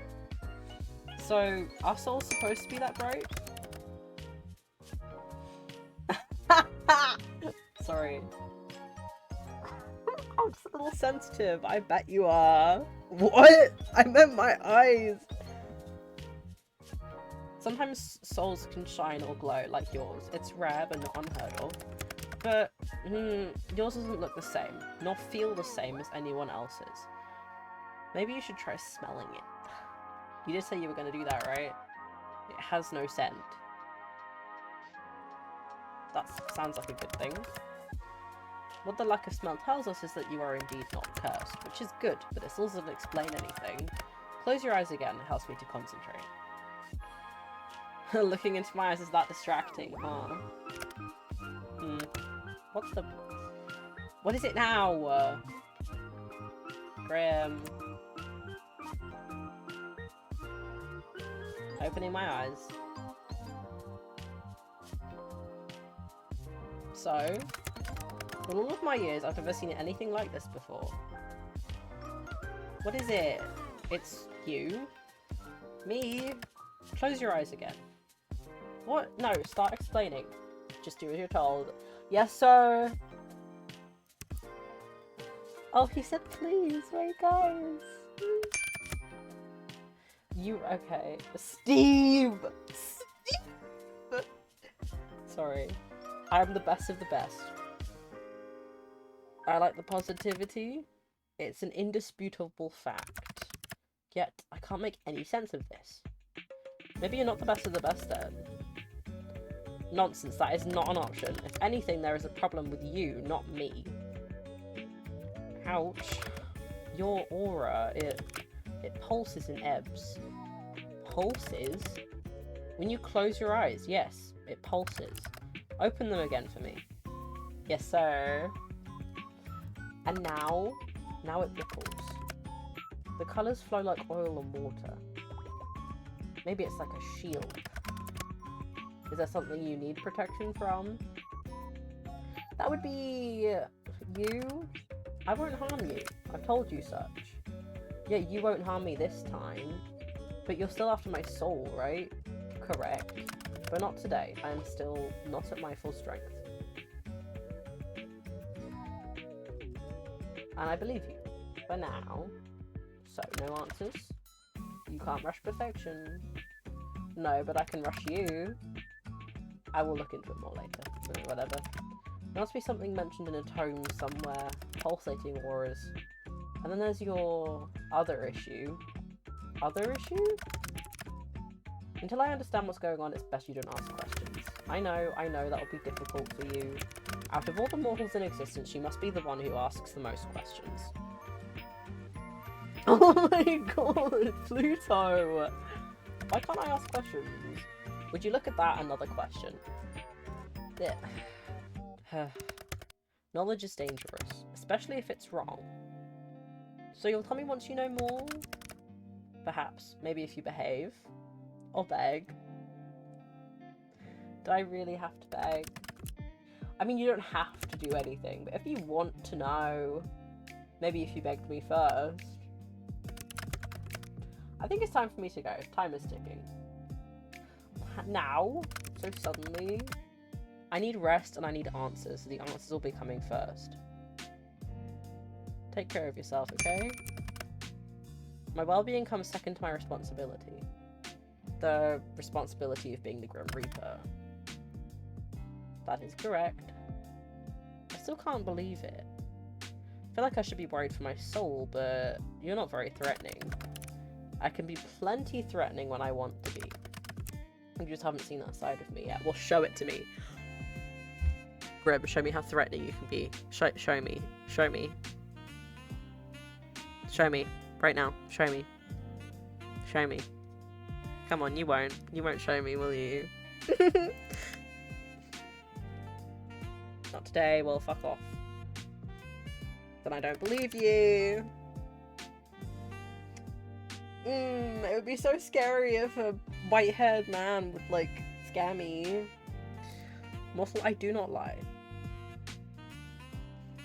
So, are souls supposed to be that bright? Sorry. I'm just a little sensitive, I bet you are. What? I meant my eyes! Sometimes souls can shine or glow like yours. It's rare but not unheard of. But yours doesn't look the same, nor feel the same as anyone else's. Maybe you should try smelling it. You did say you were going to do that, right? It has no scent. That sounds like a good thing. What the lack of smell tells us is that you are indeed not cursed, which is good, but it still doesn't explain anything. Close your eyes again, it helps me to concentrate. Looking into my eyes is that distracting, huh? What is it now? Grim. Opening my eyes. So, in all of my years, I've never seen anything like this before. What is it? It's you? Me? Close your eyes again. What? No, start explaining. Just do as you're told. Yes, sir! Oh, he said please, wait guys. You, okay. Steve! Steve! Sorry. I'm the best of the best. I like the positivity. It's an indisputable fact. Yet, I can't make any sense of this. Maybe you're not the best of the best then. Nonsense, that is not an option. If anything, there is a problem with you, not me. Ouch. Your aura, it pulses and ebbs. Pulses? When you close your eyes, yes, it pulses. Open them again for me. Yes, sir. And now it ripples. The colours flow like oil and water. Maybe it's like a shield. Is there something you need protection from? That would be you. I won't harm you. I've told you such. Yeah, you won't harm me this time. But you're still after my soul, right? Correct. But not today. I am still not at my full strength. And I believe you. For now. So, no answers. You can't rush perfection. No, but I can rush you. I will look into it more later. Whatever. There must be something mentioned in a tome somewhere. Pulsating auras. And then there's your other issue. Other issue? Until I understand what's going on, it's best you don't ask questions. I know, that'll be difficult for you. Out of all the mortals in existence, you must be the one who asks the most questions. Oh my god, Pluto! Why can't I ask questions? Would you look at that? Another question. Knowledge is dangerous, especially if it's wrong. So you'll tell me once you know more? Perhaps. Maybe if you behave. Or beg. Do I really have to beg? I mean, you don't have to do anything, but if you want to know, maybe if you begged me first. I think it's time for me to go. Time is ticking. Now? So suddenly? I need rest and I need answers, so the answers will be coming first. Take care of yourself, okay? My well-being comes second to my responsibility. The responsibility of being the Grim Reaper. That is correct. I still can't believe it. I feel like I should be worried for my soul, but you're not very threatening. I can be plenty threatening when I want to be. You just haven't seen that side of me yet. Well, show it to me. Grim, show me how threatening you can be. Show me. Show me. Show me. Right now. Show me. Show me. Come on, you won't. You won't show me, will you? Not today. Well, fuck off. Then I don't believe you. It would be so scary if a white-haired man would, like, scare me. Morsel, I do not lie.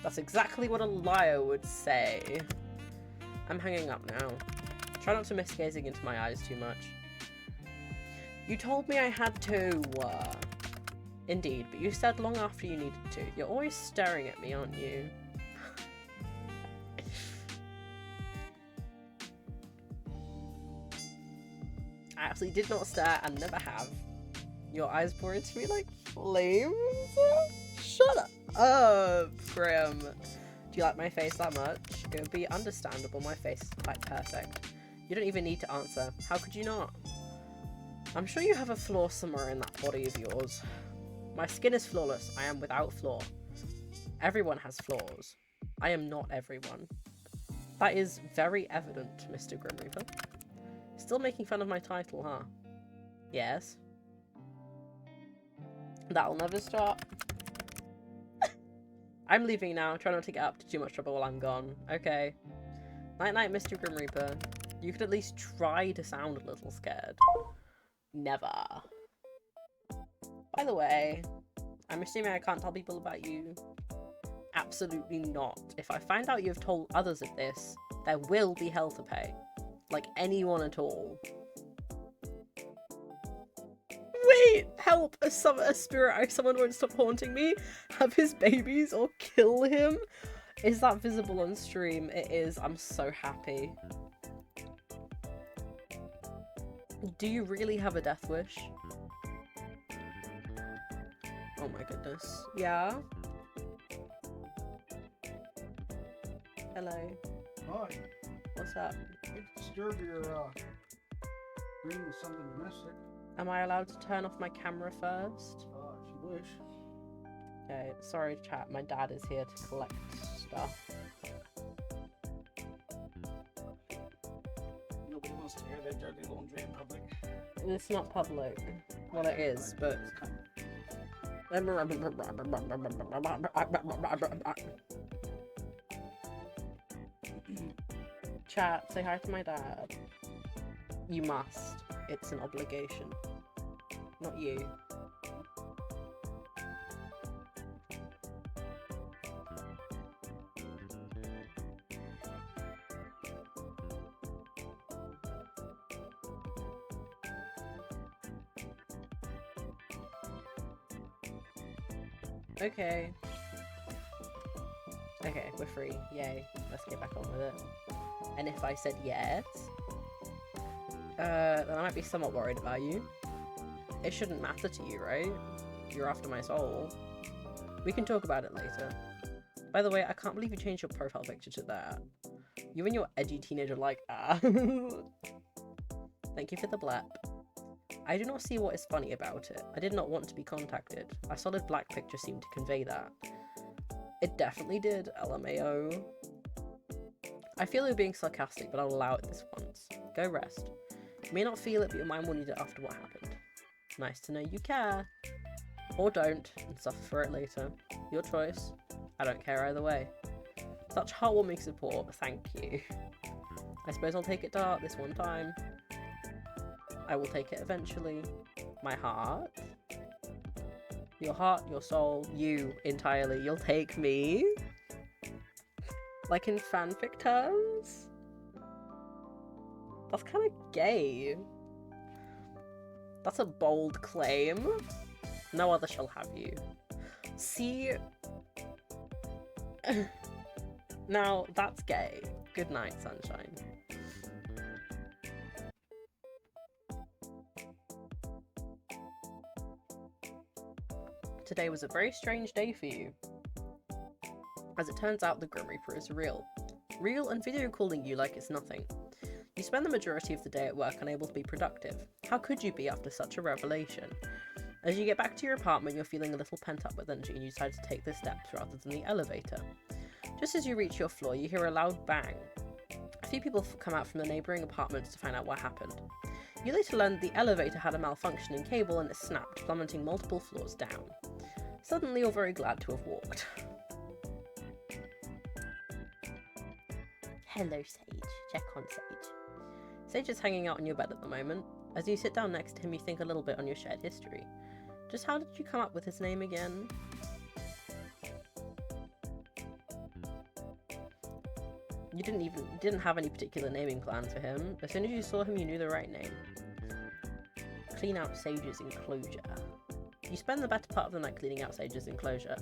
That's exactly what a liar would say. I'm hanging up now. Try not to miss gazing into my eyes too much. You told me I had to. Indeed, but you said long after you needed to. You're always staring at me, aren't you? I absolutely did not stare and never have. Your eyes bore into me like flames? Shut up, Grim. Do you like my face that much? It would be understandable. My face is quite perfect. You don't even need to answer. How could you not? I'm sure you have a flaw somewhere in that body of yours. My skin is flawless. I am without flaw. Everyone has flaws. I am not everyone. That is very evident, Mr. Grim Reaper. Still making fun of my title, huh? Yes. That'll never stop. I'm leaving now. Try not to get up to too much trouble while I'm gone. Okay. Night-night, Mr. Grim Reaper. You could at least try to sound a little scared. Never. By the way, I'm assuming I can't tell people about you. Absolutely not. If I find out you've told others of this, there will be hell to pay. Like anyone at all. Wait! Help! A spirit, someone won't stop haunting me? Have his babies or kill him? Is that visible on stream? It is. I'm so happy. Do you really have a death wish? Oh my goodness. Yeah? Hello. Hi. What's up? I hate to disturb your screen with something domestic. Am I allowed to turn off my camera first? If you wish. Okay, sorry chat, my dad is here to collect stuff. Nobody wants to hear their dirty laundry in public. It's not public. Well, it is, but... It's kind Chat, say hi to my dad. You must. It's an obligation. Not you. Okay. Okay, we're free. Yay. Let's get back on with it. And if I said yes, then I might be somewhat worried about you. It shouldn't matter to you, right? You're after my soul. We can talk about it later. By the way, I can't believe you changed your profile picture to that. You and your edgy teenager like, ah. Thank you for the blep. I do not see what is funny about it. I did not want to be contacted. A solid black picture seemed to convey that. It definitely did, LMAO. I feel you're being sarcastic, but I'll allow it this once. Go rest. You may not feel it, but your mind will need it after what happened. Nice to know you care. Or don't, and suffer for it later. Your choice. I don't care either way. Such heartwarming support, thank you. I suppose I'll take it to heart this one time. I will take it eventually. My heart. Your heart, your soul, you entirely. You'll take me? Like in fanfic terms? That's kind of gay. That's a bold claim. No other shall have you. See? Now, that's gay. Good night, sunshine. Today was a very strange day for you. As it turns out, the Grim Reaper is real. Real and video calling you like it's nothing. You spend the majority of the day at work unable to be productive. How could you be after such a revelation? As you get back to your apartment, you're feeling a little pent up with energy and you decide to take the steps rather than the elevator. Just as you reach your floor, you hear a loud bang. A few people come out from the neighbouring apartments to find out what happened. You later learn that the elevator had a malfunctioning cable and it snapped, plummeting multiple floors down. Suddenly, you're very glad to have walked. Hello, Sage. Check on Sage. Sage is hanging out on your bed at the moment. As you sit down next to him, you think a little bit on your shared history. Just how did you come up with his name again? You didn't have any particular naming plan for him. As soon as you saw him, you knew the right name. Clean out Sage's enclosure. You spend the better part of the night cleaning out Sage's enclosure.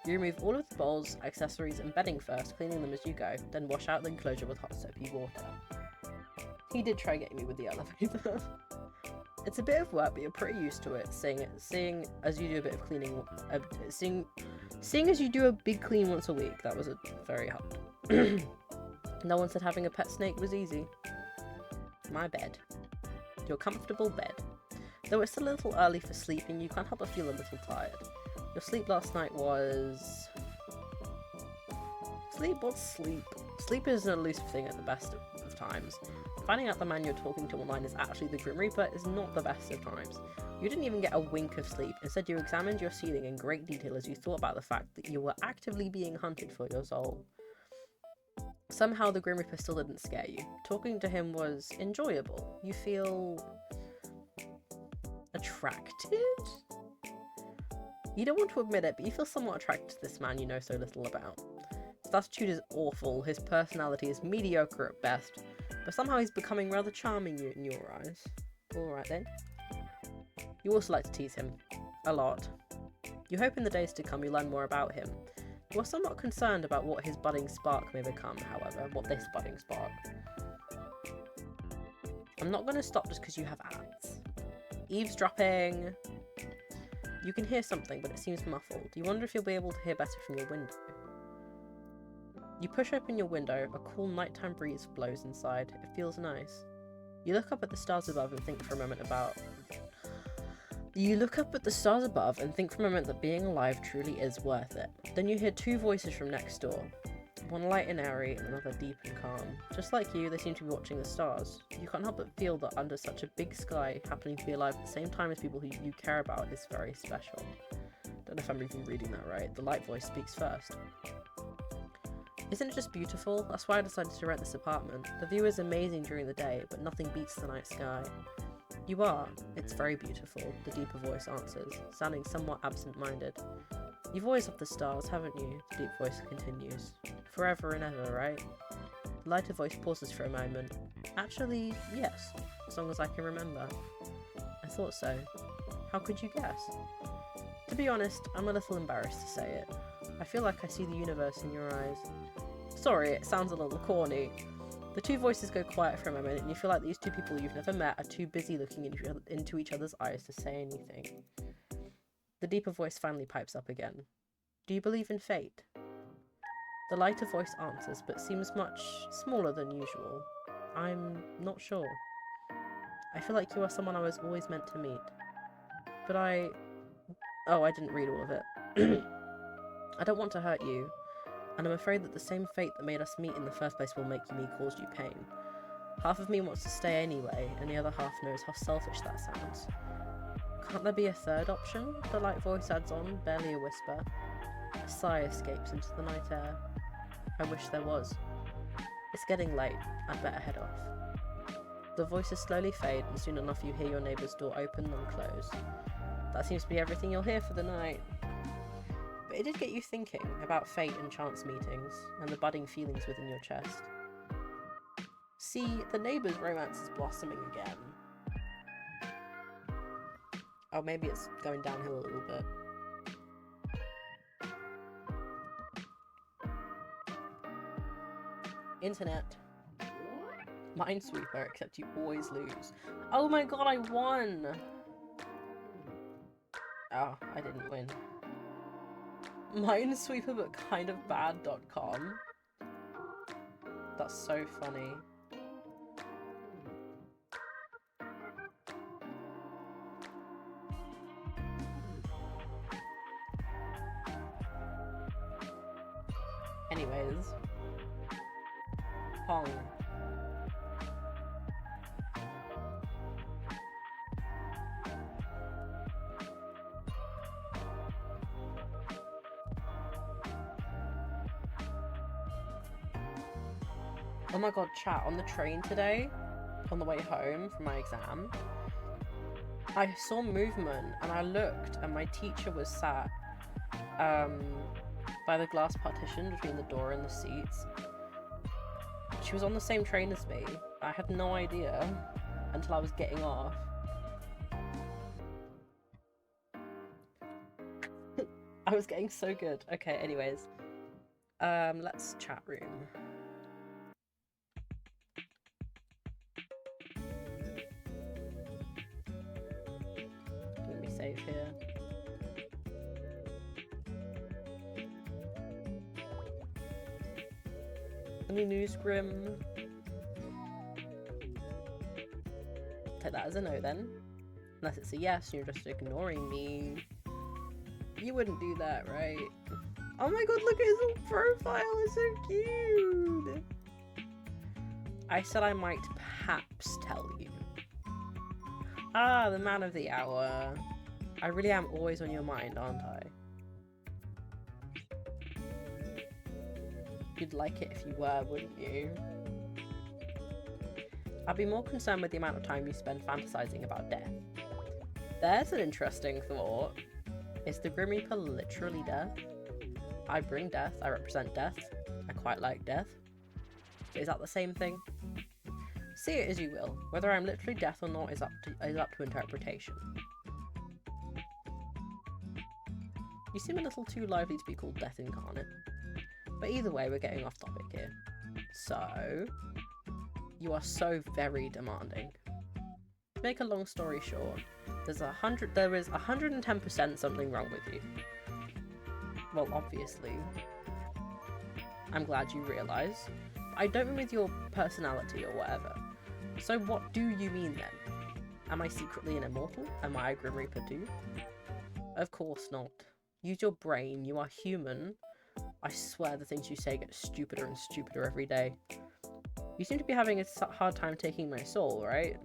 You remove all of the bowls, accessories, and bedding first, cleaning them as you go, then wash out the enclosure with hot soapy water. He did try getting me with the elevator. It's a bit of work, but you're pretty used to it, seeing as you do a bit of cleaning, seeing as you do a big clean once a week. That was very hard. No one said having a pet snake was easy. My bed. Your comfortable bed. Though it's a little early for sleeping, you can't help but feel a little tired. Your sleep last night was... Sleep? What's sleep? Sleep is an elusive thing at the best of times. Finding out the man you're talking to online is actually the Grim Reaper is not the best of times. You didn't even get a wink of sleep. Instead, you examined your ceiling in great detail as you thought about the fact that you were actively being hunted for your soul. Somehow, the Grim Reaper still didn't scare you. Talking to him was enjoyable. You feel... attracted? You don't want to admit it, but you feel somewhat attracted to this man you know so little about. His attitude is awful, his personality is mediocre at best, but somehow he's becoming rather charming in your eyes. Alright then. You also like to tease him. A lot. You hope in the days to come you learn more about him. You are somewhat concerned about what his budding spark may become, however. What this budding spark. I'm not going to stop just because you have ads. Eavesdropping. You can hear something, but it seems muffled. You wonder if you'll be able to hear better from your window. You push open your window, a cool nighttime breeze blows inside. It feels nice. You look up at the stars above and think for a moment that being alive truly is worth it. Then you hear two voices from next door. One light and airy, and another deep and calm. Just like you, they seem to be watching the stars. You can't help but feel that under such a big sky, happening to be alive at the same time as people who you care about is very special. Don't know if I'm even reading that right. The light voice speaks first. Isn't it just beautiful? That's why I decided to rent this apartment. The view is amazing during the day, but nothing beats the night sky. You are. It's very beautiful, the deeper voice answers, sounding somewhat absent-minded. You've always loved the stars, haven't you? The deep voice continues. Forever and ever, right? The lighter voice pauses for a moment. Actually, yes, as long as I can remember. I thought so. How could you guess? To be honest, I'm a little embarrassed to say it. I feel like I see the universe in your eyes. Sorry, it sounds a little corny. The two voices go quiet for a moment, and you feel like these two people you've never met are too busy looking into each other's eyes to say anything. The deeper voice finally pipes up again. Do you believe in fate? The lighter voice answers, but seems much smaller than usual. I'm not sure. I feel like you are someone I was always meant to meet. But Oh, I didn't read all of it. I don't want to hurt you, and I'm afraid that the same fate that made us meet in the first place will make me cause you pain. Half of me wants to stay anyway, and the other half knows how selfish that sounds. Can't there be a third option? The light voice adds on, barely a whisper. A sigh escapes into the night air. I wish there was. It's getting late. I'd better head off. The voices slowly fade, and soon enough you hear your neighbour's door open and close. That seems to be everything you'll hear for the night. But it did get you thinking about fate and chance meetings, and the budding feelings within your chest. See, the neighbour's romance is blossoming again. Oh, maybe it's going downhill a little bit. Internet. Minesweeper, except you always lose. Oh my god, I won! Oh, I didn't win. Minesweeper but kind of bad.com. That's so funny. Anyways. Pong. Oh my god, chat, on the train today, on the way home from my exam, I saw movement and I looked and my teacher was sat by the glass partition between the door and the seats. She was on the same train as me. I had no idea until I was getting off. I was getting so good. Okay, anyways. Let's chat room. Let me save here. Any news, Grim? Take that as a no then. Unless it's a yes and you're just ignoring me. You wouldn't do that, right? Oh my god, look at his little profile, it's so cute! I said I might perhaps tell you. Ah, the man of the hour. I really am always on your mind, aren't I? You'd like it if you were, wouldn't you? I'd be more concerned with the amount of time you spend fantasizing about death. There's an interesting thought. Is the Grim Reaper literally death? I bring death, I represent death. I quite like death. Is that the same thing? See it as you will. Whether I'm literally death or not is up to interpretation. You seem a little too lively to be called Death Incarnate. But either way, we're getting off topic here. So, you are so very demanding. make a long story short, there is 110% something wrong with you. Well, obviously. I'm glad you realise. I don't mean with your personality or whatever. So what do you mean then? Am I secretly an immortal? Am I a Grim Reaper too? Of course not. Use your brain, you are human. I swear the things you say get stupider and stupider every day. You seem to be having a hard time taking my soul, right?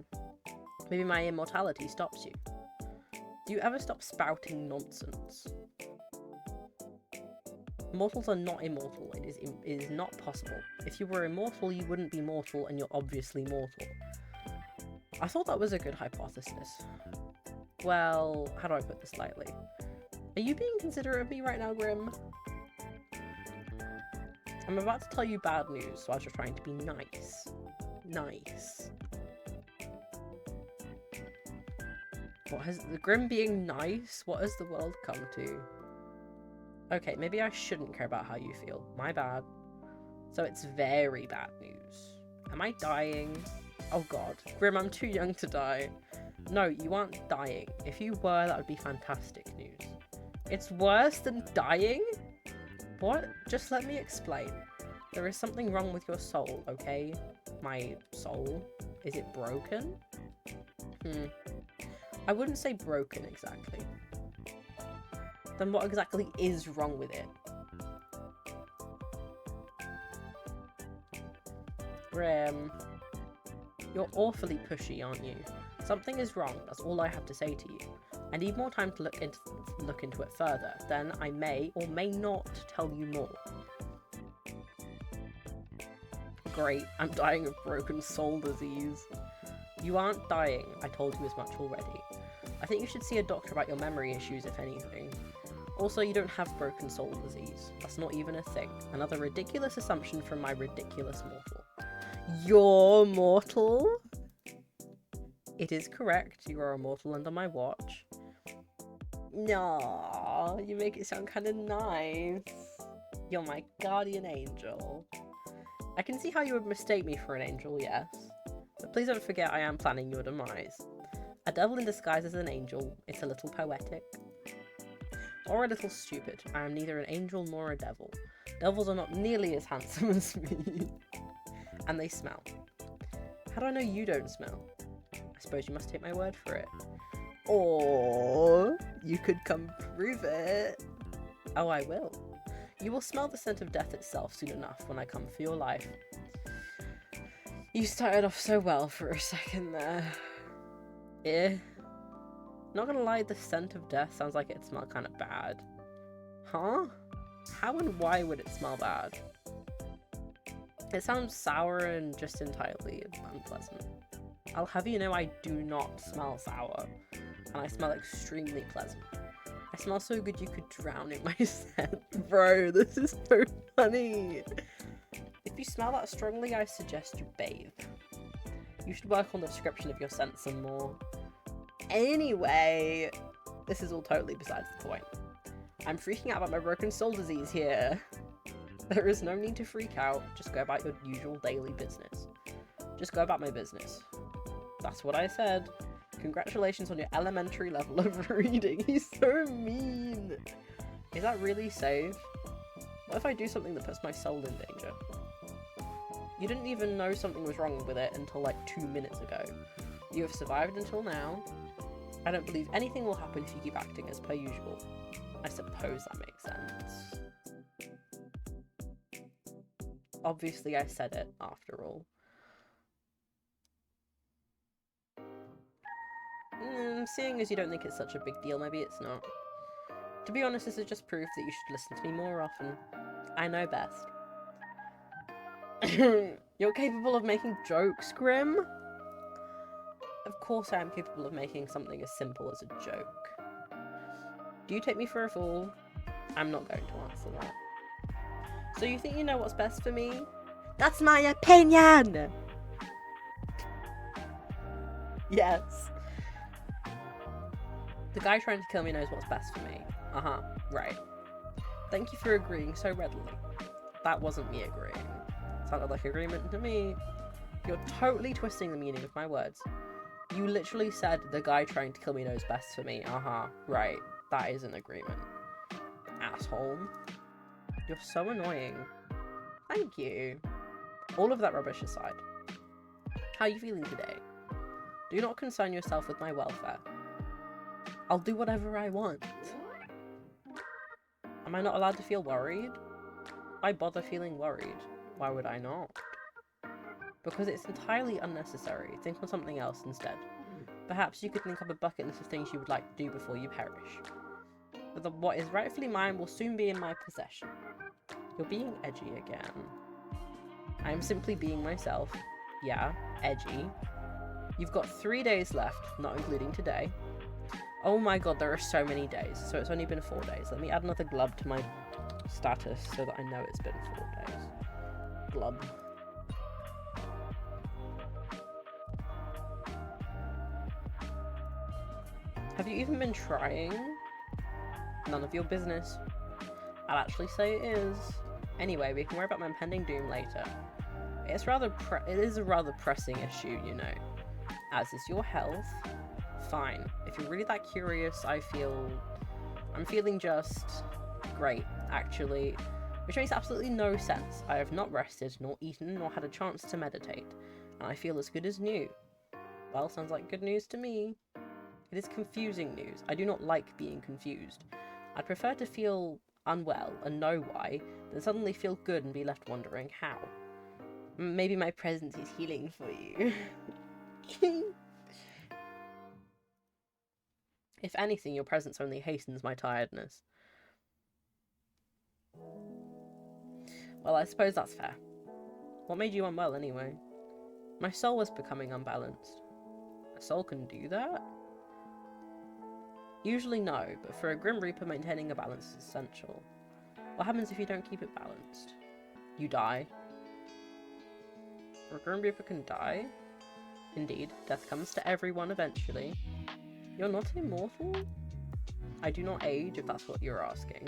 Maybe my immortality stops you. Do you ever stop spouting nonsense? Mortals are not immortal. It is not possible. If you were immortal, you wouldn't be mortal, and you're obviously mortal. I thought that was a good hypothesis. Well, how do I put this lightly? Are you being considerate of me right now, Grim? I'm about to tell you bad news, so I was just trying to be nice. Nice. What has the Grim being nice? What has the world come to? Okay, maybe I shouldn't care about how you feel. My bad. So it's very bad news. Am I dying? Oh god. Grim, I'm too young to die. No, you aren't dying. If you were, that would be fantastic news. It's worse than dying? What? Just let me explain. There is something wrong with your soul, okay? My soul? Is it broken? I wouldn't say broken exactly. Then what exactly is wrong with it? Grim. You're awfully pushy, aren't you? Something is wrong, that's all I have to say to you. I need more time to look into it further, then I may or may not tell you more. Great, I'm dying of broken soul disease. You aren't dying, I told you as much already. I think you should see a doctor about your memory issues, if anything. Also, you don't have broken soul disease. That's not even a thing. Another ridiculous assumption from my ridiculous mortal. You're mortal? It is correct, you are immortal under my watch. No, you make it sound kind of nice. You're my guardian angel. I can see how you would mistake me for an angel, yes. But please don't forget I am planning your demise. A devil in disguise as an angel, it's a little poetic. Or a little stupid. I am neither an angel nor a devil. Devils are not nearly as handsome as me. And they smell. How do I know you don't smell? I suppose you must take my word for it. Or you could come prove it. Oh, I will. You will smell the scent of death itself soon enough when I come for your life. You started off so well for a second there. Eh. Not gonna lie, the scent of death sounds like it smelled kind of bad. Huh? How and why would it smell bad? It sounds sour and just entirely unpleasant. I'll have you know I do not smell sour, and I smell extremely pleasant. I smell so good you could drown in my scent. Bro, this is so funny. If you smell that strongly, I suggest you bathe. You should work on the description of your scent some more. Anyway, this is all totally besides the point. I'm freaking out about my broken soul disease here. There is no need to freak out, just go about your usual daily business. Just go about my business. That's what I said. Congratulations on your elementary level of reading. He's so mean. Is that really safe? What if I do something that puts my soul in danger? You didn't even know something was wrong with it until like 2 minutes ago. You have survived until now. I don't believe anything will happen if you keep acting as per usual. I suppose that makes sense. Obviously I said it, after all. Seeing as you don't think it's such a big deal, maybe it's not. To be honest, this is just proof that you should listen to me more often. I know best. You're capable of making jokes, Grim? Of course I am capable of making something as simple as a joke. Do you take me for a fool? I'm not going to answer that. So you think you know what's best for me? That's my opinion! Yes. The guy trying to kill me knows what's best for me. Uh-huh, right. Thank you for agreeing so readily. That wasn't me agreeing. Sounded like agreement to me. You're totally twisting the meaning of my words. You literally said the guy trying to kill me knows best for me. Right. That is an agreement. Asshole. You're so annoying. Thank you. All of that rubbish aside. How are you feeling today? Do not concern yourself with my welfare. I'll do whatever I want. Am I not allowed to feel worried? Why bother feeling worried? Why would I not? Because it's entirely unnecessary. Think on something else instead. Perhaps you could think up a bucket list of things you would like to do before you perish. But what is rightfully mine will soon be in my possession. You're being edgy again. I am simply being myself. Yeah, edgy. You've got 3 days left, not including today. Oh my god, there are so many days. So it's only been 4 days. Let me add another glub to my status so that I know it's been 4 days. Glub. Have you even been trying? None of your business. I'll actually say it is. Anyway, we can worry about my impending doom later. It is a rather pressing issue, you know. As is your health. Fine. If you're really that curious, I'm feeling just great, actually. Which makes absolutely no sense. I have not rested, nor eaten, nor had a chance to meditate. And I feel as good as new. Well, sounds like good news to me. It is confusing news. I do not like being confused. I'd prefer to feel unwell and know why, than suddenly feel good and be left wondering how. Maybe my presence is healing for you. If anything, your presence only hastens my tiredness. Well, I suppose that's fair. What made you unwell anyway? My soul was becoming unbalanced. A soul can do that? Usually no, but for a Grim Reaper, maintaining a balance is essential. What happens if you don't keep it balanced? You die. A Grim Reaper can die? Indeed, death comes to everyone eventually. You're not immortal? I do not age, if that's what you're asking.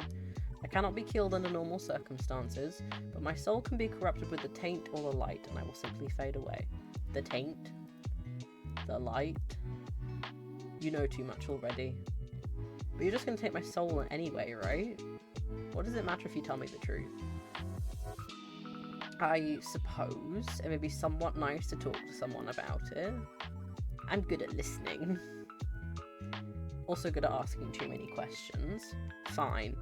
I cannot be killed under normal circumstances, but my soul can be corrupted with the taint or the light, and I will simply fade away. The taint? The light? You know too much already. But you're just going to take my soul anyway, right? What does it matter if you tell me the truth? I suppose it may be somewhat nice to talk to someone about it. I'm good at listening. Also good at asking too many questions. Fine.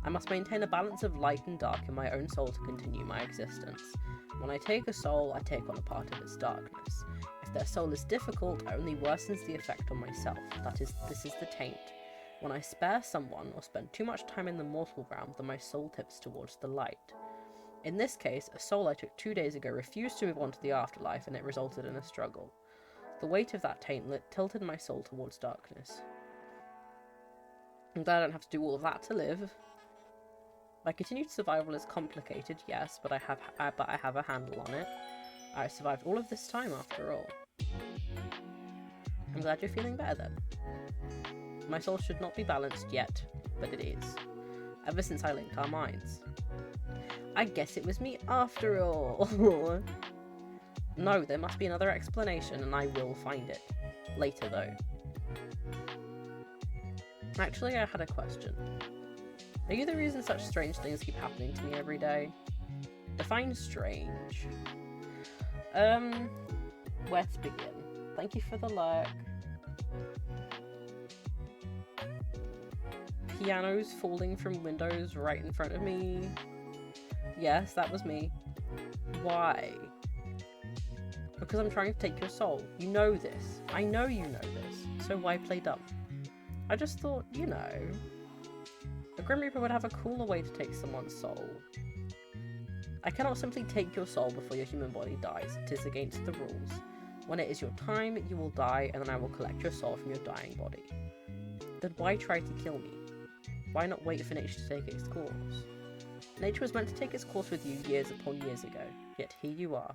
I must maintain a balance of light and dark in my own soul to continue my existence. When I take a soul, I take on a part of its darkness. If their soul is difficult, it only worsens the effect on myself. This is the taint. When I spare someone or spend too much time in the mortal realm, then my soul tips towards the light. In this case, a soul I took 2 days ago refused to move on to the afterlife, and it resulted in a struggle. The weight of that taint tilted my soul towards darkness. I'm glad I don't have to do all of that to live. My continued survival is complicated, yes, but I have a handle on it. I survived all of this time after all. I'm glad you're feeling better then. My soul should not be balanced yet, but it is. Ever since I linked our minds. I guess it was me after all. No, there must be another explanation, and I will find it. Later, though. Actually, I had a question. Are you the reason such strange things keep happening to me every day? Define strange. Where to begin? Thank you for the lurk. Pianos falling from windows right in front of me. Yes, that was me. Why? Because I'm trying to take your soul. You know this. I know you know this. So why play dumb? I just thought, you know, a Grim Reaper would have a cooler way to take someone's soul. I cannot simply take your soul before your human body dies. It is against the rules. When it is your time, you will die, and then I will collect your soul from your dying body. Then why try to kill me? Why not wait for nature to take its course? Nature was meant to take its course with you years upon years ago, yet here you are.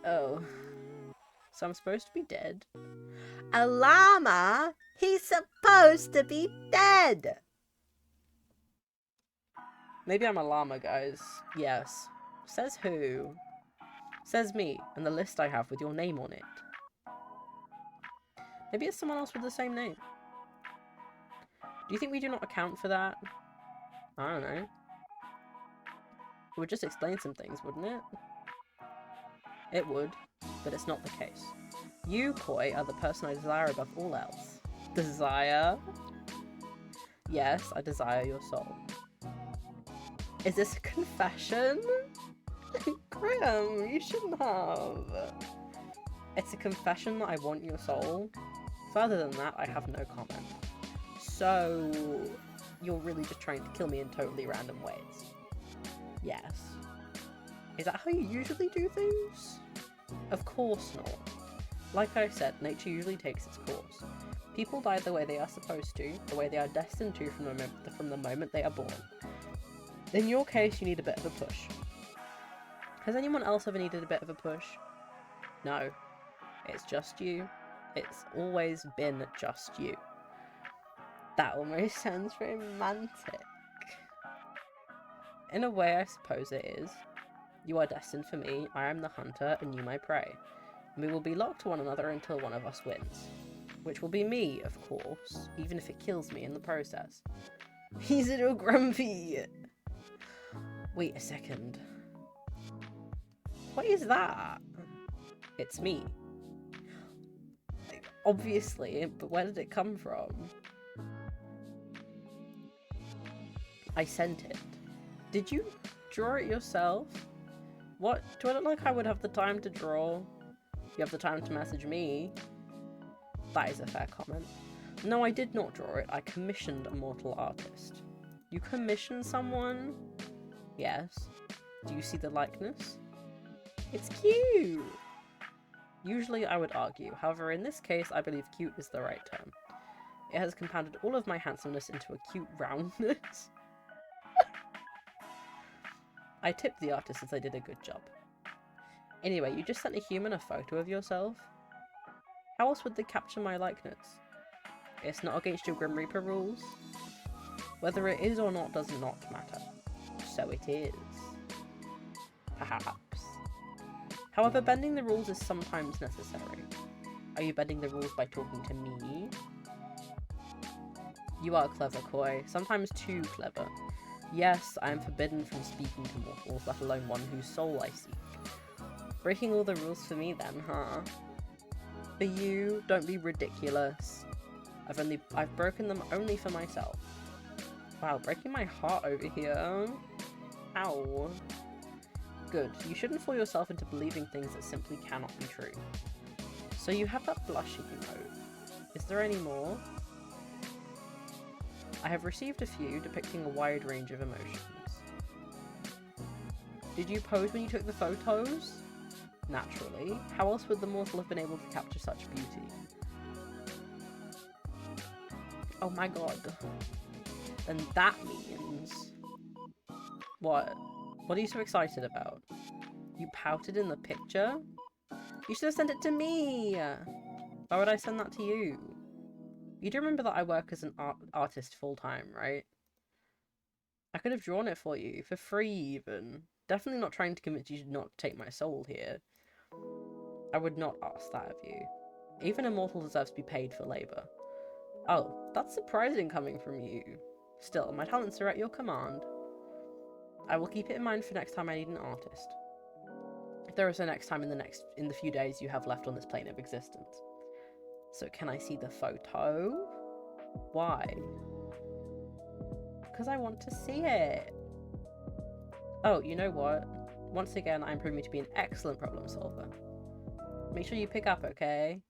Oh. So I'm supposed to be dead? A llama? He's supposed to be dead! Maybe I'm a llama, guys. Yes. Says who? Says me, and the list I have with your name on it. Maybe it's someone else with the same name. Do you think we do not account for that? I don't know. It would just explain some things, wouldn't it? It would, but it's not the case. You, Koi, are the person I desire above all else. Desire? Yes, I desire your soul. Is this a confession? Grim, you shouldn't have. It's a confession that I want your soul. Further than that, I have no comment. So, you're really just trying to kill me in totally random ways? Yes. Is that how you usually do things? Of course not. Like I said, nature usually takes its course. People die the way they are supposed to, the way they are destined to from the moment they are born. In your case, you need a bit of a push. Has anyone else ever needed a bit of a push? No. It's just you. It's always been just you. That almost sounds romantic. In a way, I suppose it is. You are destined for me, I am the hunter, and you my prey. We will be locked to one another until one of us wins. Which will be me, of course, even if it kills me in the process. He's a little grumpy! Wait a second. What is that? It's me. Obviously, but where did it come from? I sent it. Did you draw it yourself? What? Do I look like I would have the time to draw? You have the time to message me? That is a fair comment. No, I did not draw it. I commissioned a mortal artist. You commissioned someone? Yes. Do you see the likeness? It's cute! Usually I would argue. However, in this case, I believe cute is the right term. It has compounded all of my handsomeness into a cute roundness. I tipped the artist as they did a good job. Anyway, you just sent a human a photo of yourself? How else would they capture my likeness? It's not against your Grim Reaper rules? Whether it is or not does not matter. So it is. Perhaps. However, bending the rules is sometimes necessary. Are you bending the rules by talking to me? You are clever, Koi. Sometimes too clever. Yes, I am forbidden from speaking to mortals, let alone one whose soul I seek. Breaking all the rules for me then, huh? For you, don't be ridiculous. I've broken them only for myself. Wow, breaking my heart over here. Ow. Good. You shouldn't fool yourself into believing things that simply cannot be true. So you have that blush emote. Is there any more? I have received a few depicting a wide range of emotions. Did you pose when you took the photos? Naturally. How else would the mortal have been able to capture such beauty? Oh my god. Then that means... What? What are you so excited about? You pouted in the picture? You should have sent it to me! Why would I send that to you? You do remember that I work as an artist full-time, right? I could have drawn it for you, for free even. Definitely not trying to convince you to not take my soul here. I would not ask that of you. Even a mortal deserves to be paid for labour. Oh, that's surprising coming from you. Still, my talents are at your command. I will keep it in mind for next time I need an artist. If there is a next time in the few days you have left on this plane of existence. So can I see the photo? Why? Because I want to see it. Oh, you know what? Once again, I'm proving to be an excellent problem solver. Make sure you pick up, okay?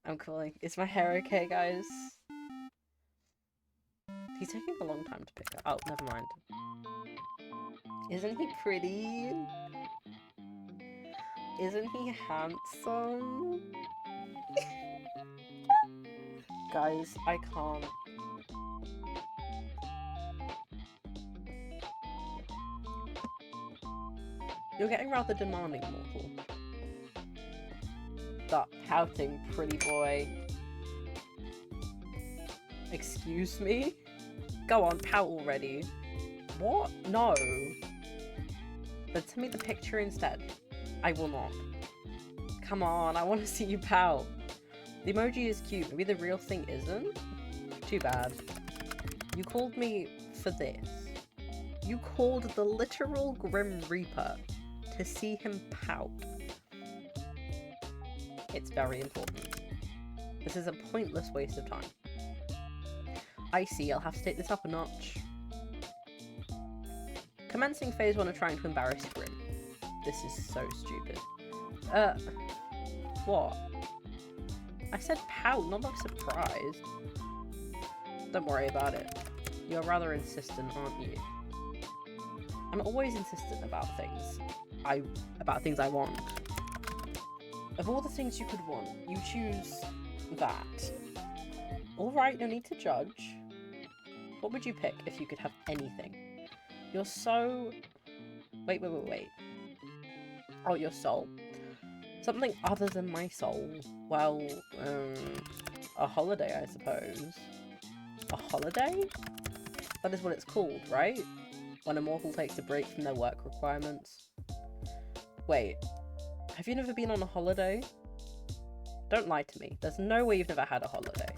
I'm calling. Is my hair okay, guys? He's taking a long time to pick up. Oh, never mind. Isn't he pretty? Isn't he handsome? Guys, I can't. You're getting rather demanding, mortal. Stop pouting, pretty boy. Excuse me? Go on, pout already. What? No. Then send me the picture instead. I will not. come on, I want to see you pout. The emoji is cute, maybe the real thing isn't? Too bad. You called me for this. You called the literal Grim Reaper to see him pout. It's very important. This is a pointless waste of time. I see, I'll have to take this up a notch. Commencing phase 1 of trying to embarrass Grim. This is so stupid. What? I said pout, not look surprised. Don't worry about it. You're rather insistent, aren't you? I'm always insistent about things. About things I want. Of all the things you could want, you choose that. Alright, no need to judge. What would you pick if you could have anything? You're so... Wait. Oh, your soul. Something other than my soul. Well, a holiday, I suppose. A holiday? That is what it's called, right? When a mortal takes a break from their work requirements. Wait, have you never been on a holiday? Don't lie to me. There's no way you've never had a holiday.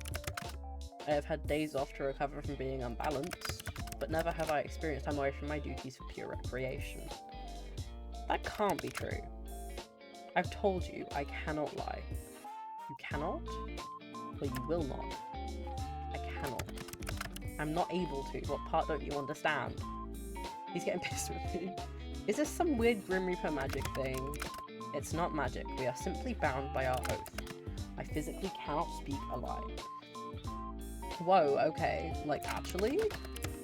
I have had days off to recover from being unbalanced, but never have I experienced time away from my duties for pure recreation. That can't be true. I've told you, I cannot lie. You cannot? Or you will not? I cannot. I'm not able to. What part don't you understand? He's getting pissed with me. Is this some weird Grim Reaper magic thing? It's not magic. We are simply bound by our oath. I physically cannot speak a lie. Whoa, okay. Like, actually?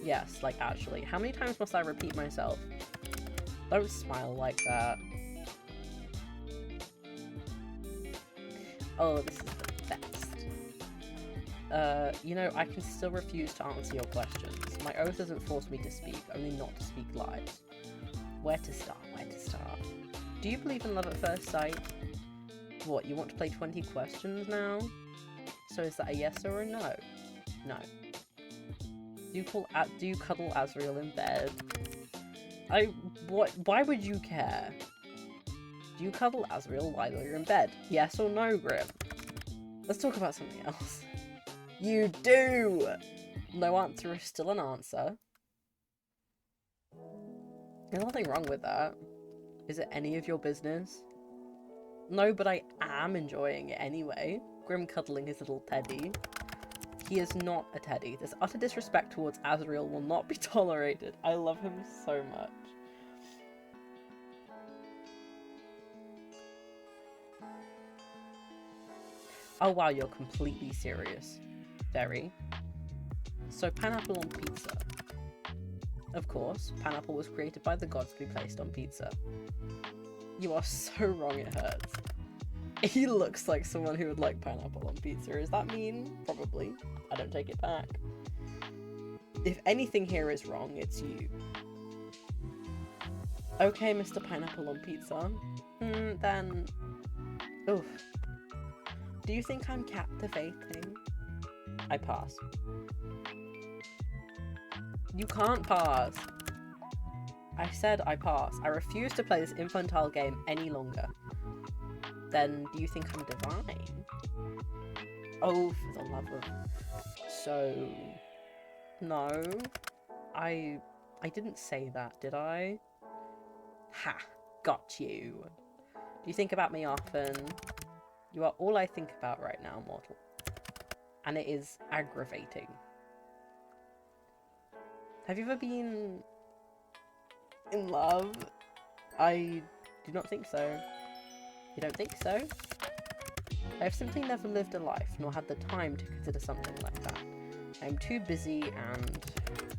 Yes, like, actually. How many times must I repeat myself? Don't smile like that. Oh, this is the best. You know, I can still refuse to answer your questions. My oath doesn't force me to speak, only not to speak lies. Where to start? Do you believe in love at first sight? What, you want to play 20 questions now? So is that a yes or a no? No. Do you cuddle Azrael in bed? Why would you care? Do you cuddle Azrael while you're in bed? Yes or no, Grim? Let's talk about something else. You do! No answer is still an answer. There's nothing wrong with that. Is it any of your business? No, but I am enjoying it anyway. Grim cuddling his little teddy. He is not a teddy. This utter disrespect towards Azrael will not be tolerated. I love him so much. Oh wow, you're completely serious. Very. So pineapple on pizza. Of course, pineapple was created by the gods to be placed on pizza. You are so wrong, it hurts. He looks like someone who would like pineapple on pizza. Is that mean? Probably. I don't take it back. If anything here is wrong, it's you. Okay, Mr. Pineapple on Pizza. Then... Oof. Do you think I'm captivating? I pass. You can't pass. I said I pass. I refuse to play this infantile game any longer. Then, do you think I'm divine? Oh, for the love of... So... No. I didn't say that, did I? Ha! Got you. Do you think about me often? You are all I think about right now, mortal. And it is aggravating. Have you ever been... in love? I do not think so. You don't think so? I have simply never lived a life, nor had the time to consider something like that. I am too busy, and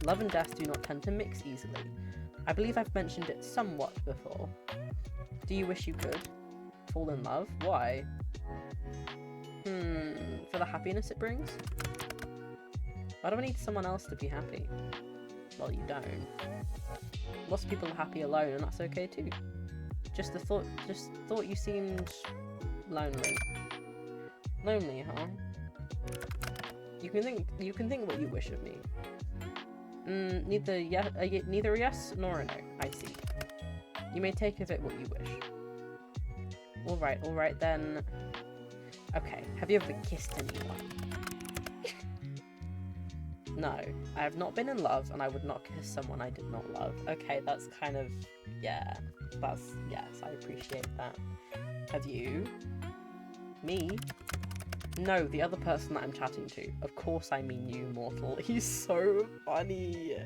love and death do not tend to mix easily. I believe I've mentioned it somewhat before. Do you wish you could? Fall in love? Why? For the happiness it brings? Why do I need someone else to be happy? Well, you don't. Lots of people are happy alone, and that's okay too. Just thought you seemed lonely. Lonely, huh? You can think what you wish of me. Neither a yes nor a no. I see. You may take of it what you wish. Alright then. Okay, have you ever kissed anyone? No, I have not been in love, and I would not kiss someone I did not love. Okay, that's kind of, yeah, yes, I appreciate that. Have you? Me? No, the other person that I'm chatting to. Of course I mean you, mortal. He's so funny.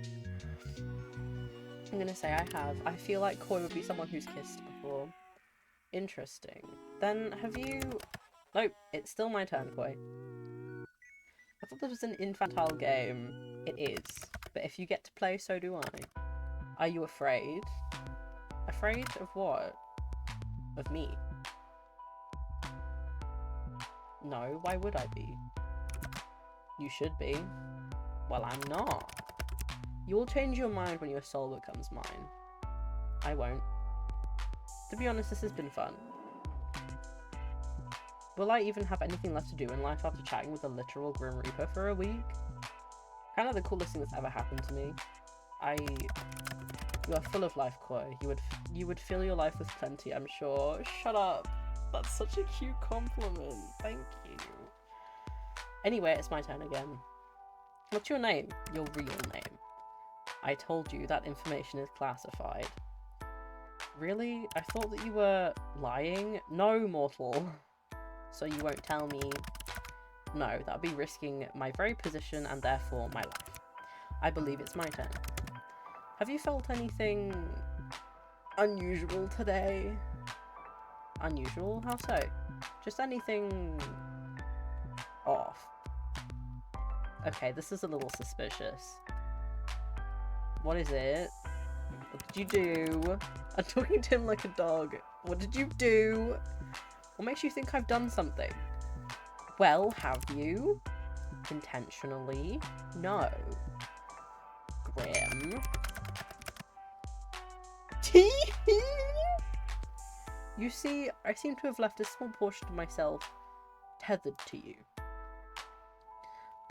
I'm gonna say I have. I feel like Koi would be someone who's kissed before. Interesting. Then have you... Nope, it's still my turn, Koi. I thought this was an infantile game. It is. But if you get to play, so do I. Are you afraid? Afraid of what? Of me? No, why would I be? You should be. Well, I'm not. You will change your mind when your soul becomes mine. I won't. To be honest, this has been fun. Will I even have anything left to do in life after chatting with a literal Grim Reaper for a week? Kind of the coolest thing that's ever happened to me. You are full of life, Koi. You would fill your life with plenty, I'm sure. Shut up. That's such a cute compliment. Thank you. Anyway, it's my turn again. What's your name? Your real name. I told you that information is classified. Really? I thought that you were lying? No, mortal. So you won't tell me? No, that would be risking my very position and therefore my life. I believe it's my turn. Have you felt anything unusual today? Unusual? How so? Just anything off. Okay, this is a little suspicious. What is it? What did you do? I'm talking to him like a dog. What did you do? What makes you think I've done something? Well, have you? Intentionally? No. Grim. You see, I seem to have left a small portion of myself tethered to you.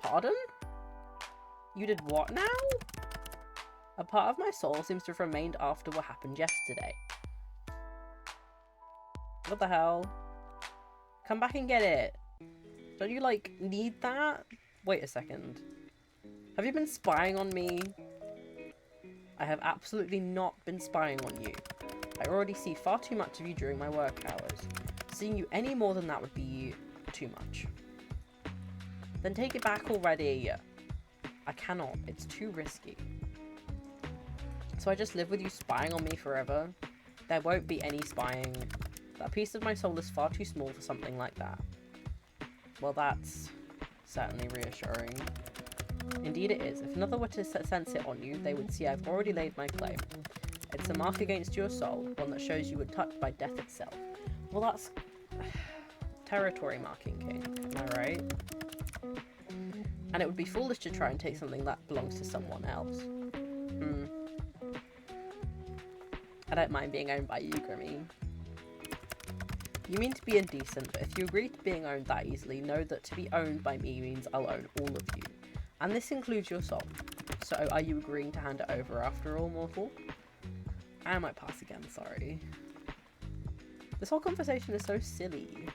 Pardon? You did what now? A part of my soul seems to have remained after what happened yesterday. What the hell? Come back and get it. Don't you, like, need that? Wait a second. Have you been spying on me? I have absolutely not been spying on you. I already see far too much of you during my work hours. Seeing you any more than that would be too much. Then take it back already. I cannot. It's too risky. So I just live with you spying on me forever? There won't be any spying. That piece of my soul is far too small for something like that. Well, that's certainly reassuring. Indeed it is. If another were to sense it on you, they would see I've already laid my claim. It's a mark against your soul, one that shows you were touched by death itself. Well, that's territory marking, King. Am I right? And it would be foolish to try and take something that belongs to someone else. I don't mind being owned by you, Grimmy. You mean to be indecent, but if you agree to being owned that easily, know that to be owned by me means I'll own all of you. And this includes your soul. So are you agreeing to hand it over after all, mortal? I might pass again, sorry. This whole conversation is so silly.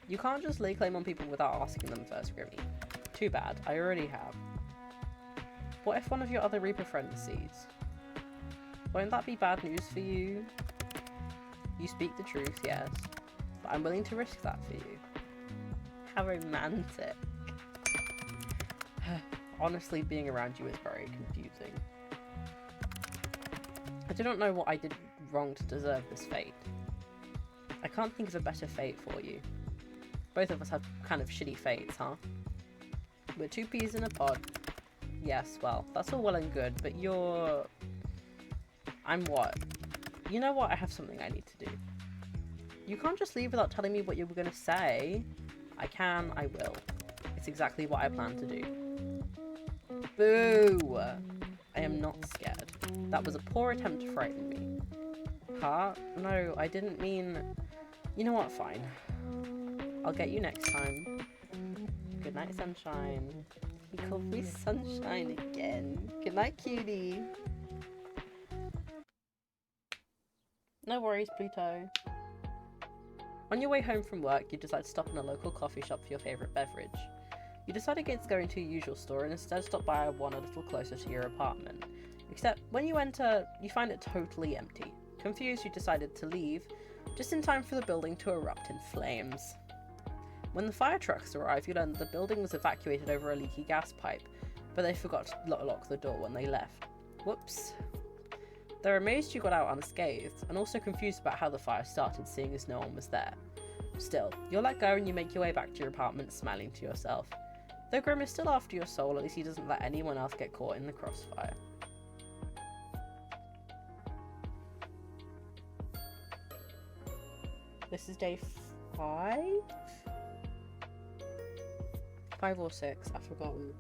You can't just lay claim on people without asking them first, Grimmy. Too bad, I already have. What if one of your other Reaper friends sees? Won't that be bad news for you? You speak the truth, yes, but I'm willing to risk that for you. How romantic. Honestly, being around you is very confusing. I do not know what I did wrong to deserve this fate. I can't think of a better fate for you. Both of us have kind of shitty fates, huh? We're two peas in a pod. Yes, well, that's all well and good, but you're... I'm what? You know what? I have something I need to do. You can't just leave without telling me what you were going to say. I can, I will. It's exactly what I plan to do. Boo! I am not scared. That was a poor attempt to frighten me. Huh? No, I didn't mean... You know what? Fine. I'll get you next time. Good night, sunshine. He called me sunshine again. Good night, cutie. No worries, Pluto. On your way home from work, you decide to stop in a local coffee shop for your favourite beverage. You decide against going to your usual store and instead stop by one a little closer to your apartment. Except when you enter, you find it totally empty. Confused, you decided to leave, just in time for the building to erupt in flames. When the fire trucks arrive, you learn that the building was evacuated over a leaky gas pipe, but they forgot to lock the door when they left. Whoops. They're amazed you got out unscathed, and also confused about how the fire started, seeing as no one was there. Still, you'll let go and you make your way back to your apartment, smiling to yourself. Though Grim is still after your soul, at least he doesn't let anyone else get caught in the crossfire. This is day 5? 5 or 6, I've forgotten.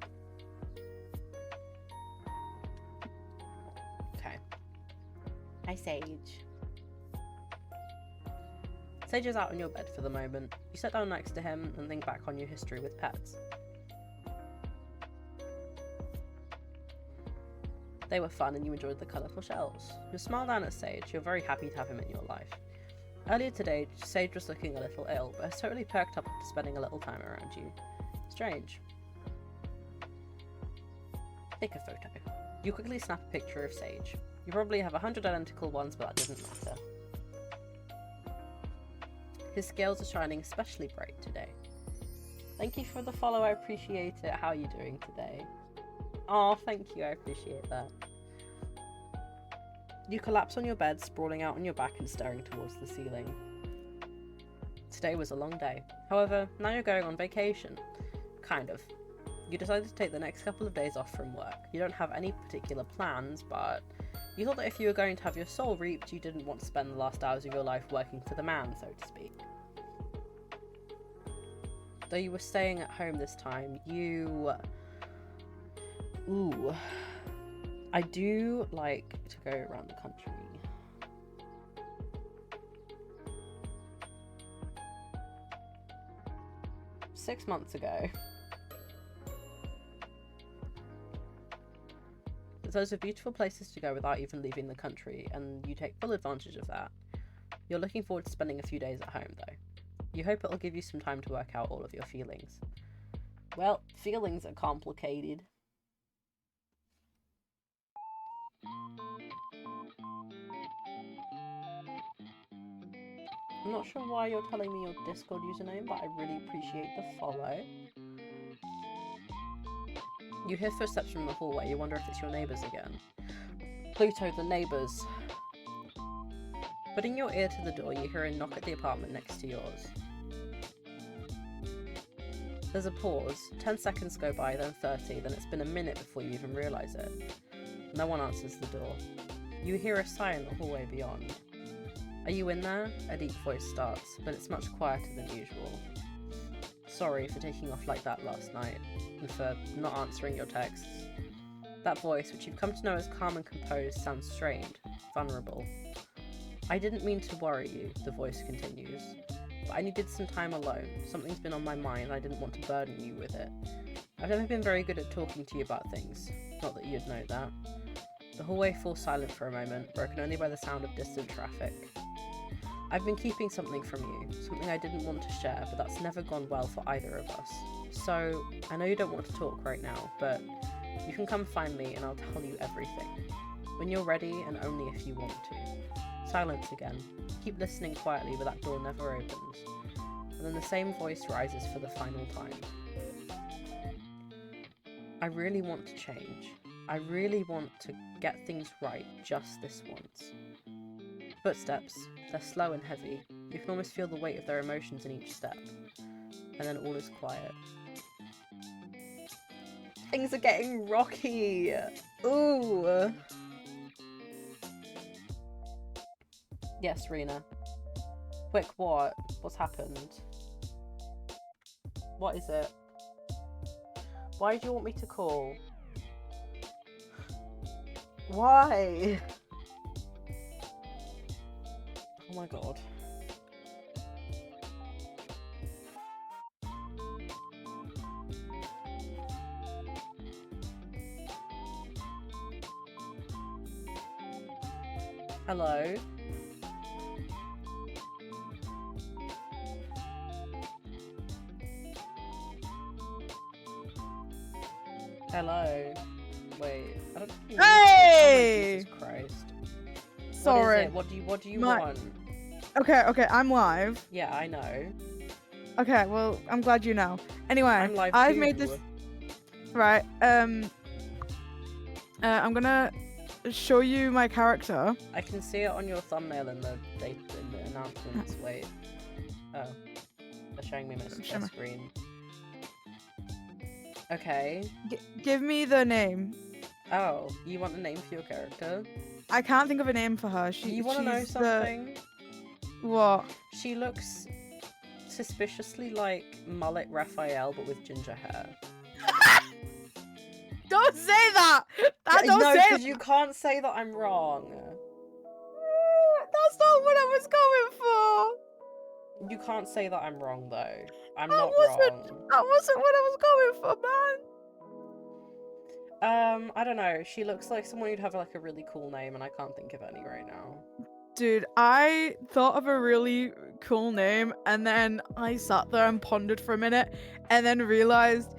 Okay. Hi, Sage. Sage is out on your bed for the moment. You sit down next to him and think back on your history with pets. They were fun and you enjoyed the colourful shells. You smile down at Sage, you're very happy to have him in your life. Earlier today, Sage was looking a little ill, but has totally perked up after spending a little time around you. Strange. Take a photo. You quickly snap a picture of Sage. You probably have 100 identical ones, but that doesn't matter. His scales are shining especially bright today. Thank you for the follow, I appreciate it. How are you doing today? Oh, thank you, I appreciate that. You collapse on your bed, sprawling out on your back and staring towards the ceiling. Today was a long day. However, now you're going on vacation. Kind of. You decided to take the next couple of days off from work. You don't have any particular plans, but you thought that if you were going to have your soul reaped, you didn't want to spend the last hours of your life working for the man, so to speak. Though you were staying at home this time, you... Ooh. I do like to go around the country. Six months ago. There's loads of beautiful places to go without even leaving the country, and you take full advantage of that. You're looking forward to spending a few days at home, though. You hope it'll give you some time to work out all of your feelings. Well, feelings are complicated. I'm not sure why you're telling me your Discord username, but I really appreciate the follow. You hear footsteps from the hallway, you wonder if it's your neighbours again. Pluto, the neighbours. Putting your ear to the door, you hear a knock at the apartment next to yours. There's a pause. 10 seconds go by, then 30, then it's been a minute before you even realise it. No one answers the door. You hear a sigh in the hallway beyond. Are you in there? A deep voice starts, but it's much quieter than usual. Sorry for taking off like that last night, and for not answering your texts. That voice, which you've come to know as calm and composed, sounds strained, vulnerable. I didn't mean to worry you, the voice continues, but I needed some time alone. Something's been on my mind, I didn't want to burden you with it. I've never been very good at talking to you about things, not that you'd know that. The hallway falls silent for a moment, broken only by the sound of distant traffic. I've been keeping something from you, something I didn't want to share, but that's never gone well for either of us. So, I know you don't want to talk right now, but you can come find me and I'll tell you everything. When you're ready, and only if you want to. Silence again. Keep listening quietly, but that door never opens. And then the same voice rises for the final time. I really want to change. I really want to get things right just this once. Footsteps. They're slow and heavy. You can almost feel the weight of their emotions in each step. And then all is quiet. Things are getting rocky! Ooh! Yes, Rena. Quick, what? What's happened? What is it? Why do you want me to call? Why? Oh my god. Hello? Hello. Wait, I don't think Hey! Oh, Jesus Christ. Sorry. What do you My- want? Okay, I'm live. Yeah, I know. Okay, well, I'm glad you know. Anyway, I'm live I've too. made this right. I'm gonna show you my character. I can see it on your thumbnail in the announcements. Wait. Oh. They're showing me my Show me. screen. Okay. Give me the name. Oh, you want a name for your character? I can't think of a name for her. You want to know she's something? What? She looks suspiciously like Mullet Raphael, but with ginger hair. Don't say that. Don't no, say because you can't say that I'm wrong. That's not what I was going for. You can't say that I'm wrong, though. I'm That not wasn't- wrong. That wasn't what I was going for, man. I don't know. She looks like someone who'd have like a really cool name, and I can't think of any right now. Dude, I thought of a really cool name and then I sat there and pondered for a minute and then realized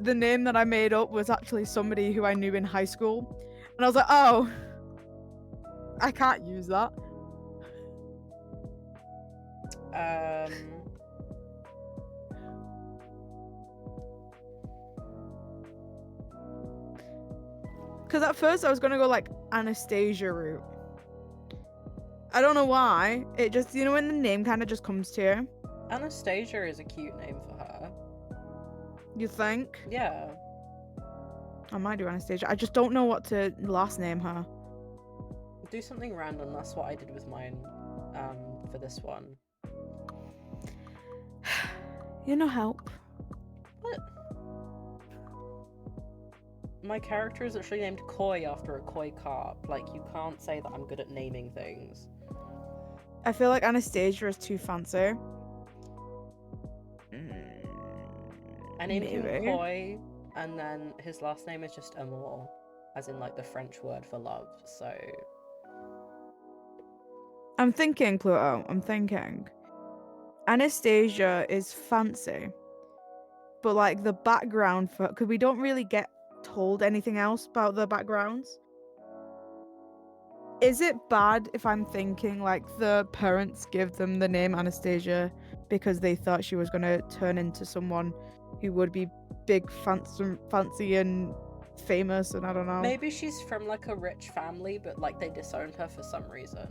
the name that I made up was actually somebody who I knew in high school. And I was like, oh, I can't use that. Because at first I was going to go like Anastasia route. I don't know why. It just, you know, when the name kind of just comes to you. Anastasia is a cute name for her. You think? Yeah. I might do Anastasia. I just don't know what to last name her. Do something random. That's what I did with mine. For this one. You're no help. What? My character is actually named Koi after a koi carp. Like, you can't say that I'm good at naming things. I feel like Anastasia is too fancy. I named him Maybe. Koi, and then his last name is just Amour, as in like the French word for love. So I'm thinking, Pluto. I'm thinking. Anastasia is fancy. But like the background for, because we don't really get told anything else about the backgrounds. Is it bad if I'm thinking like the parents give them the name Anastasia because they thought she was going to turn into someone who would be big, fancy and famous, and I don't know. maybe she's from like a rich family, but like they disowned her for some reason.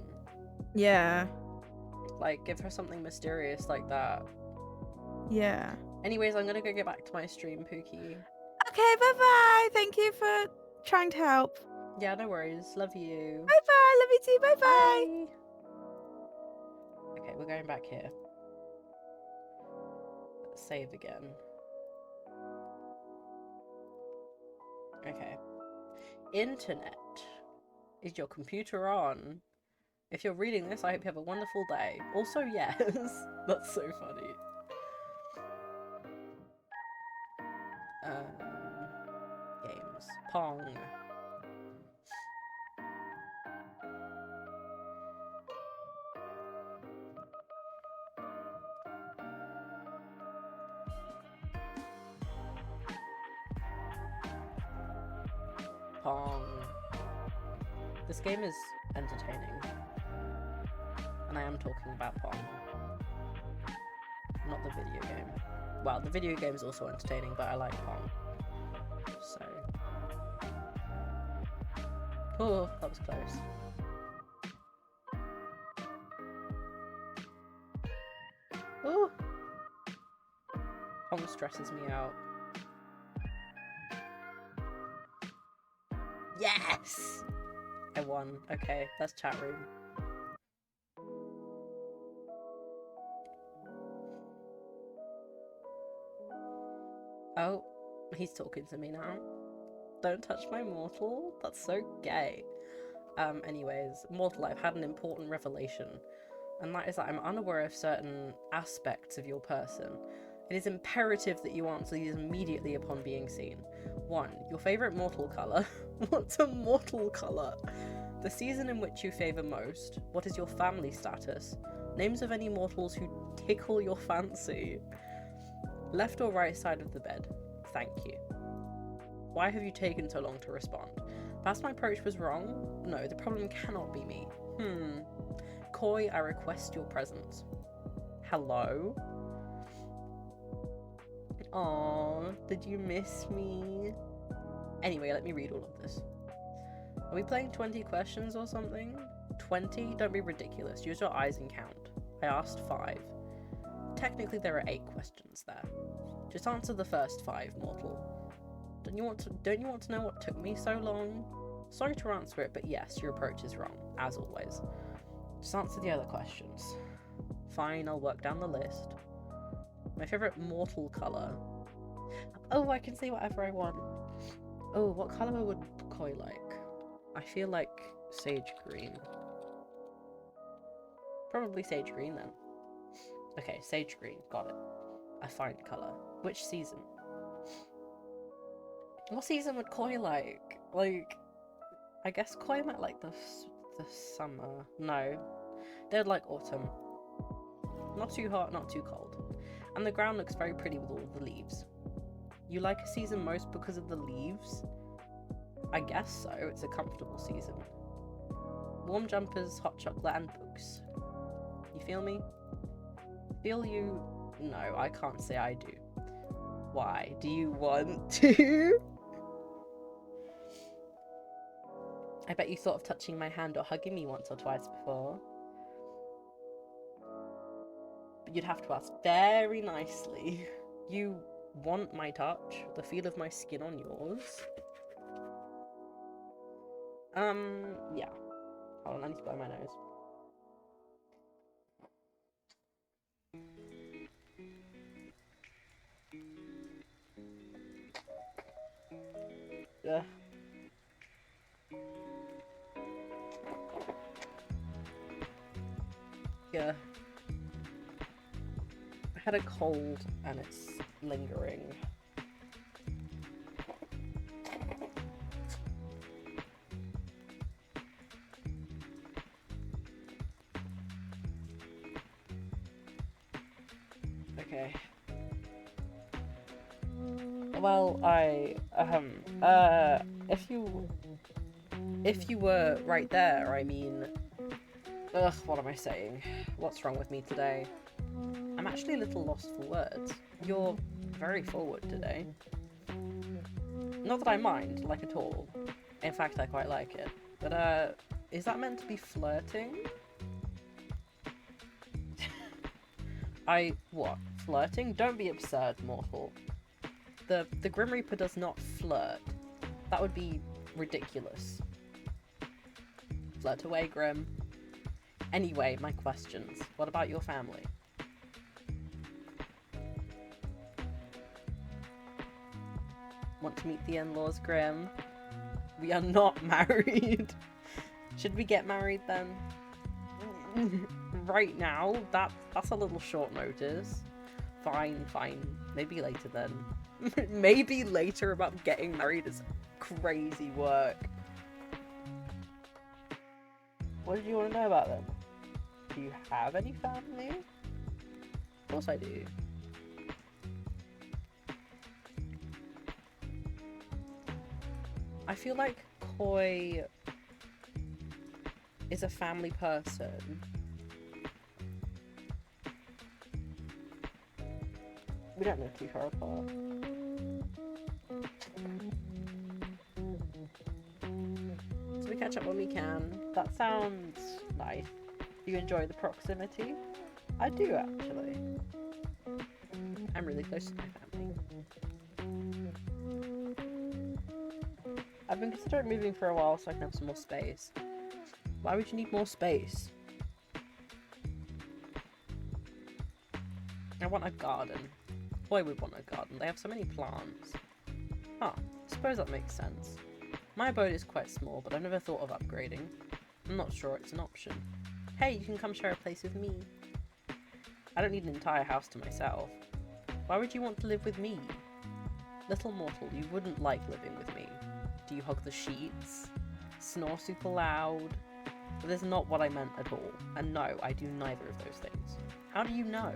Yeah. Like, give her something mysterious like that. Yeah. Anyways, I'm gonna go get back to my stream, Pookie. Okay, bye-bye. Thank you for trying to help. Yeah, no worries. Love you. Bye-bye. Love you too. Bye-bye. Okay, we're going back here. Let's save again. Okay. Internet. Is your computer on? If you're reading this, I hope you have a wonderful day. Also, yes. That's so funny. Games. Pong. Pong. This game is entertaining. And I am talking about Pong. Not the video game. Well, the video game is also entertaining, but I like Pong. So. Oh, that was close. Oh! Pong stresses me out. Yes! I won. Okay, that's chat room. Oh, he's talking to me now. Don't touch my mortal? That's so gay. Anyways, mortal, I've had an important revelation. And that is that I'm unaware of certain aspects of your person. It is imperative that you answer these immediately upon being seen. 1. Your favourite mortal colour. What's a mortal colour? The season in which you favour most. What is your family status? Names of any mortals who tickle your fancy. Left or right side of the bed? Thank you. Why have you taken so long to respond? Perhaps my approach was wrong? No, the problem cannot be me. Koi, I request your presence. Hello? Aww, did you miss me? Anyway, let me read all of this. Are we playing 20 questions or something? 20? Don't be ridiculous. Use your eyes and count. I asked 5. Technically, there are 8 questions there. Just answer the first 5, mortal. Don't you want to know what took me so long? Sorry to answer it, but yes, your approach is wrong, as always. Just answer the other questions. Fine, I'll work down the list. My favorite mortal color. Oh, I can see whatever I want. Oh, what color would Koi like? I feel like sage green. Probably sage green then. Okay, sage green, got it. A fine color. Which season? What season would Koi like? Like, I guess Koi might like the summer. No, they'd like autumn. Not too hot, not too cold. And the ground looks very pretty with all of the leaves. You like a season most because of the leaves? I guess so, it's a comfortable season. Warm jumpers, hot chocolate, and books. You feel me? Feel you? No, I can't say I do. Why? Do you want to? I bet you thought of touching my hand or hugging me once or twice before. But you'd have to ask very nicely. You want my touch? The feel of my skin on yours? Yeah. Hold on, I need to blow my nose. Ugh. Yeah. I had a cold and it's lingering. Okay. Well, if you were right there, I mean, ugh, what am I saying? What's wrong with me today? I'm actually a little lost for words. You're very forward today. Not that I mind, like at all. In fact, I quite like it. But, is that meant to be flirting? What? Flirting? Don't be absurd, mortal. The Grim Reaper does not flirt. That would be ridiculous. Flirt away, Grim. Anyway, my questions. What about your family? Want to meet the in-laws, Grim? We are not married. Should we get married then? Right now? That's a little short notice. Fine. Maybe later then. Maybe later about getting married is crazy work. What did you want to know about them? Do you have any family? Of course I do. I feel like Koi is a family person. We don't live too far apart. So we catch up when we can. That sounds nice. Do you enjoy the proximity? I do, actually. I'm really close to my family. I've been considering moving for a while so I can have some more space. Why would you need more space? I want a garden. Boy would want a garden. They have so many plants. Huh, I suppose that makes sense. My abode is quite small, but I've never thought of upgrading. I'm not sure it's an option. Hey, you can come share a place with me. I don't need an entire house to myself. Why would you want to live with me? Little mortal, you wouldn't like living with me. Do you hug the sheets? Snore super loud? But that's not what I meant at all. And no, I do neither of those things. How do you know?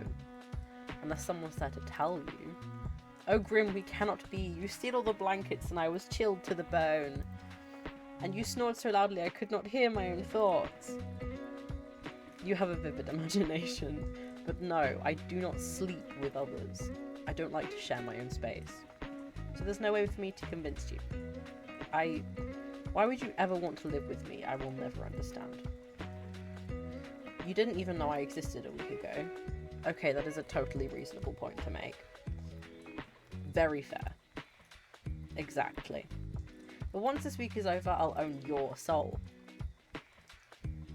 Unless someone's there to tell you. Oh, Grim, we cannot be. You steal all the blankets and I was chilled to the bone. And you snored so loudly I could not hear my own thoughts. You have a vivid imagination. But no, I do not sleep with others. I don't like to share my own space. So there's no way for me to convince you. Why would you ever want to live with me? I will never understand. You didn't even know I existed a week ago. Okay, that is a totally reasonable point to make. Very fair. Exactly. But once this week is over, I'll own your soul.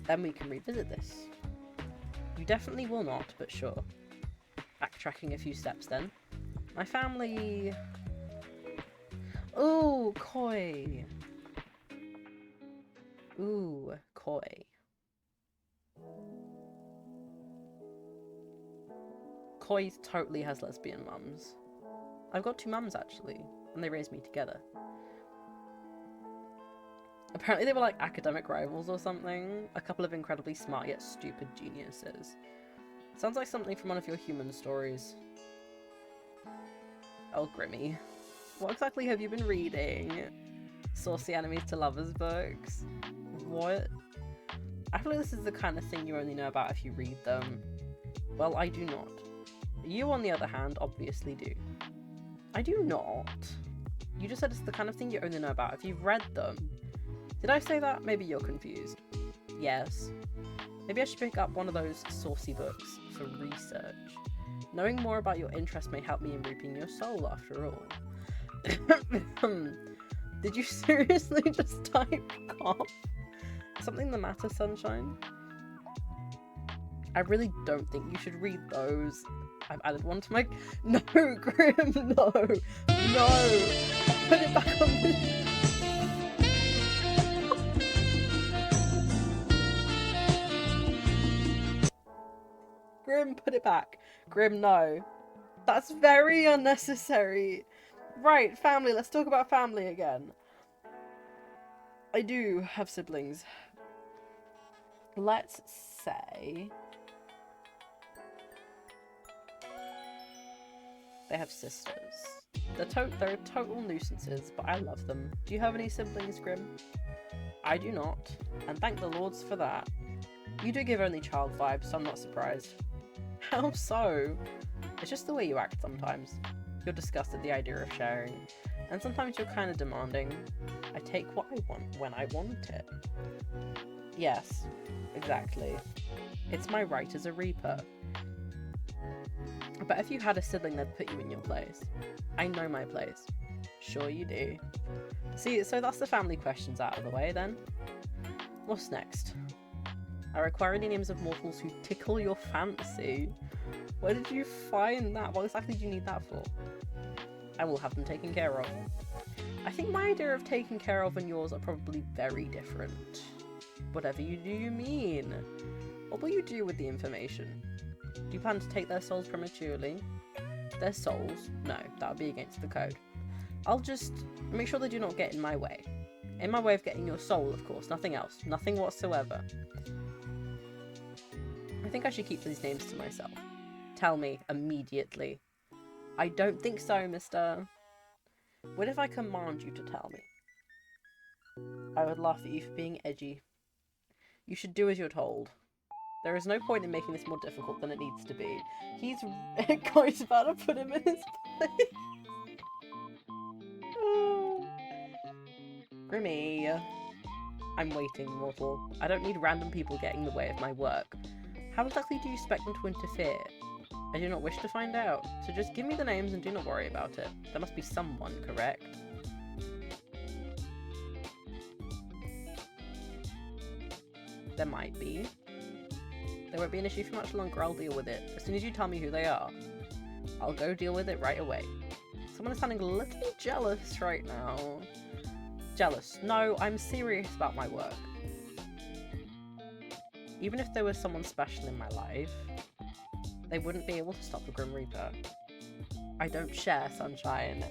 Then we can revisit this. You definitely will not, but sure. Backtracking a few steps then. My family... Ooh, Koi. Ooh, Koi. Koi totally has lesbian mums. I've got 2 mums actually, and they raised me together. Apparently they were like academic rivals or something. A couple of incredibly smart yet stupid geniuses. Sounds like something from one of your human stories. Oh, Grimmy. What exactly have you been reading? Saucy enemies to lovers books? What? I feel like this is the kind of thing you only know about if you read them. Well, I do not. You, on the other hand, obviously do. I do not. You just said it's the kind of thing you only know about if you've read them. Did I say that? Maybe you're confused. Yes. Maybe I should pick up one of those saucy books for research. Knowing more about your interests may help me in reaping your soul, after all. Did you seriously just type cough? Something the matter, sunshine? I really don't think you should read those. I've added one to my... No, Grim, no! No! Put it back on the... Grim, put it back. Grim, no. That's very unnecessary. Right, family. Let's talk about family again. I do have siblings. Let's say... they have sisters. They're total nuisances, but I love them. Do you have any siblings, Grim? I do not, and thank the lords for that. You do give only child vibes, so I'm not surprised. How so? It's just the way you act sometimes. You're disgusted at the idea of sharing, and sometimes you're kind of demanding. I take what I want when I want it. Yes, exactly. It's my right as a Reaper. But if you had a sibling, they'd put you in your place. I know my place. Sure you do. See, so that's the family questions out of the way then. What's next? I require any names of mortals who tickle your fancy. Where did you find that? What exactly do you need that for? I will have them taken care of. I think my idea of taken care of and yours are probably very different. Whatever you do, you mean. What will you do with the information? Do you plan to take their souls prematurely? Their souls? No, that would be against the code. I'll just make sure they do not get in my way. In my way of getting your soul, of course, nothing else. Nothing whatsoever. I think I should keep these names to myself. Tell me, immediately. I don't think so, mister. What if I command you to tell me? I would laugh at you for being edgy. You should do as you're told. There is no point in making this more difficult than it needs to be. He's quite about to put him in his place. Oh. Grimmy. I'm waiting, mortal. I don't need random people getting in the way of my work. How exactly do you expect them to interfere? I do not wish to find out, so just give me the names and do not worry about it. There must be someone, correct? There might be. There won't be an issue for much longer, I'll deal with it. As soon as you tell me who they are, I'll go deal with it right away. Someone is sounding a little jealous right now. Jealous? No, I'm serious about my work. Even if there was someone special in my life, they wouldn't be able to stop the Grim Reaper. I don't share, sunshine.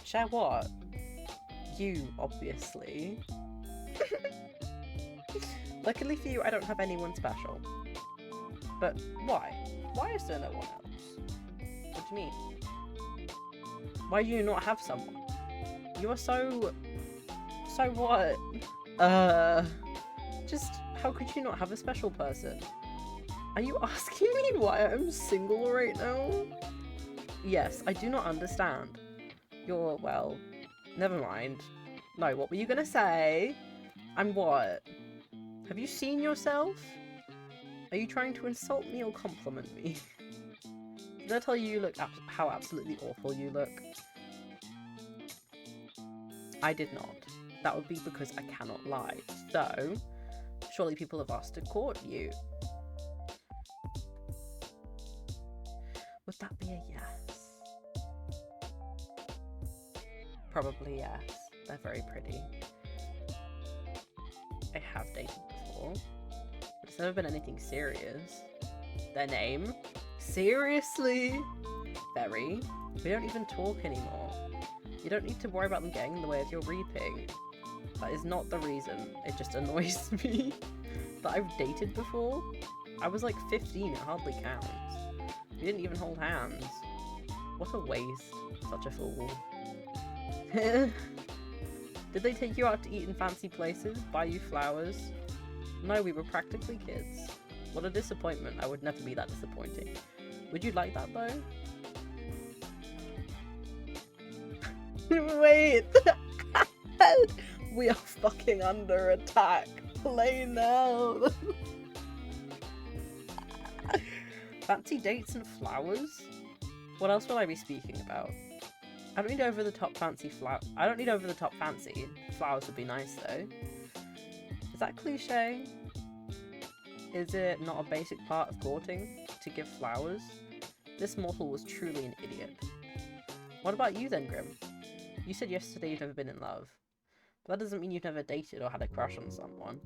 Share what? You, obviously. Luckily for you, I don't have anyone special. But why? Why is there no one else? What do you mean? Why do you not have someone? You are so... So what? Just, how could you not have a special person? Are you asking me why I'm single right now? Yes, I do not understand. You're, well, never mind. No, what were you gonna say? I'm what? Have you seen yourself? Are you trying to insult me or compliment me? Did I tell you look how absolutely awful you look? I did not. That would be because I cannot lie. So, surely people have asked to court you. Would that be a yes? Probably yes. They're very pretty. I have dated before, but it's never been anything serious. Their name? Seriously? Very. We don't even talk anymore. You don't need to worry about them getting in the way of your reaping. That is not the reason. It just annoys me that I've dated before. I was like 15, it hardly counts. We didn't even hold hands. What a waste. Such a fool. Did they take you out to eat in fancy places? Buy you flowers? No, we were practically kids. What a disappointment. I would never be that disappointing. Would you like that though? Wait! We are fucking under attack. Play now! Fancy dates and flowers? What else will I be speaking about? I don't need over-the-top fancy I don't need over-the-top fancy. Flowers would be nice though. Is that cliche? Is it not a basic part of courting to give flowers? This mortal was truly an idiot. What about you then, Grim? You said yesterday you've never been in love. But that doesn't mean you've never dated or had a crush on someone.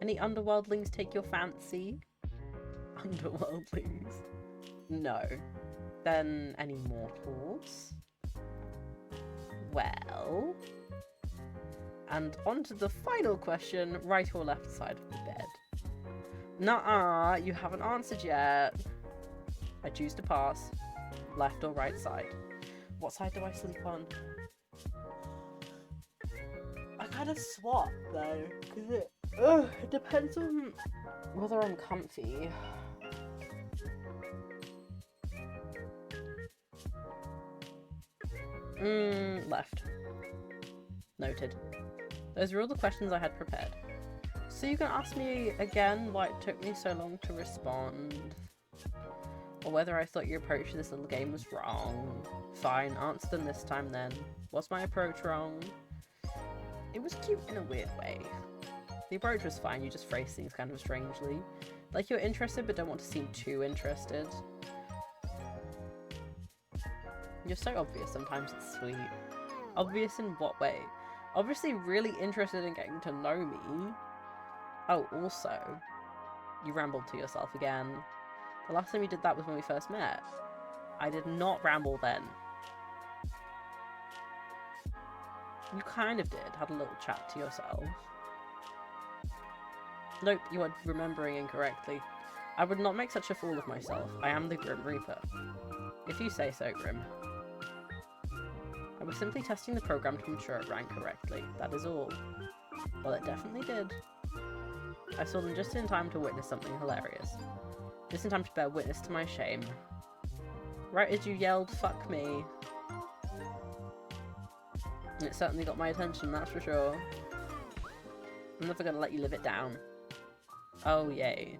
Any underworldlings take your fancy? Underworldlings? No. Then any mortals? Well... And on to the final question, right or left side of the bed. Nuh-uh, you haven't answered yet. I choose to pass. Left or right side? What side do I sleep on? I kind of swap though, because it depends on whether I'm comfy. Left. Noted. Those were all the questions I had prepared. So you can ask me again why it took me so long to respond. Or whether I thought your approach to this little game was wrong. Fine, answer them this time then. Was my approach wrong? It was cute in a weird way. The approach was fine, you just phrased things kind of strangely. Like you're interested but don't want to seem too interested. You're so obvious, sometimes it's sweet. Obvious in what way? Obviously really interested in getting to know me. Oh, also, you rambled to yourself again. The last time you did that was when we first met. I did not ramble then. You kind of did, had a little chat to yourself. Nope, you are remembering incorrectly. I would not make such a fool of myself. I am the Grim Reaper. If you say so, Grim. I was simply testing the program to ensure it ran correctly. That is all. Well, it definitely did. I saw them just in time to witness something hilarious. Just in time to bear witness to my shame. Right as you yelled, "Fuck me." It certainly got my attention, that's for sure. I'm never gonna let you live it down. Oh, yay.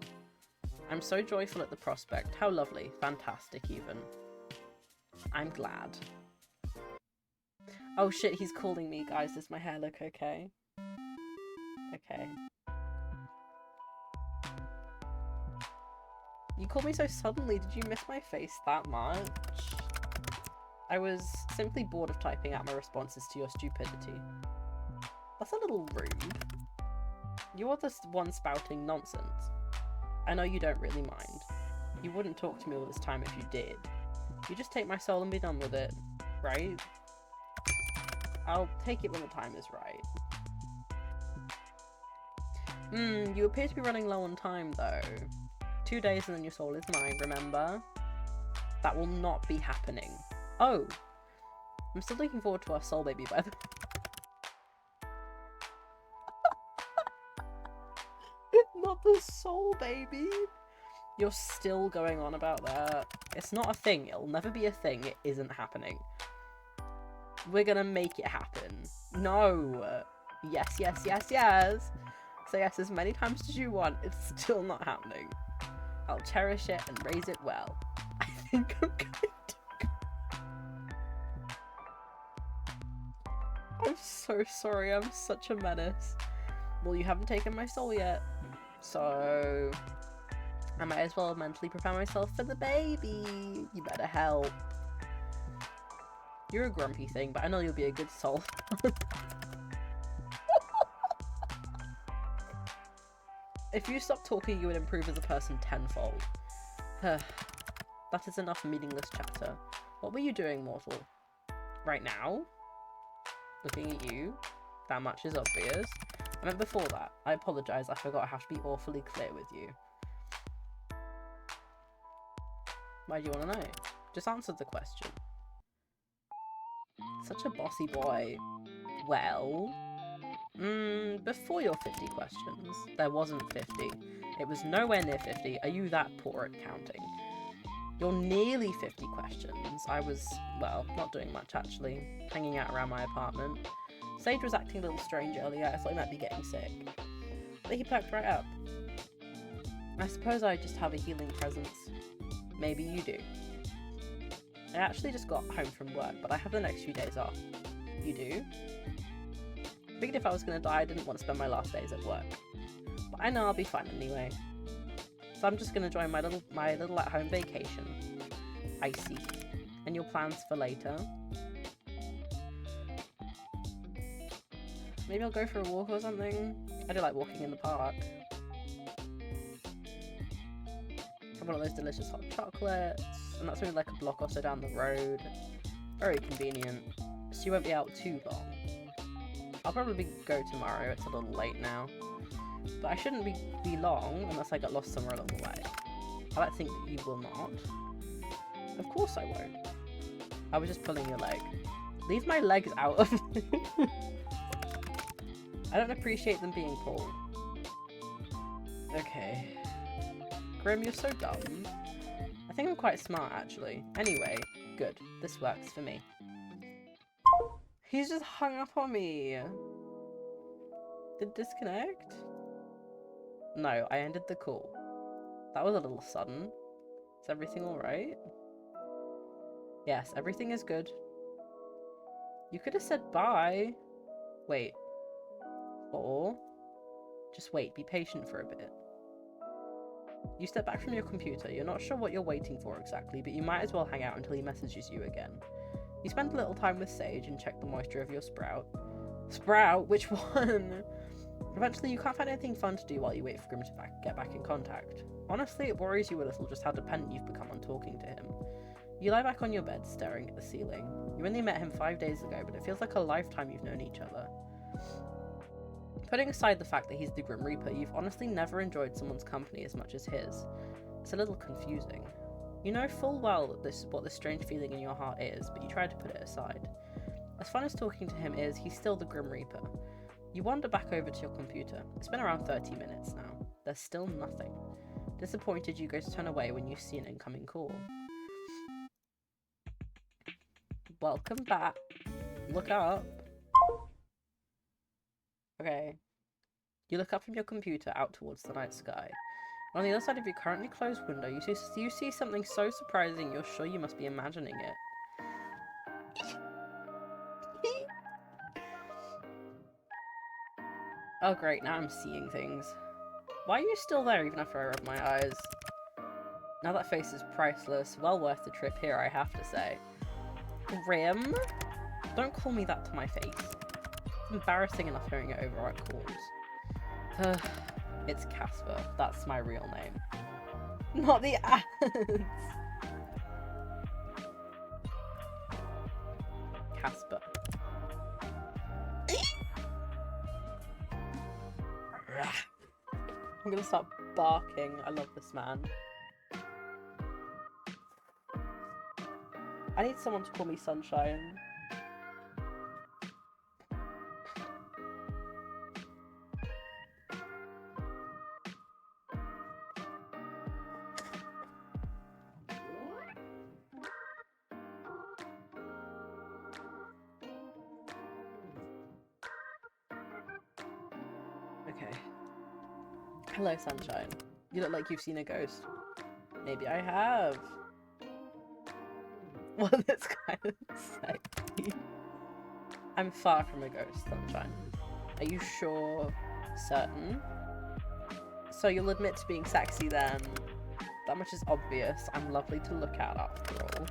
I'm so joyful at the prospect. How lovely. Fantastic, even. I'm glad. Oh shit, he's calling me, guys. Does my hair look okay? Okay. You called me so suddenly. Did you miss my face that much? I was simply bored of typing out my responses to your stupidity. That's a little rude. You are the one spouting nonsense. I know you don't really mind. You wouldn't talk to me all this time if you did. You just take my soul and be done with it, right? I'll take it when the time is right. You appear to be running low on time, though. 2 days and then your soul is mine, remember? That will not be happening. Oh! I'm still looking forward to our soul baby, by the way. Not the soul baby! You're still going on about that. It's not a thing. It'll never be a thing. It isn't happening. We're gonna make it happen. No! Yes, yes, yes, yes! Say yes as many times as you want. It's still not happening. I'll cherish it and raise it well. I think I'm going to... I'm so sorry. I'm such a menace. Well, you haven't taken my soul yet. So... I might as well mentally prepare myself for the baby. You better help. You're a grumpy thing, but I know you'll be a good soul. If you stop talking, you would improve as a person tenfold. That is enough meaningless chatter. What were you doing, mortal? Right now? Looking at you? That much is obvious. I meant before that. I apologise, I forgot I have to be awfully clear with you. Why do you want to know? Just answer the question. Such a bossy boy. Well... before your 50 questions, there wasn't 50. It was nowhere near 50. Are you that poor at counting? You're nearly 50 questions. I was, well, not doing much actually. Hanging out around my apartment. Sage was acting a little strange earlier. I thought he might be getting sick. But he perked right up. I suppose I just have a healing presence. Maybe you do. I actually just got home from work, but I have the next few days off. You do? Figured if I was going to die, I didn't want to spend my last days at work. But I know I'll be fine anyway. So I'm just going to join my little at-home vacation. I see. And your plans for later? Maybe I'll go for a walk or something? I do like walking in the park. Have one of those delicious hot chocolates. And that's only like a block or so down the road. Very convenient. So you won't be out too long. I'll probably go tomorrow, it's a little late now. But I shouldn't be long unless I get lost somewhere along the way. I like to think that you will not. Of course I won't. I was just pulling your leg. Leave my legs out of it. I don't appreciate them being pulled. Okay. Grim, you're so dumb. I think I'm quite smart actually. Anyway, good. This works for me. He's just hung up on me. Did it disconnect? No, I ended the call. That was a little sudden. Is everything alright? Yes, everything is good. You could have said bye. Wait. Or... just wait, be patient for a bit. You step back from your computer. You're not sure what you're waiting for exactly, but you might as well hang out until he messages you again. You spend a little time with Sage and check the moisture of your sprout. Sprout? Which one? Eventually, you can't find anything fun to do while you wait for Grim to get back in contact. Honestly, it worries you a little just how dependent you've become on talking to him. You lie back on your bed, staring at the ceiling. You only met him 5 days ago, but it feels like a lifetime you've known each other. Putting aside the fact that he's the Grim Reaper, you've honestly never enjoyed someone's company as much as his. It's a little confusing. You know full well that what this strange feeling in your heart is, but you try to put it aside. As fun as talking to him is, he's still the Grim Reaper. You wander back over to your computer. It's been around 30 minutes now. There's still nothing. Disappointed, you go to turn away when you see an incoming call. Welcome back. Look up. Okay. You look up from your computer out towards the night sky. On the other side of your currently closed window, you see something so surprising you're sure you must be imagining it. Oh great, now I'm seeing things. Why are you still there even after I rub my eyes? Now that face is priceless, well worth the trip here, I have to say. Grim? Don't call me that to my face. It's embarrassing enough hearing it over our calls. It's Casper. That's my real name. Not the ads! Casper. I'm gonna start barking. I love this man. I need someone to call me Sunshine. Okay. Hello, Sunshine. You look like you've seen a ghost. Maybe I have. Well, that's kind of sexy. I'm far from a ghost, Sunshine. Are you sure? Certain? So you'll admit to being sexy then? That much is obvious. I'm lovely to look at after all.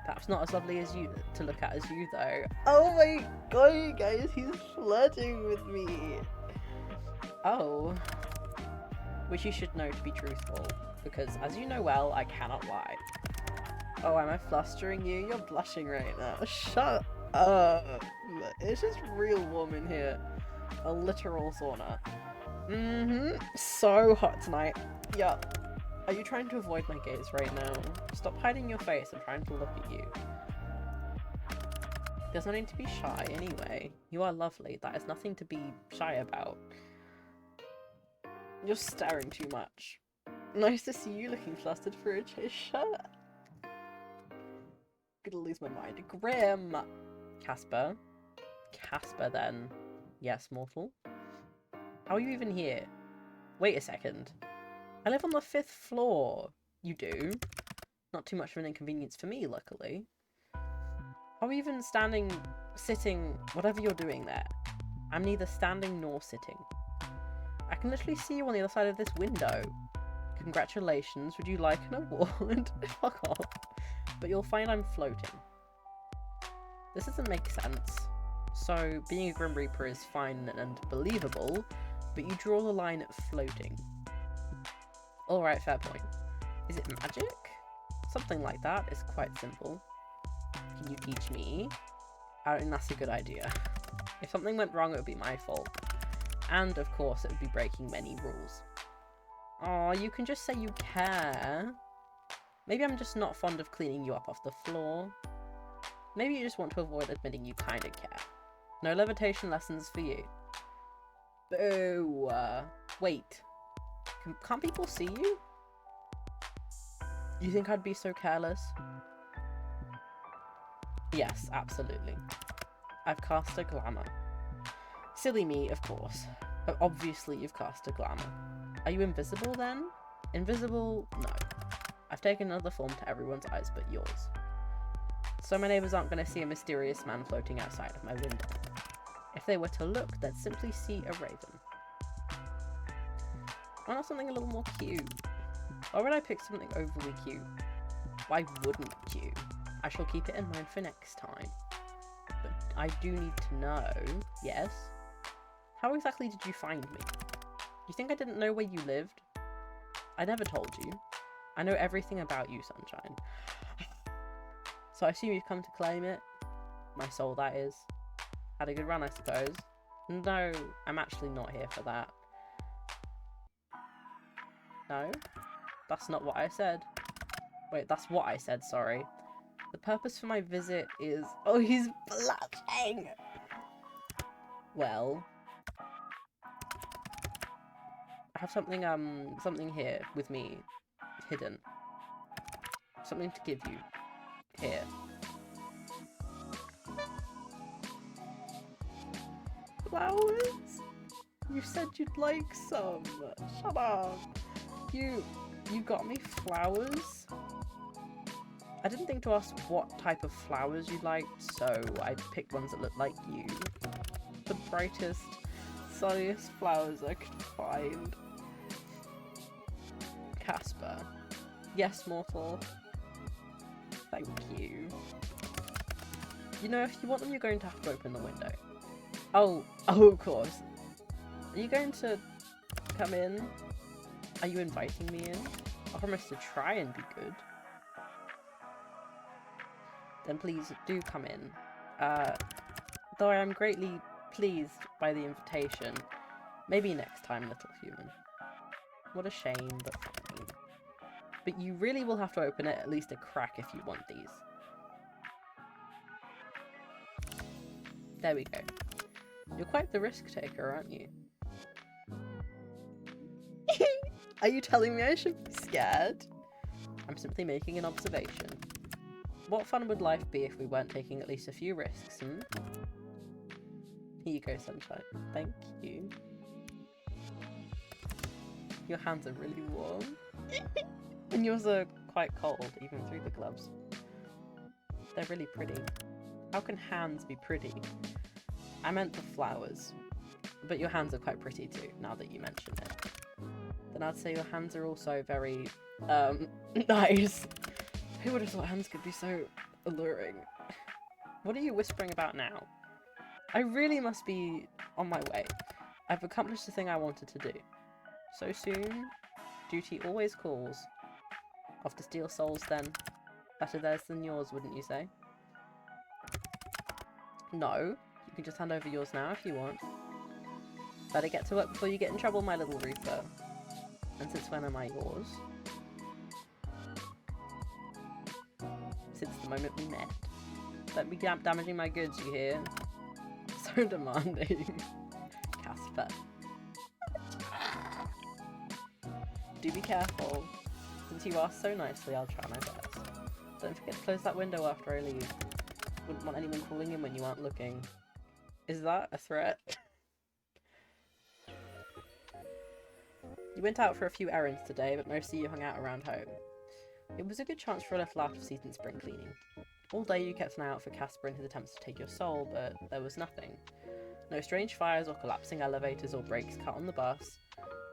Perhaps not as lovely as you to look at as you though. Oh my god, you guys, he's flirting with me. Oh. Which you should know to be truthful, because as you know well, I cannot lie. Oh, am I flustering you? You're blushing right now. Shut up. It's just real warm in here. A literal sauna. So hot tonight. Yup. Are you trying to avoid my gaze right now? Stop hiding your face. I'm trying to look at you. There's no need to be shy anyway. You are lovely. That is nothing to be shy about. You're staring too much. Nice to see you looking flustered for a chase shirt. Gonna lose my mind. Grim! Casper? Casper then. Yes, mortal? How are you even here? Wait a second. I live on the 5th floor. You do? Not too much of an inconvenience for me, luckily. How are you even standing, sitting, whatever you're doing there? I'm neither standing nor sitting. I can literally see you on the other side of this window. Congratulations, would you like an award? Fuck off. But you'll find I'm floating. This doesn't make sense. So, being a Grim Reaper is fine and believable, but you draw the line at floating. Alright, fair point. Is it magic? Something like that is quite simple. Can you teach me? I don't think that's a good idea. If something went wrong, it would be my fault. And, of course, it would be breaking many rules. Aw, you can just say you care. Maybe I'm just not fond of cleaning you up off the floor. Maybe you just want to avoid admitting you kinda care. No levitation lessons for you. Boo! Wait. Can't people see you? You think I'd be so careless? Yes, absolutely. I've cast a glamour. Silly me, of course. But obviously you've cast a glamour. Are you invisible then? Invisible? No. I've taken another form to everyone's eyes but yours. So my neighbours aren't going to see a mysterious man floating outside of my window. If they were to look, they'd simply see a raven. Why not something a little more cute? Why would I pick something overly cute? Why wouldn't you? I shall keep it in mind for next time. But I do need to know, yes? How exactly did you find me? You think I didn't know where you lived? I never told you. I know everything about you, Sunshine. So I assume you've come to claim it? My soul, that is. Had a good run, I suppose. No, I'm actually not here for that. No? That's not what I said. Wait, that's what I said, sorry. The purpose for my visit is... Oh, he's blushing! Well... I have something, something here with me. Hidden. Something to give you. Here. Flowers? You said you'd like some. Shut up. You got me flowers? I didn't think to ask what type of flowers you liked, so I picked ones that looked like you. The brightest, sunniest flowers I could find. Casper. Yes, mortal. Thank you. You know, if you want them, you're going to have to open the window. Oh, of course. Are you going to come in? Are you inviting me in? I promise to try and be good. Then please do come in. Though I am greatly pleased by the invitation. Maybe next time, little human. What a shame, but fine. But you really will have to open it at least a crack if you want these. There we go. You're quite the risk taker, aren't you? Are you telling me I should be scared? I'm simply making an observation. What fun would life be if we weren't taking at least a few risks, hmm? Here you go, sunshine. Thank you. Your hands are really warm. And yours are quite cold, even through the gloves. They're really pretty. How can hands be pretty? I meant the flowers. But your hands are quite pretty too, now that you mention it. Then I'd say your hands are also very, nice. Who would have thought hands could be so alluring? What are you whispering about now? I really must be on my way. I've accomplished the thing I wanted to do. So soon? Duty always calls. Off to steal souls then. Better theirs than yours, wouldn't you say? No. You can just hand over yours now if you want. Better get to work before you get in trouble, my little Reaper. And since when am I yours? Since the moment we met. Don't be damaging my goods, you hear? So demanding. Casper. Do be careful. Since you asked so nicely, I'll try my best. Don't forget to close that window after I leave. Wouldn't want anyone crawling in when you aren't looking. Is that a threat? You went out for a few errands today, but mostly you hung out around home. It was a good chance for a little after-season spring cleaning. All day you kept an eye out for Casper and his attempts to take your soul, but there was nothing. No strange fires or collapsing elevators or brakes cut on the bus.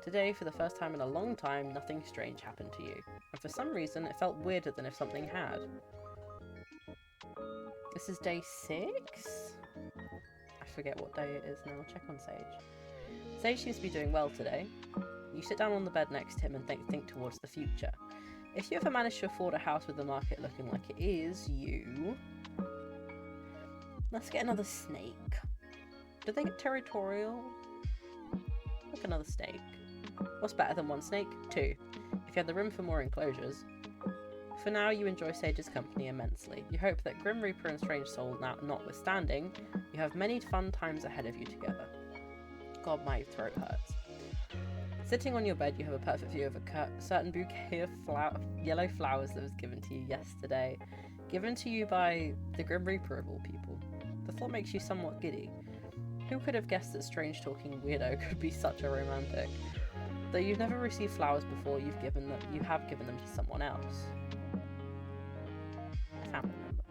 Today, for the first time in a long time, nothing strange happened to you. And for some reason, it felt weirder than if something had. This is day 6? I forget what day it is now. Check on Sage. Sage seems to be doing well today. You sit down on the bed next to him and think towards the future. If you ever manage to afford a house with the market looking like it is, you... Let's get another snake. Do they get territorial? Like another snake. What's better than one snake? 2. If you had the room for more enclosures. For now, you enjoy Sage's company immensely. You hope that Grim Reaper and Strange Soul now notwithstanding, you have many fun times ahead of you together. God, my throat hurts. Sitting on your bed, you have a perfect view of a certain bouquet of yellow flowers that was given to you yesterday. Given to you by the Grim Reaper of all people. The thought makes you somewhat giddy. Who could have guessed that strange-talking weirdo could be such a romantic? Though you've never received flowers before, you have given them to someone else. A family member.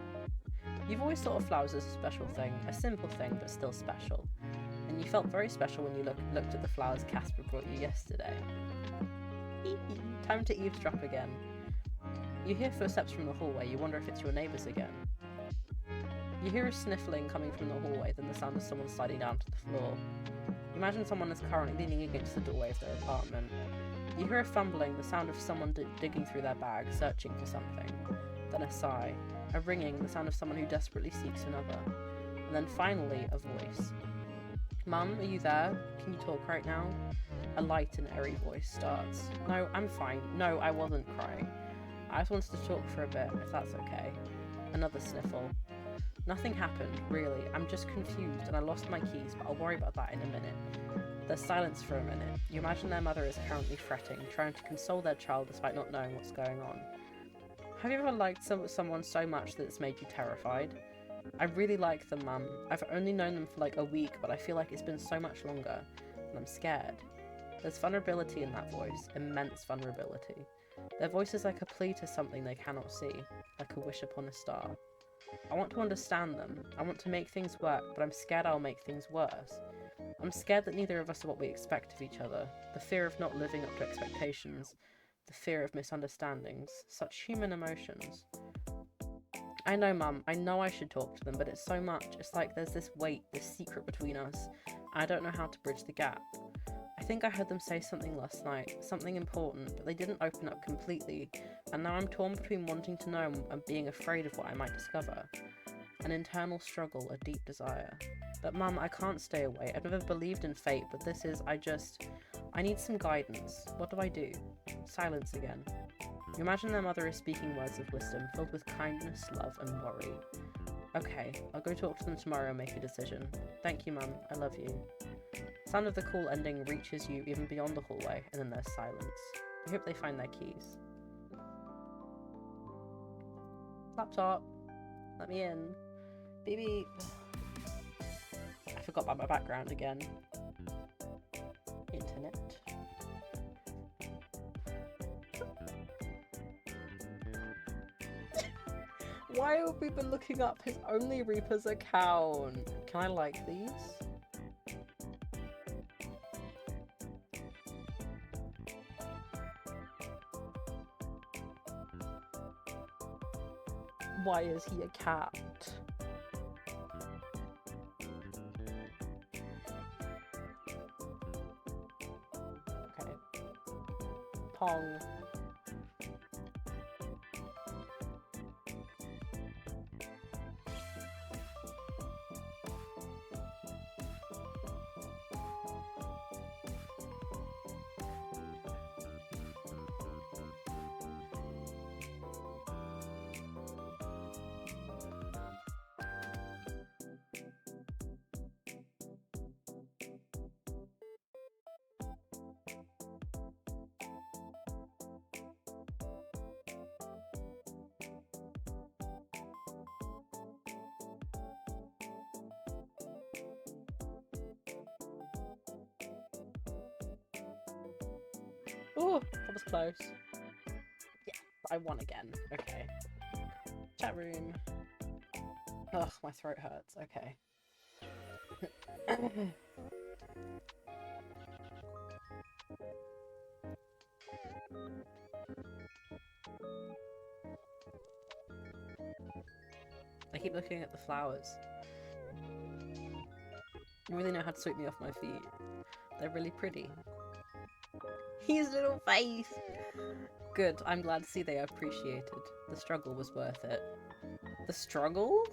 You've always thought of flowers as a special thing, a simple thing, but still special. And you felt very special when you looked at the flowers Casper brought you yesterday. Time to eavesdrop again. You hear footsteps from the hallway, you wonder if it's your neighbours again. You hear a sniffling coming from the hallway, then the sound of someone sliding down to the floor. Imagine someone is currently leaning against the doorway of their apartment. You hear a fumbling, the sound of someone digging through their bag, searching for something. Then a sigh, a ringing, the sound of someone who desperately seeks another. And then finally, a voice. Mum, are you there? Can you talk right now? A light and airy voice starts. No, I'm fine. No, I wasn't crying. I just wanted to talk for a bit, if that's okay. Another sniffle. Nothing happened, really. I'm just confused and I lost my keys, but I'll worry about that in a minute. There's silence for a minute. You imagine their mother is currently fretting, trying to console their child despite not knowing what's going on. Have you ever liked someone so much that it's made you terrified? I really like them, Mum. I've only known them for like a week, but I feel like it's been so much longer, and I'm scared. There's vulnerability in that voice, immense vulnerability. Their voice is like a plea to something they cannot see, like a wish upon a star. I want to understand them. I want to make things work, but I'm scared I'll make things worse. I'm scared that neither of us are what we expect of each other. The fear of not living up to expectations. The fear of misunderstandings. Such human emotions. I know, Mum. I know I should talk to them, but it's so much. It's like there's this weight, this secret between us. I don't know how to bridge the gap. I think I heard them say something last night, something important, but they didn't open up completely, and now I'm torn between wanting to know and being afraid of what I might discover. An internal struggle, a deep desire. But Mum, I can't stay away. I've never believed in fate, but this is, I need some guidance. What do I do? Silence again. You imagine their mother is speaking words of wisdom, filled with kindness, love, and worry. Okay, I'll go talk to them tomorrow and make a decision. Thank you, Mum. I love you. Sound of the call ending reaches you even beyond the hallway, and then there's silence. I hope they find their keys. Laptop. Let me in. Beep beep. I forgot about my background again. Internet. Why have we been looking up his only Reaper's account? Can I like these? Why is he a cat? Okay. Pong. Oh, that was close. Yeah, I won again. Okay. Chat room. Ugh, my throat hurts. Okay. I keep looking at the flowers. You really know how to sweep me off my feet. They're really pretty. His little face! Good, I'm glad to see they are appreciated. The struggle was worth it. The struggle?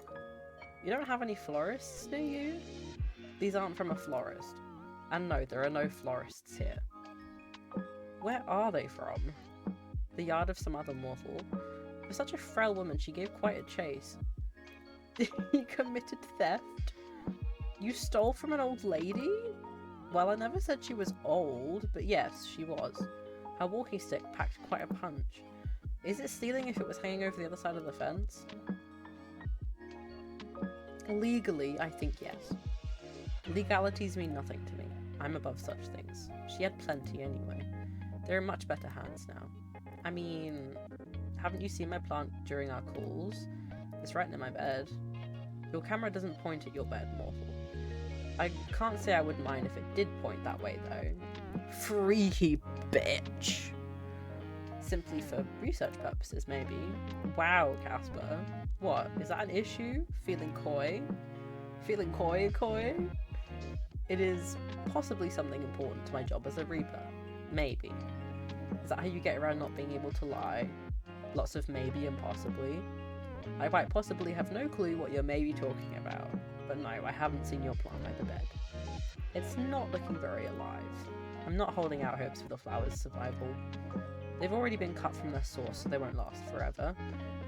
You don't have any florists, do you? These aren't from a florist. And no, there are no florists here. Where are they from? The yard of some other mortal. For such a frail woman, she gave quite a chase. He committed theft? You stole from an old lady? Well, I never said she was old, but yes, she was. Her walking stick packed quite a punch. Is it stealing if it was hanging over the other side of the fence? Legally, I think yes. Legalities mean nothing to me. I'm above such things. She had plenty anyway. They're in much better hands now. I mean, haven't you seen my plant during our calls? It's right near my bed. Your camera doesn't point at your bed, mortal. I can't say I wouldn't mind if it did point that way, though. Freaky bitch! Simply for research purposes, maybe. Wow, Casper. What, is that an issue? Feeling coy? Feeling coy? It is possibly something important to my job as a Reaper. Maybe. Is that how you get around not being able to lie? Lots of maybe and possibly. I quite possibly have no clue what you're maybe talking about. But no, I haven't seen your plant by the bed. It's not looking very alive. I'm not holding out hopes for the flower's survival. They've already been cut from their source, so they won't last forever.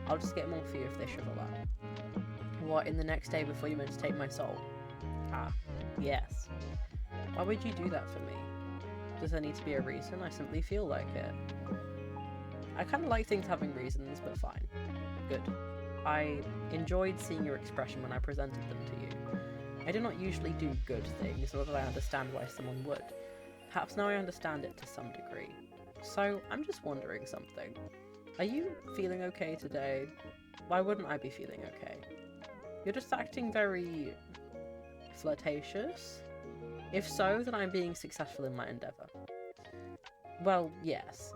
I'll just get more for you if they shrivel up. What, in the next day before you meant to take my soul? Ah, yes. Why would you do that for me? Does there need to be a reason? I simply feel like it. I kind of like things having reasons, but fine. Good. I enjoyed seeing your expression when I presented them to you. I do not usually do good things, nor do I understand why someone would. Perhaps now I understand it to some degree. So, I'm just wondering something. Are you feeling okay today? Why wouldn't I be feeling okay? You're just acting very flirtatious? If so, then I'm being successful in my endeavour. Well, yes.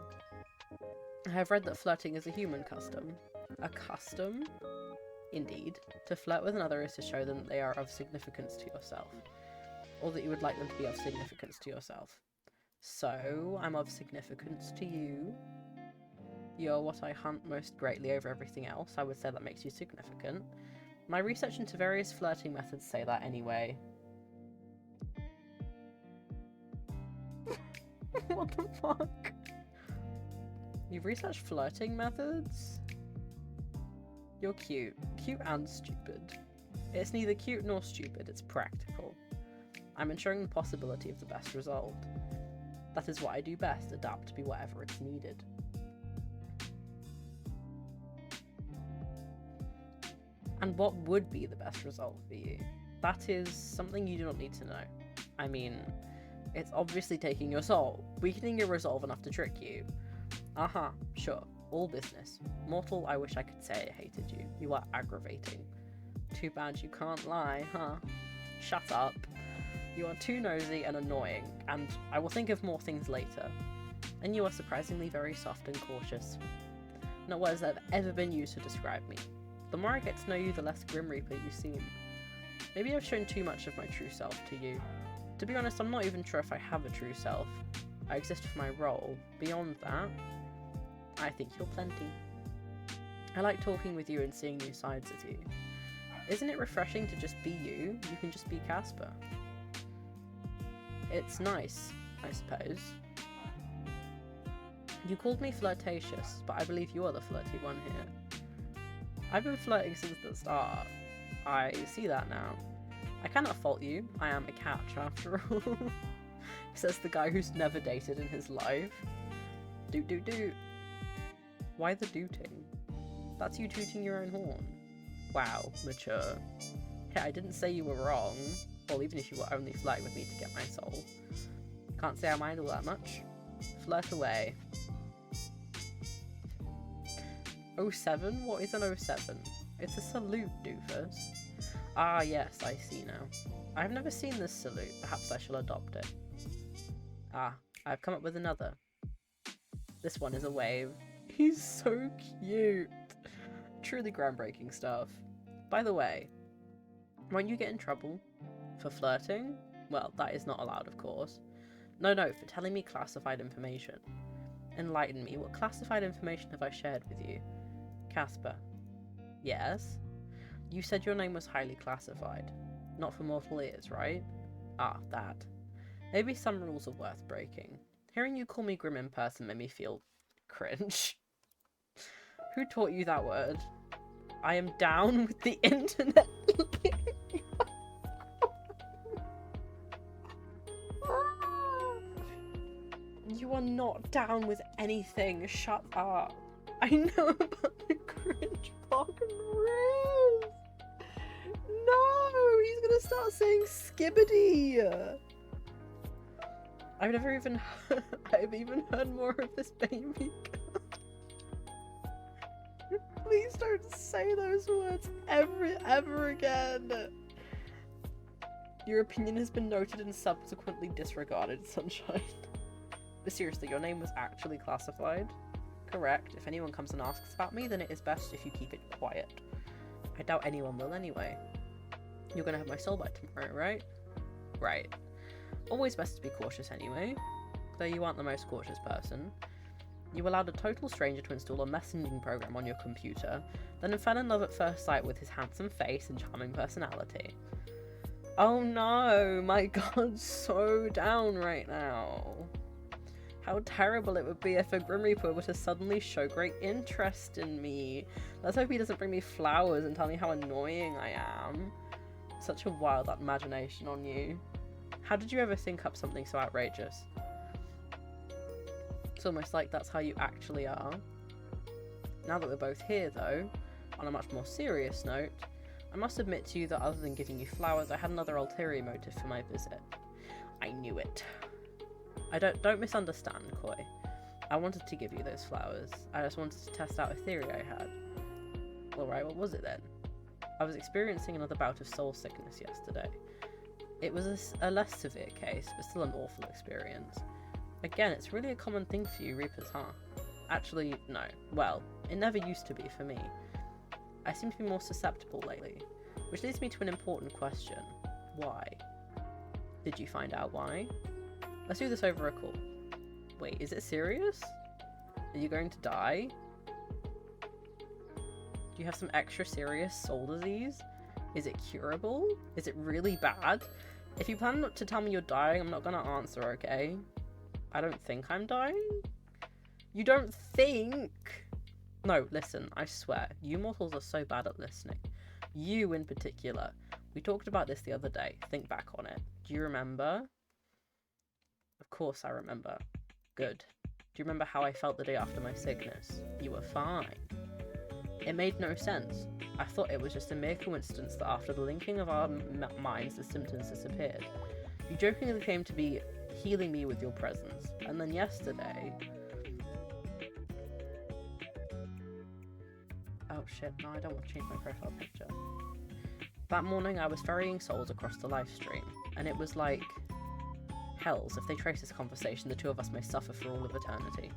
I have read that flirting is a human custom. A custom? Indeed. To flirt with another is to show them that they are of significance to yourself. Or that you would like them to be of significance to yourself. So, I'm of significance to you. You're what I hunt most greatly over everything else. I would say that makes you significant. My research into various flirting methods say that anyway. What the fuck? You've researched flirting methods? You're cute. Cute and stupid. It's neither cute nor stupid, it's practical. I'm ensuring the possibility of the best result. That is what I do best, adapt to be whatever it's needed. And what would be the best result for you? That is something you do not need to know. I mean, it's obviously taking your soul, weakening your resolve enough to trick you. Sure, all business. Mortal, I wish I could say I hated you. You are aggravating. Too bad you can't lie, huh? Shut up. You are too nosy and annoying, and I will think of more things later. And you are surprisingly very soft and cautious. Not words that have ever been used to describe me. The more I get to know you, the less Grim Reaper you seem. Maybe I've shown too much of my true self to you. To be honest, I'm not even sure if I have a true self. I exist for my role. Beyond that, I think you're plenty. I like talking with you and seeing new sides of you. Isn't it refreshing to just be you? You can just be Casper. It's nice, I suppose. You called me flirtatious, but I believe you are the flirty one here. I've been flirting since the start. I see that now. I cannot fault you. I am a catch after all. Says the guy who's never dated in his life. Doot doot doot. Why the dooting? That's you tooting your own horn. Wow, mature. Yeah, I didn't say you were wrong. Well, even if you were only flirting with me to get my soul. Can't say I mind all that much. Flirt away. 07? What is an 07? It's a salute, doofus. Ah, yes, I see now. I have never seen this salute. Perhaps I shall adopt it. Ah, I've come up with another. This one is a wave. He's so cute. Truly groundbreaking stuff. By the way, when you get in trouble for flirting, well, that is not allowed, of course. No, for telling me classified information. Enlighten me. What classified information have I shared with you? Casper. Yes? You said your name was highly classified. Not for mortal ears, right? Ah, that. Maybe some rules are worth breaking. Hearing you call me grim in person made me feel cringe. Who taught you that word? I am down with the internet. You are not down with anything. Shut up. I know about the cringe block and Riz. No, he's gonna start saying skibbity. I've even heard more of this baby. Please don't say those words ever again. Your opinion has been noted and subsequently disregarded, Sunshine. But seriously, your name was actually classified? Correct. If anyone comes and asks about me, then it is best if you keep it quiet. I doubt anyone will anyway. You're gonna have my soul by tomorrow, right? Right. Always best to be cautious anyway. Though you aren't the most cautious person. You allowed a total stranger to install a messaging program on your computer, then fell in love at first sight with his handsome face and charming personality. Oh no, my god, so down right now. How terrible it would be if a Grim Reaper were to suddenly show great interest in me. Let's hope he doesn't bring me flowers and tell me how annoying I am. Such a wild imagination on you. How did you ever think up something so outrageous? It's almost like that's how you actually are. Now that we're both here though, on a much more serious note, I must admit to you that other than giving you flowers, I had another ulterior motive for my visit. I knew it. Don't misunderstand, Koi. I wanted to give you those flowers. I just wanted to test out a theory I had. Alright, what was it then? I was experiencing another bout of soul sickness yesterday. It was a less severe case, but still an awful experience. Again, it's really a common thing for you Reapers, huh? Actually, no. Well, it never used to be for me. I seem to be more susceptible lately, which leads me to an important question. Why? Did you find out why? Let's do this over a call. Wait, is it serious? Are you going to die? Do you have some extra serious soul disease? Is it curable? Is it really bad? If you plan not to tell me you're dying, I'm not gonna answer, okay? I don't think I'm dying. You don't think? No, listen, I swear, you mortals are so bad at listening. You in particular. We talked about this the other day. Think back on it. Do you remember? Of course I remember. Good. Do you remember how I felt the day after my sickness? You were fine. It made no sense. I thought it was just a mere coincidence that after the linking of our minds, the symptoms disappeared. You jokingly claimed to be healing me with your presence, and then yesterday... Oh shit, no, I don't want to change my profile picture. That morning I was ferrying souls across the live stream, and it was like... Hells, if they trace this conversation, the two of us may suffer for all of eternity.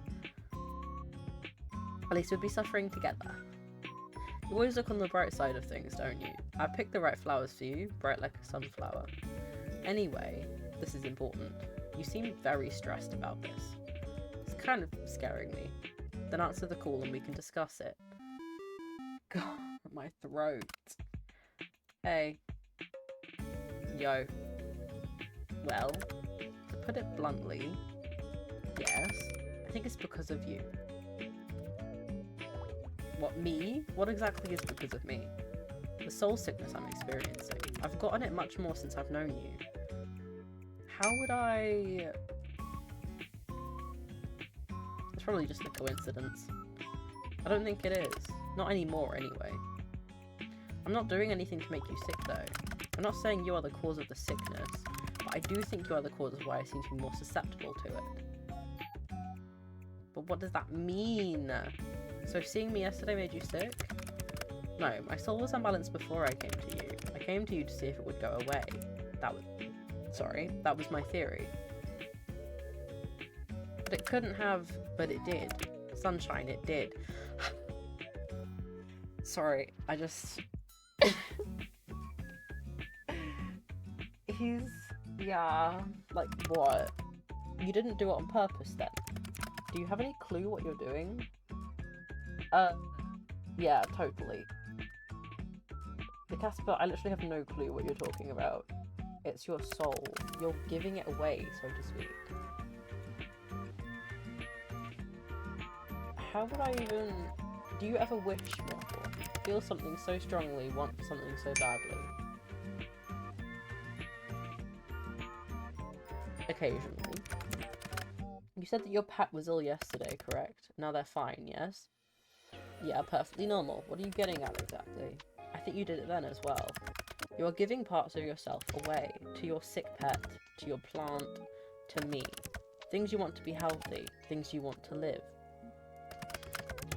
At least we'd be suffering together. You always look on the bright side of things, don't you? I picked the right flowers for you, bright like a sunflower. Anyway, this is important. You seem very stressed about this. It's kind of scaring me. Then answer the call and we can discuss it. God, my throat. Hey. Yo. Well, to put it bluntly, yes, I think it's because of you. What, me? What exactly is because of me? The soul sickness I'm experiencing. I've gotten it much more since I've known you. How would I... It's probably just a coincidence. I don't think it is. Not anymore, anyway. I'm not doing anything to make you sick, though. I'm not saying you are the cause of the sickness, but I do think you are the cause of why I seem to be more susceptible to it. But what does that mean? So seeing me yesterday made you sick? No, my soul was unbalanced before I came to you. I came to you to see if it would go away. That was my theory. But it couldn't have, but it did. Sunshine, it did. Sorry, I just... Yeah, like what? You didn't do it on purpose then? Do you have any clue what you're doing? Yeah, totally. The Casper, I literally have no clue what you're talking about. It's your soul. You're giving it away, so to speak. How would I even... Do you ever wish, mortal? Feel something so strongly, want something so badly? Occasionally. You said that your pet was ill yesterday, correct? Now they're fine, yes? Yeah, perfectly normal. What are you getting at exactly? I think you did it then as well. You are giving parts of yourself away to your sick pet, to your plant, to me. Things you want to be healthy, things you want to live.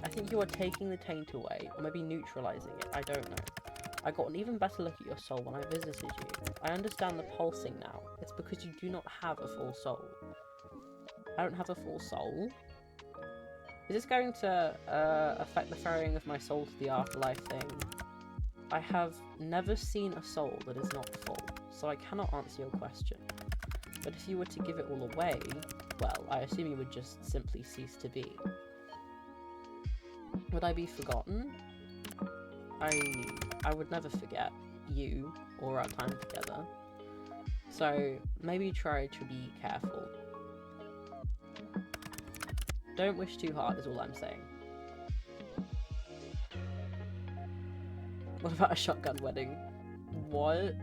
I think you are taking the taint away, or maybe neutralizing it, I don't know. I got an even better look at your soul when I visited you. I understand the pulsing now. It's because you do not have a full soul. I don't have a full soul? Is this going to affect the ferrying of my soul to the afterlife thing? I have never seen a soul that is not full, so I cannot answer your question. But if you were to give it all away, well, I assume you would just simply cease to be. Would I be forgotten? I would never forget you or our time together. So maybe try to be careful. Don't wish too hard is all I'm saying. What about a shotgun wedding? What?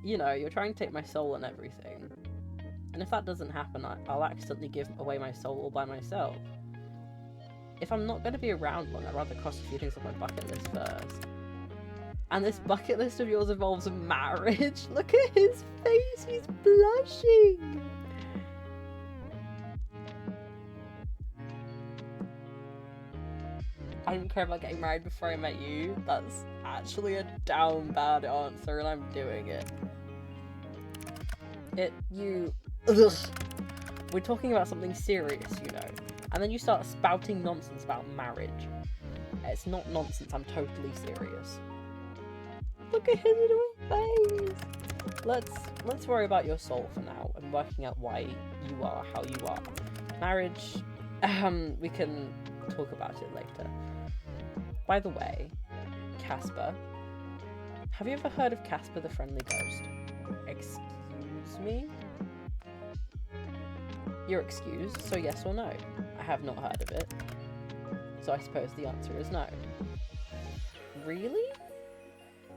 You know, you're trying to take my soul and everything. And if that doesn't happen, I'll accidentally give away my soul all by myself. If I'm not going to be around long, I'd rather cross a few things off my bucket list first. And this bucket list of yours involves marriage? Look at his face, he's blushing! I didn't care about getting married before I met you. That's actually a down bad answer and I'm doing it. Ugh. We're talking about something serious, you know. And then you start spouting nonsense about marriage. It's not nonsense, I'm totally serious. Look at his little face! Let's worry about your soul for now and working out why you are how you are. Marriage, we can talk about it later. By the way, Casper, Have you ever heard of Casper the Friendly Ghost? Excuse me? You're excused, so yes or no? I have not heard of it. So I suppose the answer is no. Really?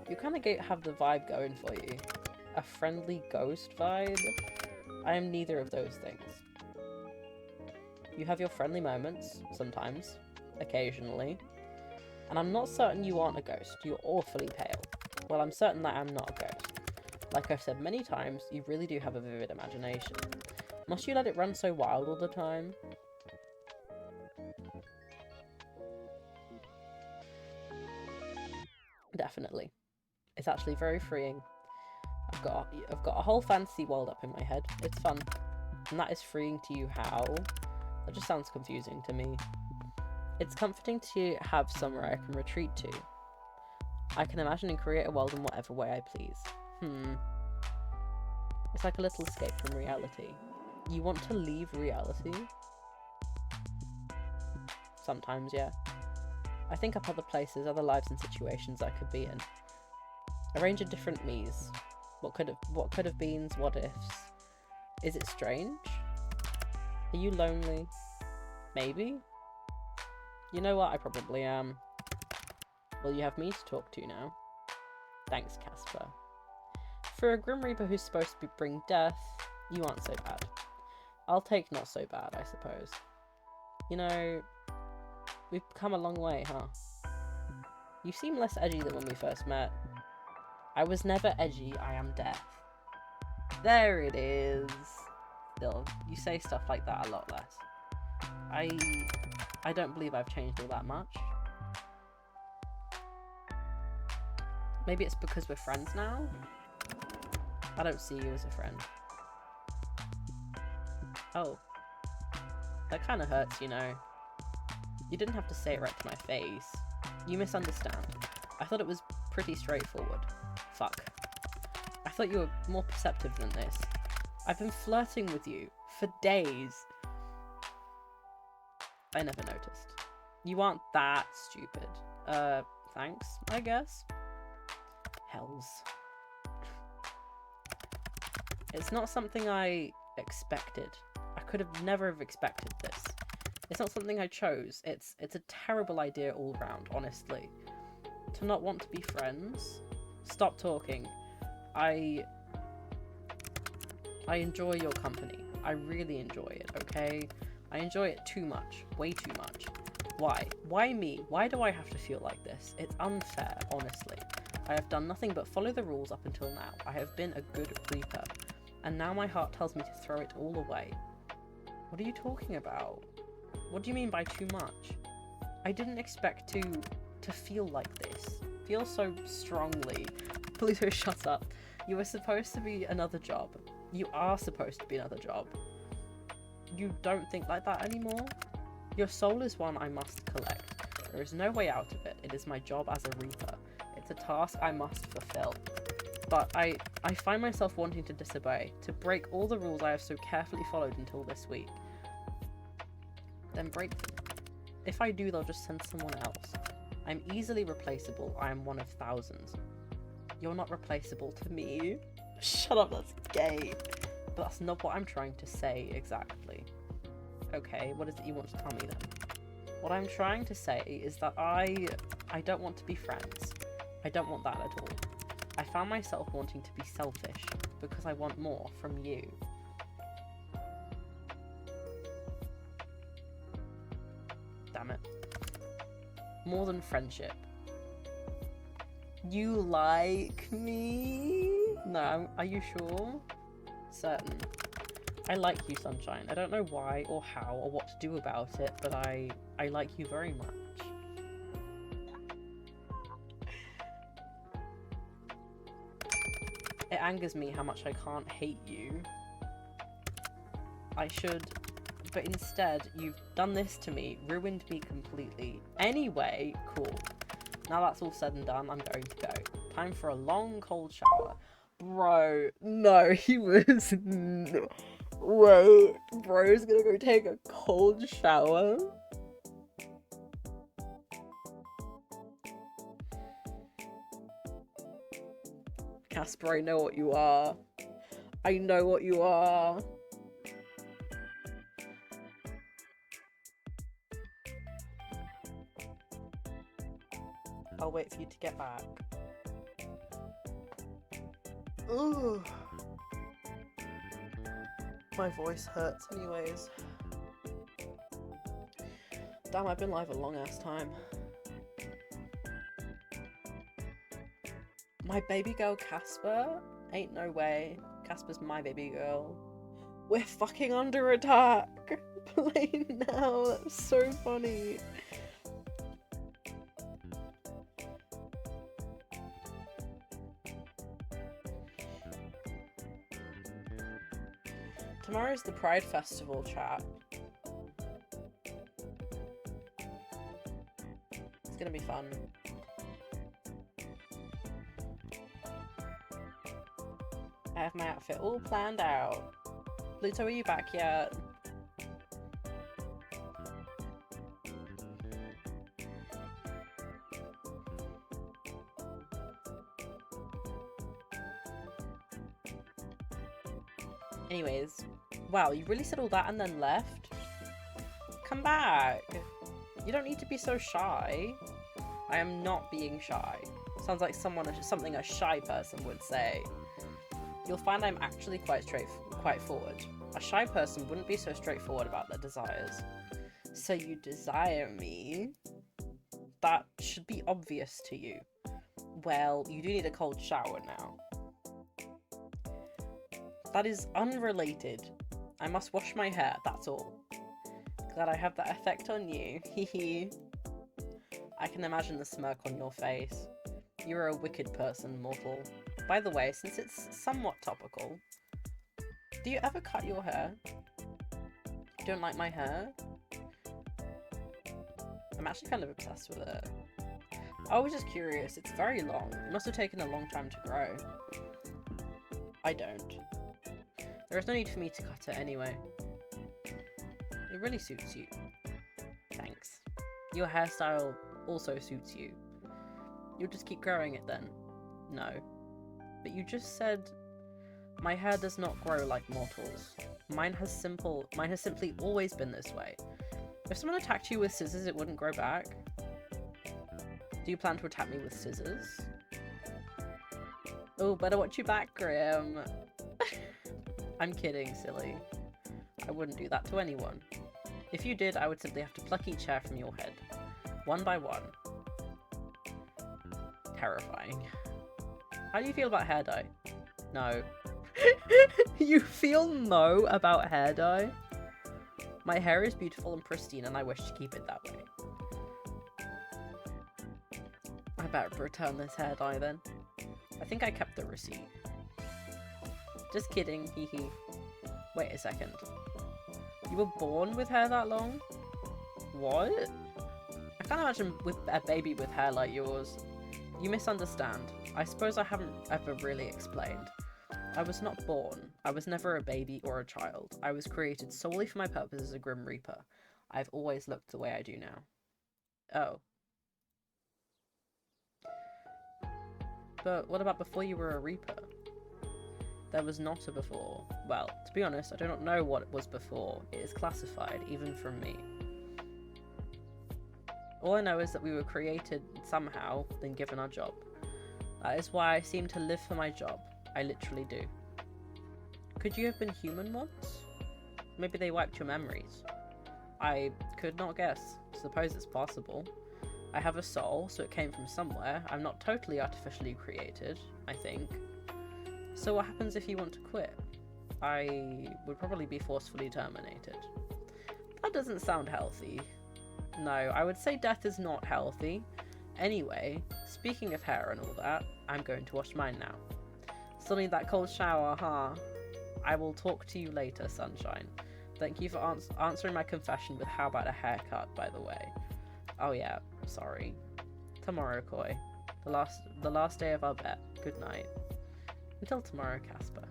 You kind of have the vibe going for you. A friendly ghost vibe? I am neither of those things. You have your friendly moments, sometimes, occasionally, and I'm not certain you aren't a ghost. You're awfully pale. Well, I'm certain that I'm not a ghost. Like I've said many times, you really do have a vivid imagination. Must you let it run so wild all the time? Definitely. It's actually very freeing. I've got a whole fantasy world up in my head. It's fun. And that is freeing to you how? That just sounds confusing to me. It's comforting to have somewhere I can retreat to. I can imagine and create a world in whatever way I please. It's like a little escape from reality. You want to leave reality? Sometimes, yeah. I think up other places, other lives and situations I could be in. A range of different me's. What could have beens, what ifs. Is it strange? Are you lonely? Maybe? You know what, I probably am. Well, you have me to talk to now. Thanks, Casper. For a Grim Reaper who's supposed to bring death, you aren't so bad. I'll take not so bad, I suppose. You know, we've come a long way, huh? You seem less edgy than when we first met. I was never edgy, I am death. There it is. Still, you say stuff like that a lot less. I don't believe I've changed all that much. Maybe it's because we're friends now? I don't see you as a friend. Oh. That kind of hurts, you know. You didn't have to say it right to my face. You misunderstand. I thought it was pretty straightforward. Fuck. I thought you were more perceptive than this. I've been flirting with you for days. I never noticed. You aren't that stupid. Thanks, I guess. Hells. It's not something I expected. I could have never have expected this. It's not something I chose. It's a terrible idea all round, honestly. To not want to be friends? Stop talking. I enjoy your company. I really enjoy it, okay? I enjoy it too much. Way too much. Why? Why me? Why do I have to feel like this? It's unfair, honestly. I have done nothing but follow the rules up until now. I have been a good Reaper. And now my heart tells me to throw it all away. What are you talking about? What do you mean by too much? I didn't expect to feel like this. Feel so strongly. Please shut up. You were supposed to be another job. You are supposed to be another job. You don't think like that anymore? Your soul is one I must collect. There is no way out of it. It is my job as a Reaper. It's a task I must fulfill. But I find myself wanting to disobey, to break all the rules I have so carefully followed until this week. Then break them. If I do, they'll just send someone else. I'm easily replaceable. I am one of thousands. You're not replaceable to me. Shut up, that's gay. But that's not what I'm trying to say exactly. Okay, what is it you want to tell me then? What I'm trying to say is that I don't want to be friends. I don't want that at all. I found myself wanting to be selfish because I want more from you. Damn it. More than friendship. You like me? No, are you sure? Certain. I like you, Sunshine. I don't know why or how or what to do about it, but I like you very much. It angers me how much I can't hate you. I should, but instead, you've done this to me, ruined me completely. Anyway, cool. Now that's all said and done, I'm going to go. Time for a long, cold shower. Bro, no, he was... Wait, bro's gonna go take a cold shower? Casper, I know what you are. I know what you are. I'll wait for you to get back. Ooh. My voice hurts anyways. Damn, I've been live a long ass time. My baby girl Casper? Ain't no way. Casper's my baby girl. We're fucking under attack! Play now, that's so funny. Tomorrow's the Pride Festival, chat. It's gonna be fun. I have my outfit all planned out. Pluto, are you back yet? Anyways, wow, you really said all that and then left? Come back! You don't need to be so shy. I am not being shy. Sounds like something a shy person would say. You'll find I'm actually quite forward. A shy person wouldn't be so straightforward about their desires. So you desire me? That should be obvious to you. Well, you do need a cold shower now. That is unrelated. I must wash my hair, that's all. Glad I have that effect on you. Hehe. I can imagine the smirk on your face. You're a wicked person, mortal. By the way, since it's somewhat topical, do you ever cut your hair? You don't like my hair? I'm actually kind of obsessed with it. I was just curious, it's very long. It must have taken a long time to grow. I don't. There is no need for me to cut it anyway. It really suits you. Thanks. Your hairstyle also suits you. You'll just keep growing it then? No. But you just said, my hair does not grow like mortals. Mine has simply always been this way. If someone attacked you with scissors, it wouldn't grow back. Do you plan to attack me with scissors? Oh, better watch your back, Grim. I'm kidding, silly. I wouldn't do that to anyone. If you did, I would simply have to pluck each hair from your head. One by one. Terrifying. How do you feel about hair dye? No. You feel no about hair dye? My hair is beautiful and pristine and I wish to keep it that way. I better return this hair dye then. I think I kept the receipt. Just kidding, hee hee. Wait a second. You were born with hair that long? What? I can't imagine with a baby with hair like yours. You misunderstand. I suppose I haven't ever really explained. I was not born. I was never a baby or a child. I was created solely for my purpose as a Grim Reaper. I've always looked the way I do now. Oh. But what about before you were a Reaper? There was not a before. Well, to be honest, I do not know what it was before. It is classified, even from me. All I know is that we were created somehow, then given our job. That is why I seem to live for my job. I literally do. Could you have been human once? Maybe they wiped your memories. I could not guess. Suppose it's possible. I have a soul, so it came from somewhere. I'm not totally artificially created, I think. So what happens if you want to quit? I would probably be forcefully terminated. That doesn't sound healthy. No, I would say death is not healthy. Anyway, speaking of hair and all that, I'm going to wash mine now. Still need that cold shower, huh? I will talk to you later, sunshine. Thank you for answering my confession with how about a haircut, by the way. Oh yeah, sorry. Tomorrow, Koi. The last day of our bet. Good night. Until tomorrow, Casper.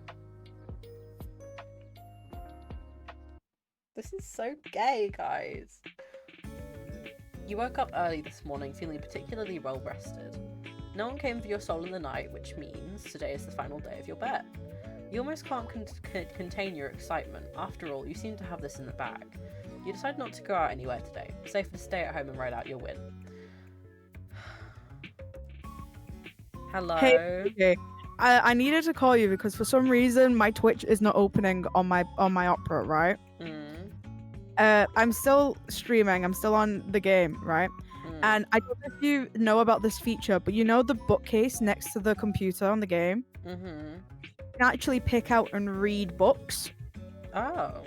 This is so gay, guys. You woke up early this morning feeling particularly well rested. No one came for your soul in the night, which means today is the final day of your bet. You almost can't contain your excitement. After all, you seem to have this in the bag. You decide not to go out anywhere today. Safer to stay at home and write out your win. Hello? Hey, okay. I needed to call you because for some reason my Twitch is not opening on my Opera, right? I'm still streaming. I'm still on the game, right? And I don't know if you know about this feature, but you know the bookcase next to the computer on the game? You can actually pick out and read books. Oh.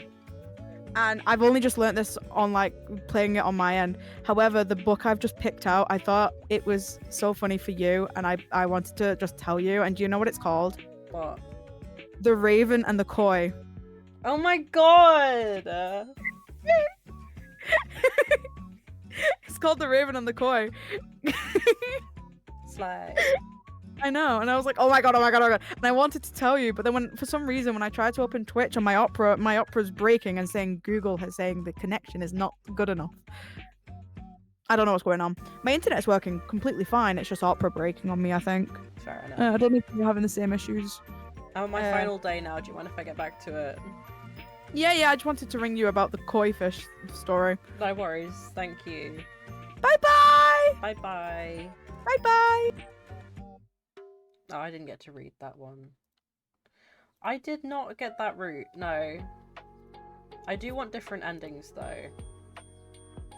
And I've only just learnt this on like playing it on my end. However, the book I've just picked out, I thought it was so funny for you, and I wanted to just tell you. And do you know what it's called? What? The Raven and the Koi. Oh my god! It's called The Raven and the Koi. Slay. I know, and I was like, oh my god, and I wanted to tell you, but then for some reason when I tried to open Twitch on my Opera's breaking and saying Google is saying the connection is not good enough. I don't know what's going on. My internet's working completely fine. It's just Opera breaking on me, I think. Fair enough. I don't know if you're having the same issues. I'm on my final day now. Do you mind if I get back to it? Yeah, I just wanted to ring you about the koi fish story. No worries. Thank you. Bye-bye! Bye-bye. Bye-bye! Oh, I didn't get to read that one. I did not get that route, no. I do want different endings, though.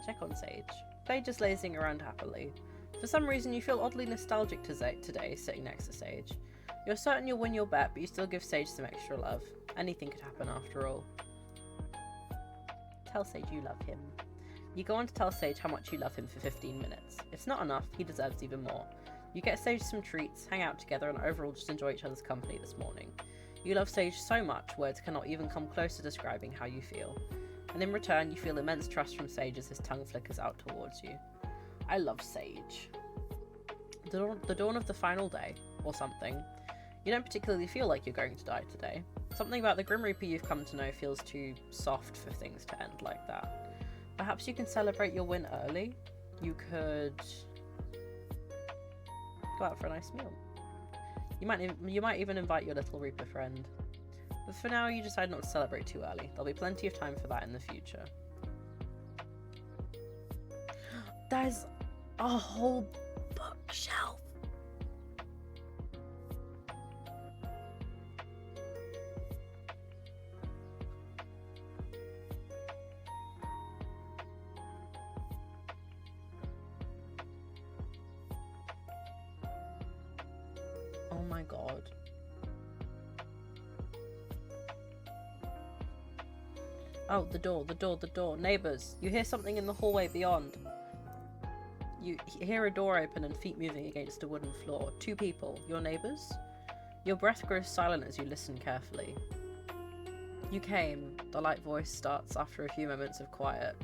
Check on Sage. Play just lazing around happily. For some reason, you feel oddly nostalgic today, sitting next to Sage. You're certain you'll win your bet, but you still give Sage some extra love. Anything could happen after all. Tell Sage you love him. You go on to tell Sage how much you love him for 15 minutes. It's not enough, he deserves even more. You get Sage some treats, hang out together, and overall just enjoy each other's company this morning. You love Sage so much, words cannot even come close to describing how you feel. And in return, you feel immense trust from Sage as his tongue flickers out towards you. I love Sage. The dawn of the final day, or something. You don't particularly feel like you're going to die today. Something about the Grim Reaper you've come to know feels too soft for things to end like that. Perhaps you can celebrate your win early? You could go out for a nice meal. You might even invite your little Reaper friend. But for now, you decide not to celebrate too early. There'll be plenty of time for that in the future. There's a whole bookshelf. Oh my god. Oh, the door. Neighbours, you hear something in the hallway beyond. You hear a door open and feet moving against a wooden floor. 2 people, your neighbours? Your breath grows silent as you listen carefully. You came, the light voice starts after a few moments of quiet.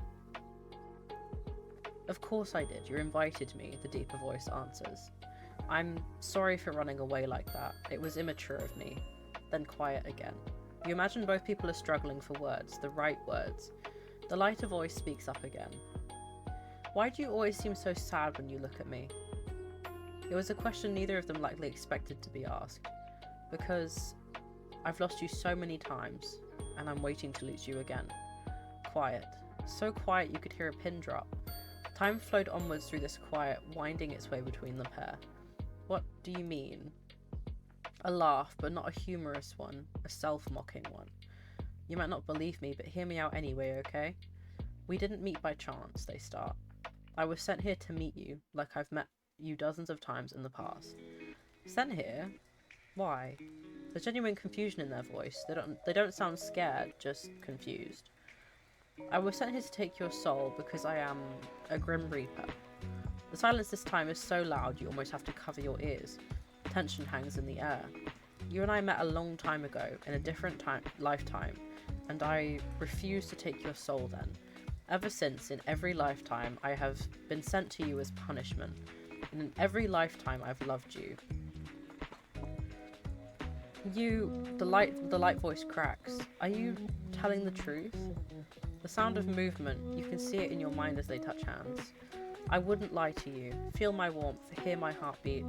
Of course I did, you invited me, the deeper voice answers. I'm sorry for running away like that. It was immature of me. Then quiet again. You imagine both people are struggling for words, the right words. The lighter voice speaks up again. Why do you always seem so sad when you look at me? It was a question neither of them likely expected to be asked. Because I've lost you so many times, and I'm waiting to lose you again. Quiet. So quiet you could hear a pin drop. Time flowed onwards through this quiet, winding its way between the pair. What do you mean? A laugh, but not a humorous one, a self-mocking one. You might not believe me, but hear me out anyway, okay? We didn't meet by chance, they start. I was sent here to meet you, like I've met you dozens of times in the past. Sent here? Why? There's genuine confusion in their voice. They don't sound scared, just confused. I was sent here to take your soul because I am a Grim Reaper. The silence this time is so loud you almost have to cover your ears. Tension hangs in the air. You and I met a long time ago, in a different lifetime, and I refused to take your soul then. Ever since, in every lifetime, I have been sent to you as punishment, and in every lifetime I've loved you. The light voice cracks. Are you telling the truth? The sound of movement, you can see it in your mind as they touch hands. I wouldn't lie to you. Feel my warmth, hear my heartbeat.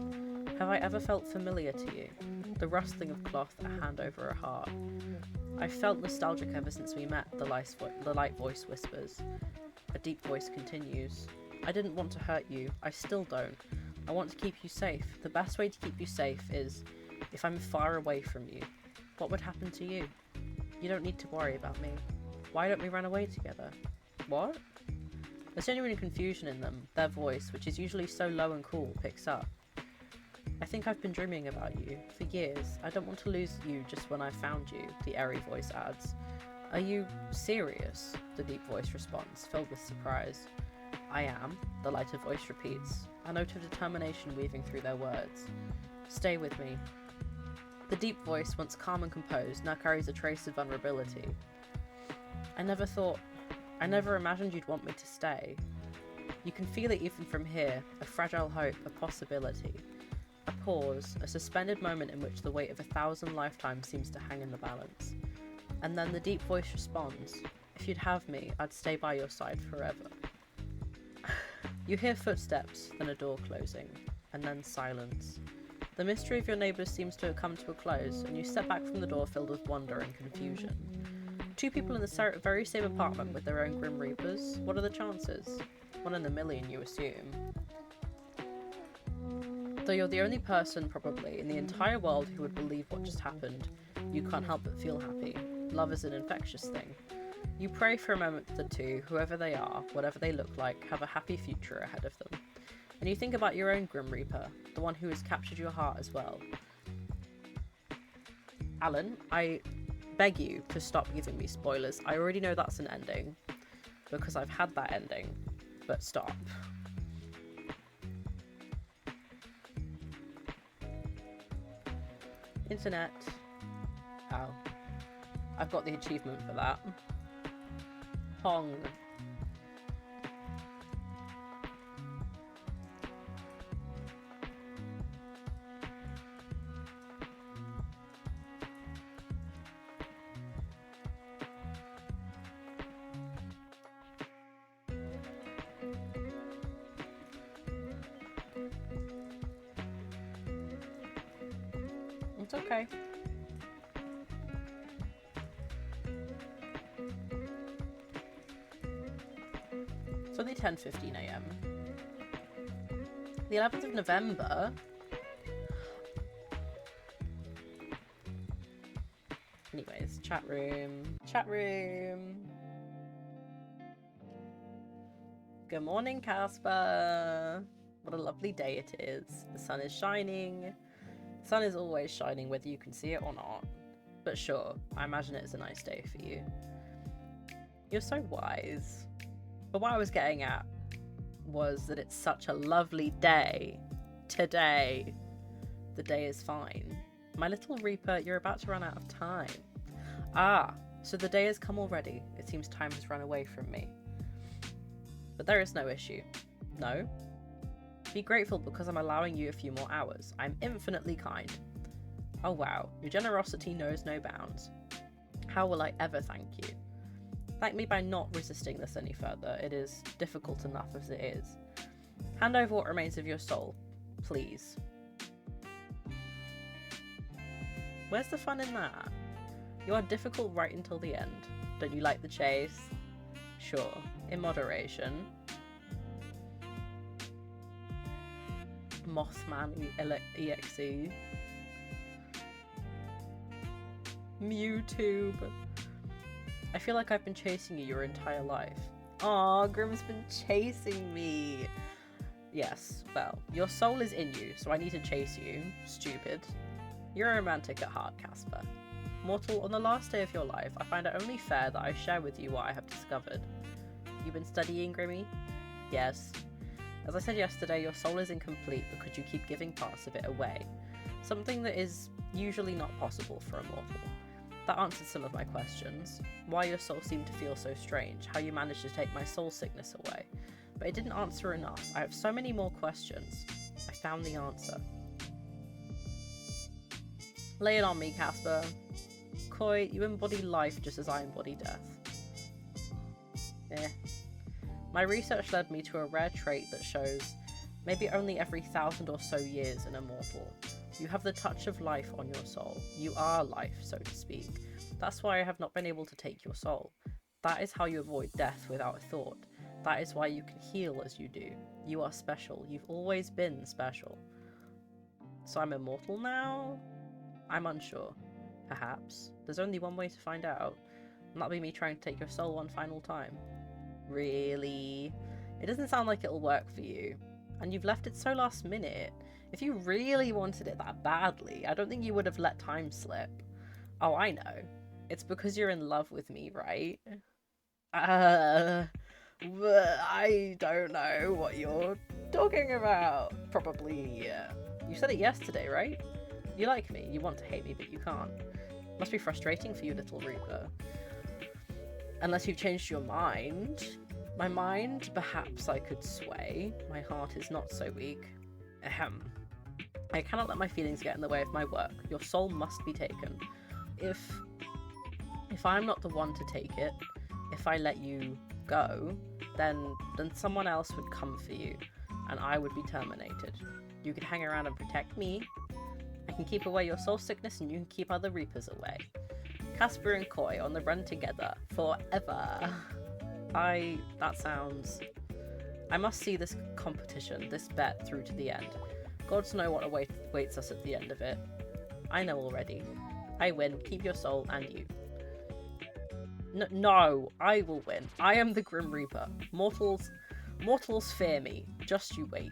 Have I ever felt familiar to you? The rustling of cloth, a hand over a heart. I've felt nostalgic ever since we met, the light voice whispers. A deep voice continues. I didn't want to hurt you. I still don't. I want to keep you safe. The best way to keep you safe is if I'm far away from you. What would happen to you? You don't need to worry about me. Why don't we run away together? What? There's genuine confusion in them. Their voice, which is usually so low and cool, picks up. I think I've been dreaming about you for years. I don't want to lose you just when I found you, the airy voice adds. Are you serious? The deep voice responds, filled with surprise. I am, the lighter voice repeats, a note of determination weaving through their words. Stay with me. The deep voice, once calm and composed, now carries a trace of vulnerability. I never imagined you'd want me to stay. You can feel it even from here, a fragile hope, a possibility. A pause, a suspended moment in which the weight of 1,000 lifetimes seems to hang in the balance. And then the deep voice responds, if you'd have me, I'd stay by your side forever. You hear footsteps, then a door closing, and then silence. The mystery of your neighbours seems to have come to a close, and you step back from the door filled with wonder and confusion. Two people in the very same apartment with their own Grim Reapers? What are the chances? 1 in a million, you assume. Though you're the only person, probably, in the entire world who would believe what just happened, you can't help but feel happy. Love is an infectious thing. You pray for a moment that the two, whoever they are, whatever they look like, have a happy future ahead of them. And you think about your own Grim Reaper, the one who has captured your heart as well. Alan, I beg you to stop giving me spoilers. I already know that's an ending, because I've had that ending, but stop. Internet. Oh. I've got the achievement for that. Pong. It's okay. It's only 10:15 AM. The 11th of November. Anyways, chat room. Chat room. Good morning, Casper. What a lovely day it is. The sun is shining. The sun is always shining whether you can see it or not. But sure, I imagine it's a nice day for you. You're so wise. But what I was getting at was that it's such a lovely day today. The day is fine. My little Reaper, you're about to run out of time. Ah, so the day has come already. It seems time has run away from me. But there is no issue. No? Be grateful because I'm allowing you a few more hours. I'm infinitely kind. Oh wow, your generosity knows no bounds. How will I ever thank you? Thank me by not resisting this any further. It is difficult enough as it is. Hand over what remains of your soul, please. Where's the fun in that? You are difficult right until the end. Don't you like the chase? Sure, in moderation. Mothman EXE. Mewtube. I feel like I've been chasing you your entire life. Aw, Grim's been chasing me. Yes, well, your soul is in you, so I need to chase you. Stupid. You're a romantic at heart, Casper. Mortal, on the last day of your life, I find it only fair that I share with you what I have discovered. You've been studying, Grimmy? Yes. As I said yesterday, your soul is incomplete because you keep giving parts of it away. Something that is usually not possible for a mortal. That answered some of my questions. Why your soul seemed to feel so strange, how you managed to take my soul sickness away. But it didn't answer enough. I have so many more questions. I found the answer. Lay it on me, Casper. Koi, you embody life just as I embody death. Eh. My research led me to a rare trait that shows maybe only every 1,000 or so years in a mortal. You have the touch of life on your soul. You are life, so to speak. That's why I have not been able to take your soul. That is how you avoid death without a thought. That is why you can heal as you do. You are special. You've always been special. So I'm immortal now? I'm unsure. Perhaps. There's only one way to find out. And that'll be me trying to take your soul one final time. Really? It doesn't sound like it'll work for you. And you've left it so last minute. If you really wanted it that badly, I don't think you would have let time slip. Oh, I know. It's because you're in love with me, right? I don't know what you're talking about. Probably, yeah. You said it yesterday, right? You like me, you want to hate me, but you can't. Must be frustrating for you, little Reaper. Unless you've changed your mind. My mind, perhaps I could sway. My heart is not so weak. Ahem. I cannot let my feelings get in the way of my work. Your soul must be taken. If I'm not the one to take it, if I let you go, then someone else would come for you, and I would be terminated. You could hang around and protect me. I can keep away your soul sickness, and you can keep other Reapers away. Casper and Koi on the run together forever. That sounds... I must see this competition, this bet, through to the end. Gods know what awaits us at the end of it. I know already. I win. Keep your soul and you. No, I will win. I am the Grim Reaper. Mortals fear me. Just you wait.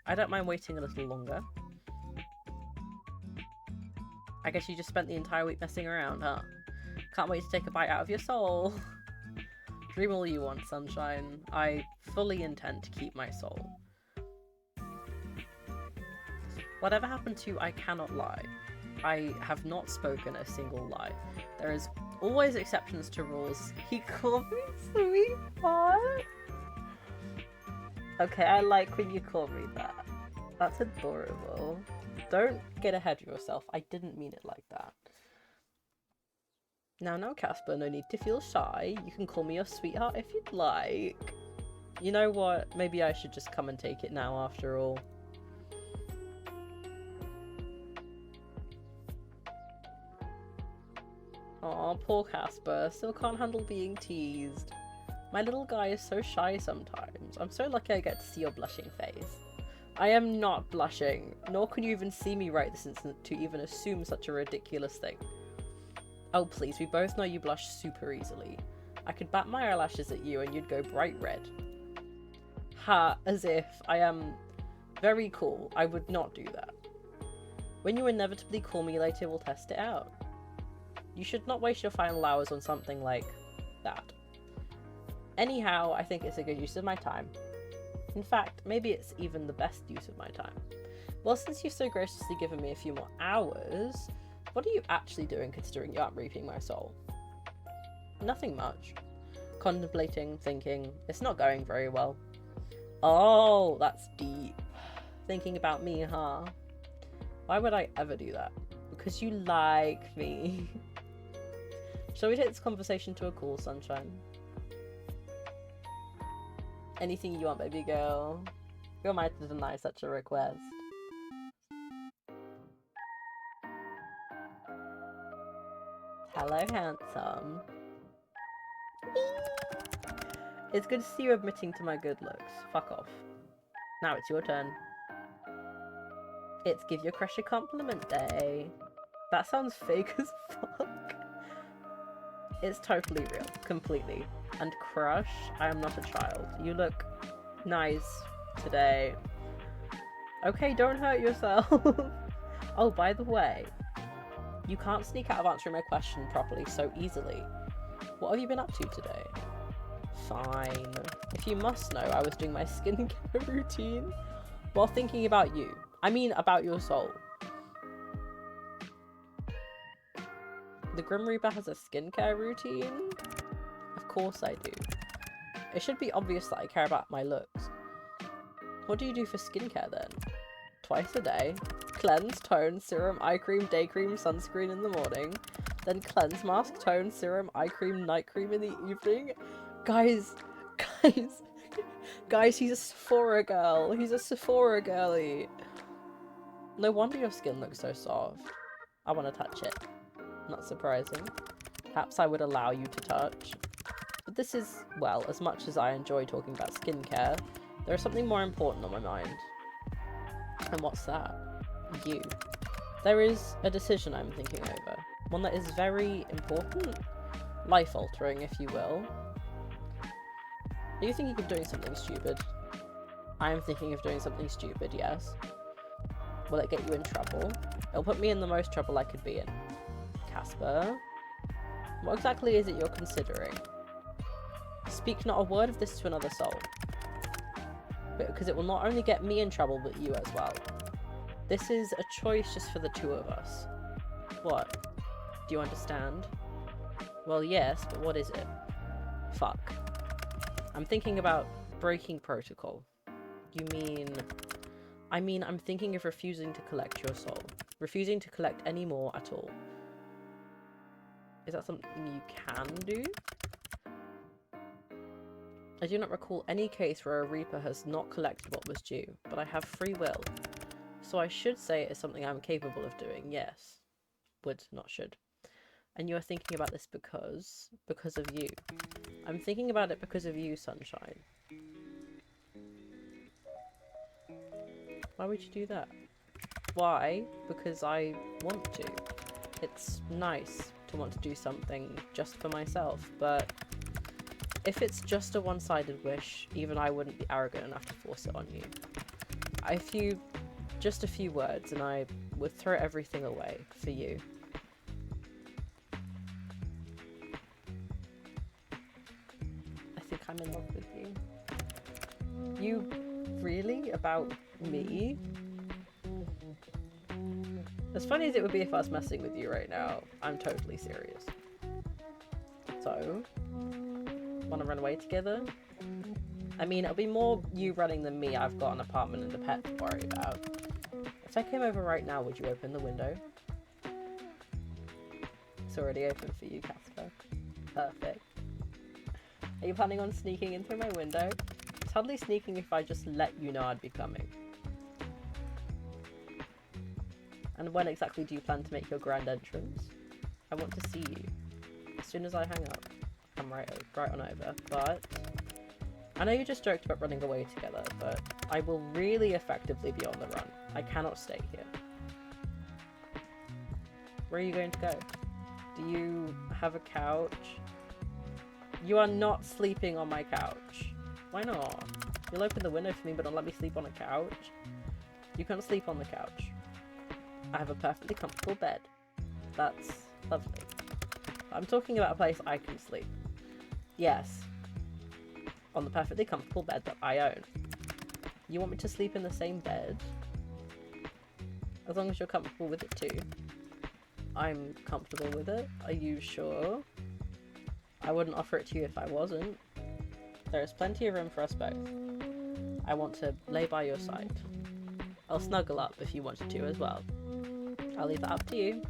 I don't mind waiting a little longer. I guess you just spent the entire week messing around, huh? Can't wait to take a bite out of your soul. Dream all you want, sunshine. I fully intend to keep my soul. Whatever happened to I cannot lie. I have not spoken a single lie. There is always exceptions to rules. He called me sweetheart. Okay, I like when you call me that. That's adorable. Don't get ahead of yourself. I didn't mean it like that. Now, Casper, no need to feel shy. You can call me your sweetheart if you'd like. You know what? Maybe I should just come and take it now after all. Aw, poor Casper. Still can't handle being teased. My little guy is so shy sometimes. I'm so lucky I get to see your blushing face. I am not blushing, nor can you even see me right this instant to even assume such a ridiculous thing. Oh please, we both know you blush super easily. I could bat my eyelashes at you and you'd go bright red. Ha, as if I am very cool. I would not do that. When you inevitably call me later, we'll test it out. You should not waste your final hours on something like that. Anyhow, I think it's a good use of my time. In fact, maybe it's even the best use of my time. Well, since you've so graciously given me a few more hours, what are you actually doing considering you aren't reaping my soul? Nothing much. Contemplating, thinking. It's not going very well. Oh, that's deep. Thinking about me, huh? Why would I ever do that? Because you like me. Shall we take this conversation to a call, sunshine? Anything you want, baby girl. Who am I to deny such a request? Hello, handsome. It's good to see you admitting to my good looks. Fuck off. Now it's your turn. It's give your crush a compliment day. That sounds fake as fuck. It's totally real. Completely. And crush, I am not a child. You look nice today. Okay, don't hurt yourself. Oh, by the way, you can't sneak out of answering my question properly so easily. What have you been up to today? Fine. If you must know, I was doing my skincare routine while thinking about you. I mean, about your soul. The Grim Reaper has a skincare routine? Of course I do. It should be obvious that I care about my looks. What do you do for skincare then? Twice a day. Cleanse, tone, serum, eye cream, day cream, sunscreen in the morning. Then cleanse, mask, tone, serum, eye cream, night cream in the evening. Guys, Guys, he's a Sephora girl. He's a Sephora girly. No wonder your skin looks so soft. I want to touch it. Not surprising. Perhaps I would allow you to touch. But this is, well, as much as I enjoy talking about skincare, there is something more important on my mind. And what's that? You. There is a decision I'm thinking over. One that is very important. Life-altering, if you will. Are you thinking of doing something stupid? I am thinking of doing something stupid, yes. Will it get you in trouble? It'll put me in the most trouble I could be in. Casper? What exactly is it you're considering? Speak not a word of this to another soul. Because it will not only get me in trouble, but you as well. This is a choice just for the two of us. What? Do you understand? Well, yes, but what is it? Fuck. I'm thinking about breaking protocol. You mean... I mean, I'm thinking of refusing to collect your soul. Refusing to collect any more at all. Is that something you can do? I do not recall any case where a Reaper has not collected what was due, but I have free will. So I should say it is something I'm capable of doing, yes. Would, not should. And you are thinking about this because of you. I'm thinking about it because of you, Sunshine. Why would you do that? Why? Because I want to. It's nice to want to do something just for myself, but if it's just a one-sided wish, even I wouldn't be arrogant enough to force it on you. Just a few words and I would throw everything away for you. I think I'm in love with you. You really? About me? As funny as it would be if I was messing with you right now, I'm totally serious. So, wanna run away together? I mean, it'll be more you running than me. I've got an apartment and a pet to worry about. If I came over right now, would you open the window? It's already open for you, Casper. Perfect. Are you planning on sneaking in through my window? It's hardly sneaking if I just let you know I'd be coming. And when exactly do you plan to make your grand entrance? I want to see you. As soon as I hang up, come right on over. But I know you just joked about running away together, but I will really effectively be on the run. I cannot stay here. Where are you going to go? Do you have a couch? You are not sleeping on my couch. Why not? You'll open the window for me, but don't let me sleep on a couch. You can't sleep on the couch. I have a perfectly comfortable bed. That's lovely. I'm talking about a place I can sleep. Yes. On the perfectly comfortable bed that I own. You want me to sleep in the same bed? As long as you're comfortable with it too. I'm comfortable with it. Are you sure? I wouldn't offer it to you if I wasn't. There is plenty of room for us both. I want to lay by your side. I'll snuggle up if you wanted to as well. I'll leave that up to you.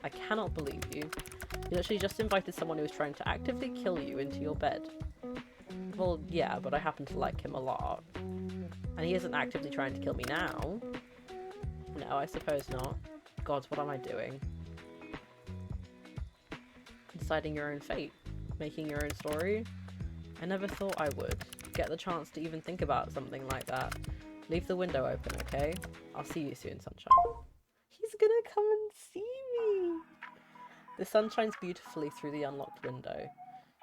I cannot believe you. You literally just invited someone who was trying to actively kill you into your bed. Well, yeah, but I happen to like him a lot. And he isn't actively trying to kill me now. No, I suppose not. God, what am I doing? Deciding your own fate. Making your own story. I never thought I would get the chance to even think about something like that. Leave the window open, okay? I'll see you soon, Sunshine. He's gonna come and see me! The sun shines beautifully through the unlocked window.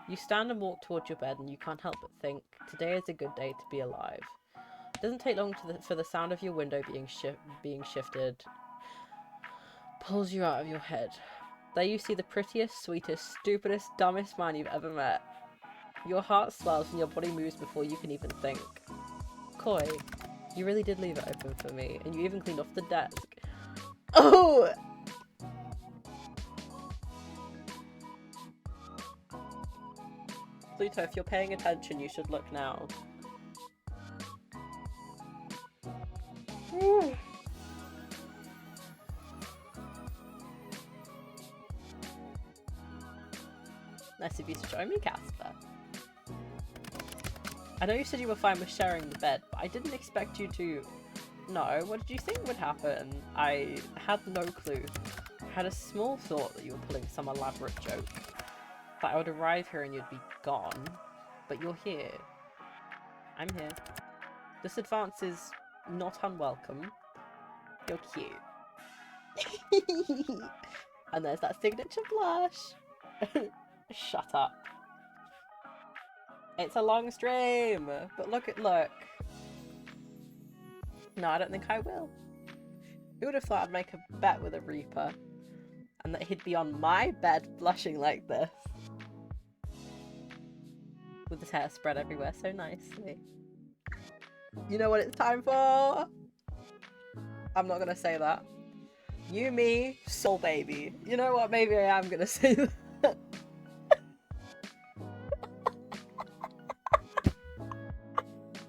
You stand and walk towards your bed and you can't help but think, today is a good day to be alive. It doesn't take long for the sound of your window being shifted pulls you out of your head. There you see the prettiest, sweetest, stupidest, dumbest man you've ever met. Your heart swells and your body moves before you can even think. Koi, you really did leave it open for me, and you even cleaned off the desk. Oh! Pluto, if you're paying attention, you should look now. Nice of you to join me, Casper. I know you said you were fine with sharing the bed, but I didn't expect you to... No, what did you think would happen? I had no clue. I had a small thought that you were pulling some elaborate joke. That I would arrive here and you'd be gone. But you're here. I'm here. This advance is not unwelcome. You're cute. And there's that signature blush. Shut up. It's a long stream, but look. No, I don't think I will. Who would have thought I'd make a bet with a Reaper, and that he'd be on my bed blushing like this, with his hair spread everywhere so nicely. You know what it's time for? I'm not gonna say that. You, me, soul baby. You know what? Maybe I am gonna say that.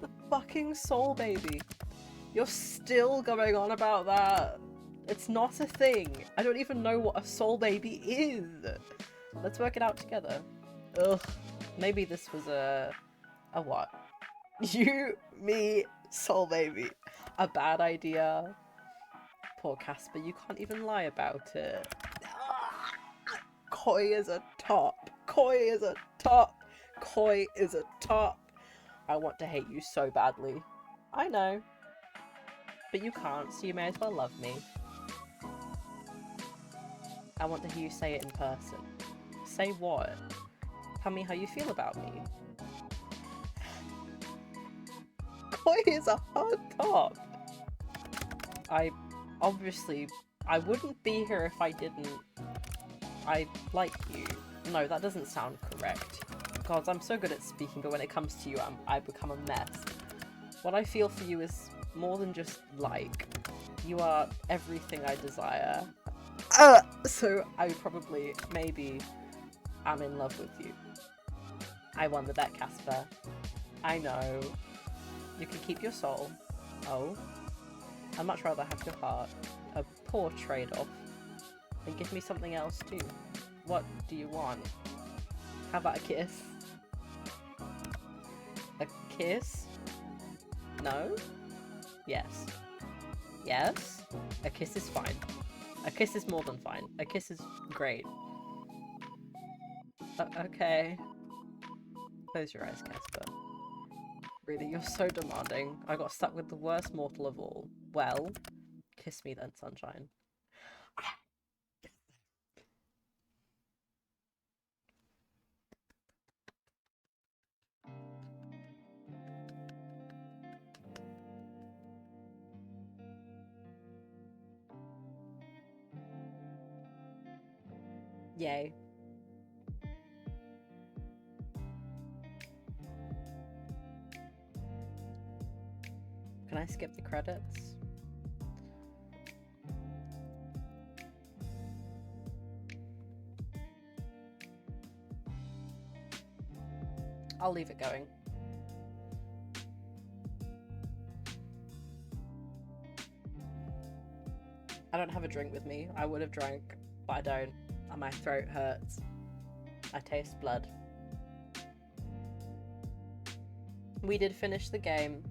The fucking soul baby. You're still going on about that. It's not a thing. I don't even know what a soul baby is. Let's work it out together. Ugh. Maybe this was a what? You, me, soul baby. A bad idea. Poor Casper, you can't even lie about it. Koi is a top. Koi is a top. Koi is a top. I want to hate you so badly. I know. But you can't, so you may as well love me. I want to hear you say it in person. Say what? Tell me how you feel about me. Koi is a hard top. I wouldn't be here if I didn't. I like you. No, that doesn't sound correct. God, I'm so good at speaking, but when it comes to you, I become a mess. What I feel for you is more than just like. You are everything I desire. So I probably, maybe, am in love with you. I won the bet, Casper. I know. You can keep your soul. Oh. I'd much rather have your heart. A poor trade-off. And give me something else too. What do you want? How about a kiss? A kiss? No? Yes. Yes? A kiss is fine. A kiss is more than fine. A kiss is great. Okay. Close your eyes, Casper. Really, you're so demanding. I got stuck with the worst mortal of all. Well, kiss me then, sunshine. Yay. Can I skip the credits? I'll leave it going. I don't have a drink with me. I would have drank, but I don't. And my throat hurts. I taste blood. We did finish the game.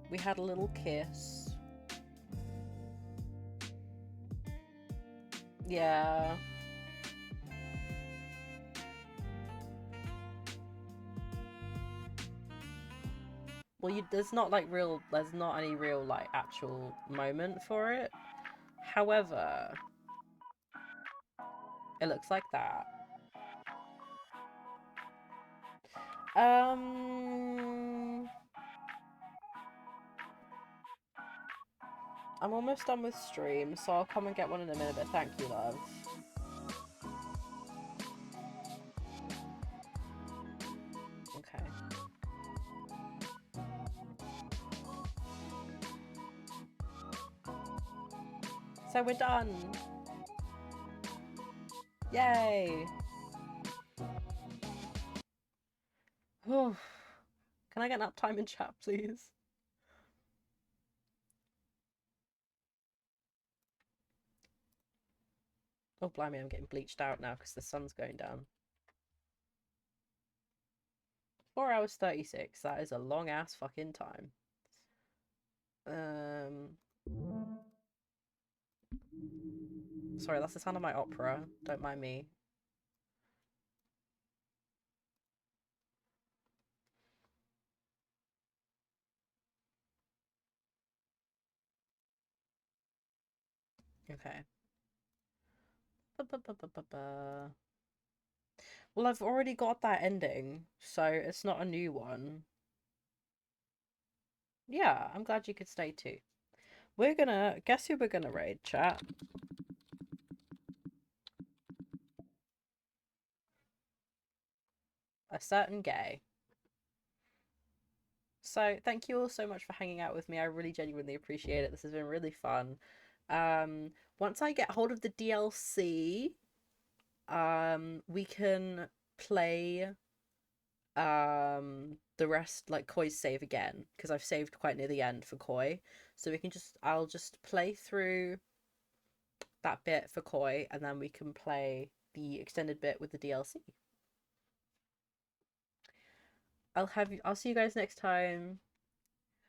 We had a little kiss. Yeah. Well, there's not like there's not any real like actual moment for it. However, it looks like that. I'm almost done with stream, so I'll come and get one in a minute, but thank you, love. Okay. So we're done! Yay! Can I get nap time in chat, please? Oh, blimey, I'm getting bleached out now because the sun's going down. 4 hours 36. That is a long ass fucking time. Sorry, that's the sound of my opera. Don't mind me. Okay. Well, I've already got that ending, so it's not a new one. Yeah, I'm glad you could stay too. We're gonna... Guess who we're gonna raid, chat? A certain gay. So thank you all so much for hanging out with me. I really genuinely appreciate it. This has been really fun. Once I get hold of the DLC, we can play the rest, like Koi's save again, because I've saved quite near the end for Koi. So we can I'll just play through that bit for Koi, and then we can play the extended bit with the DLC. I'll see you guys next time.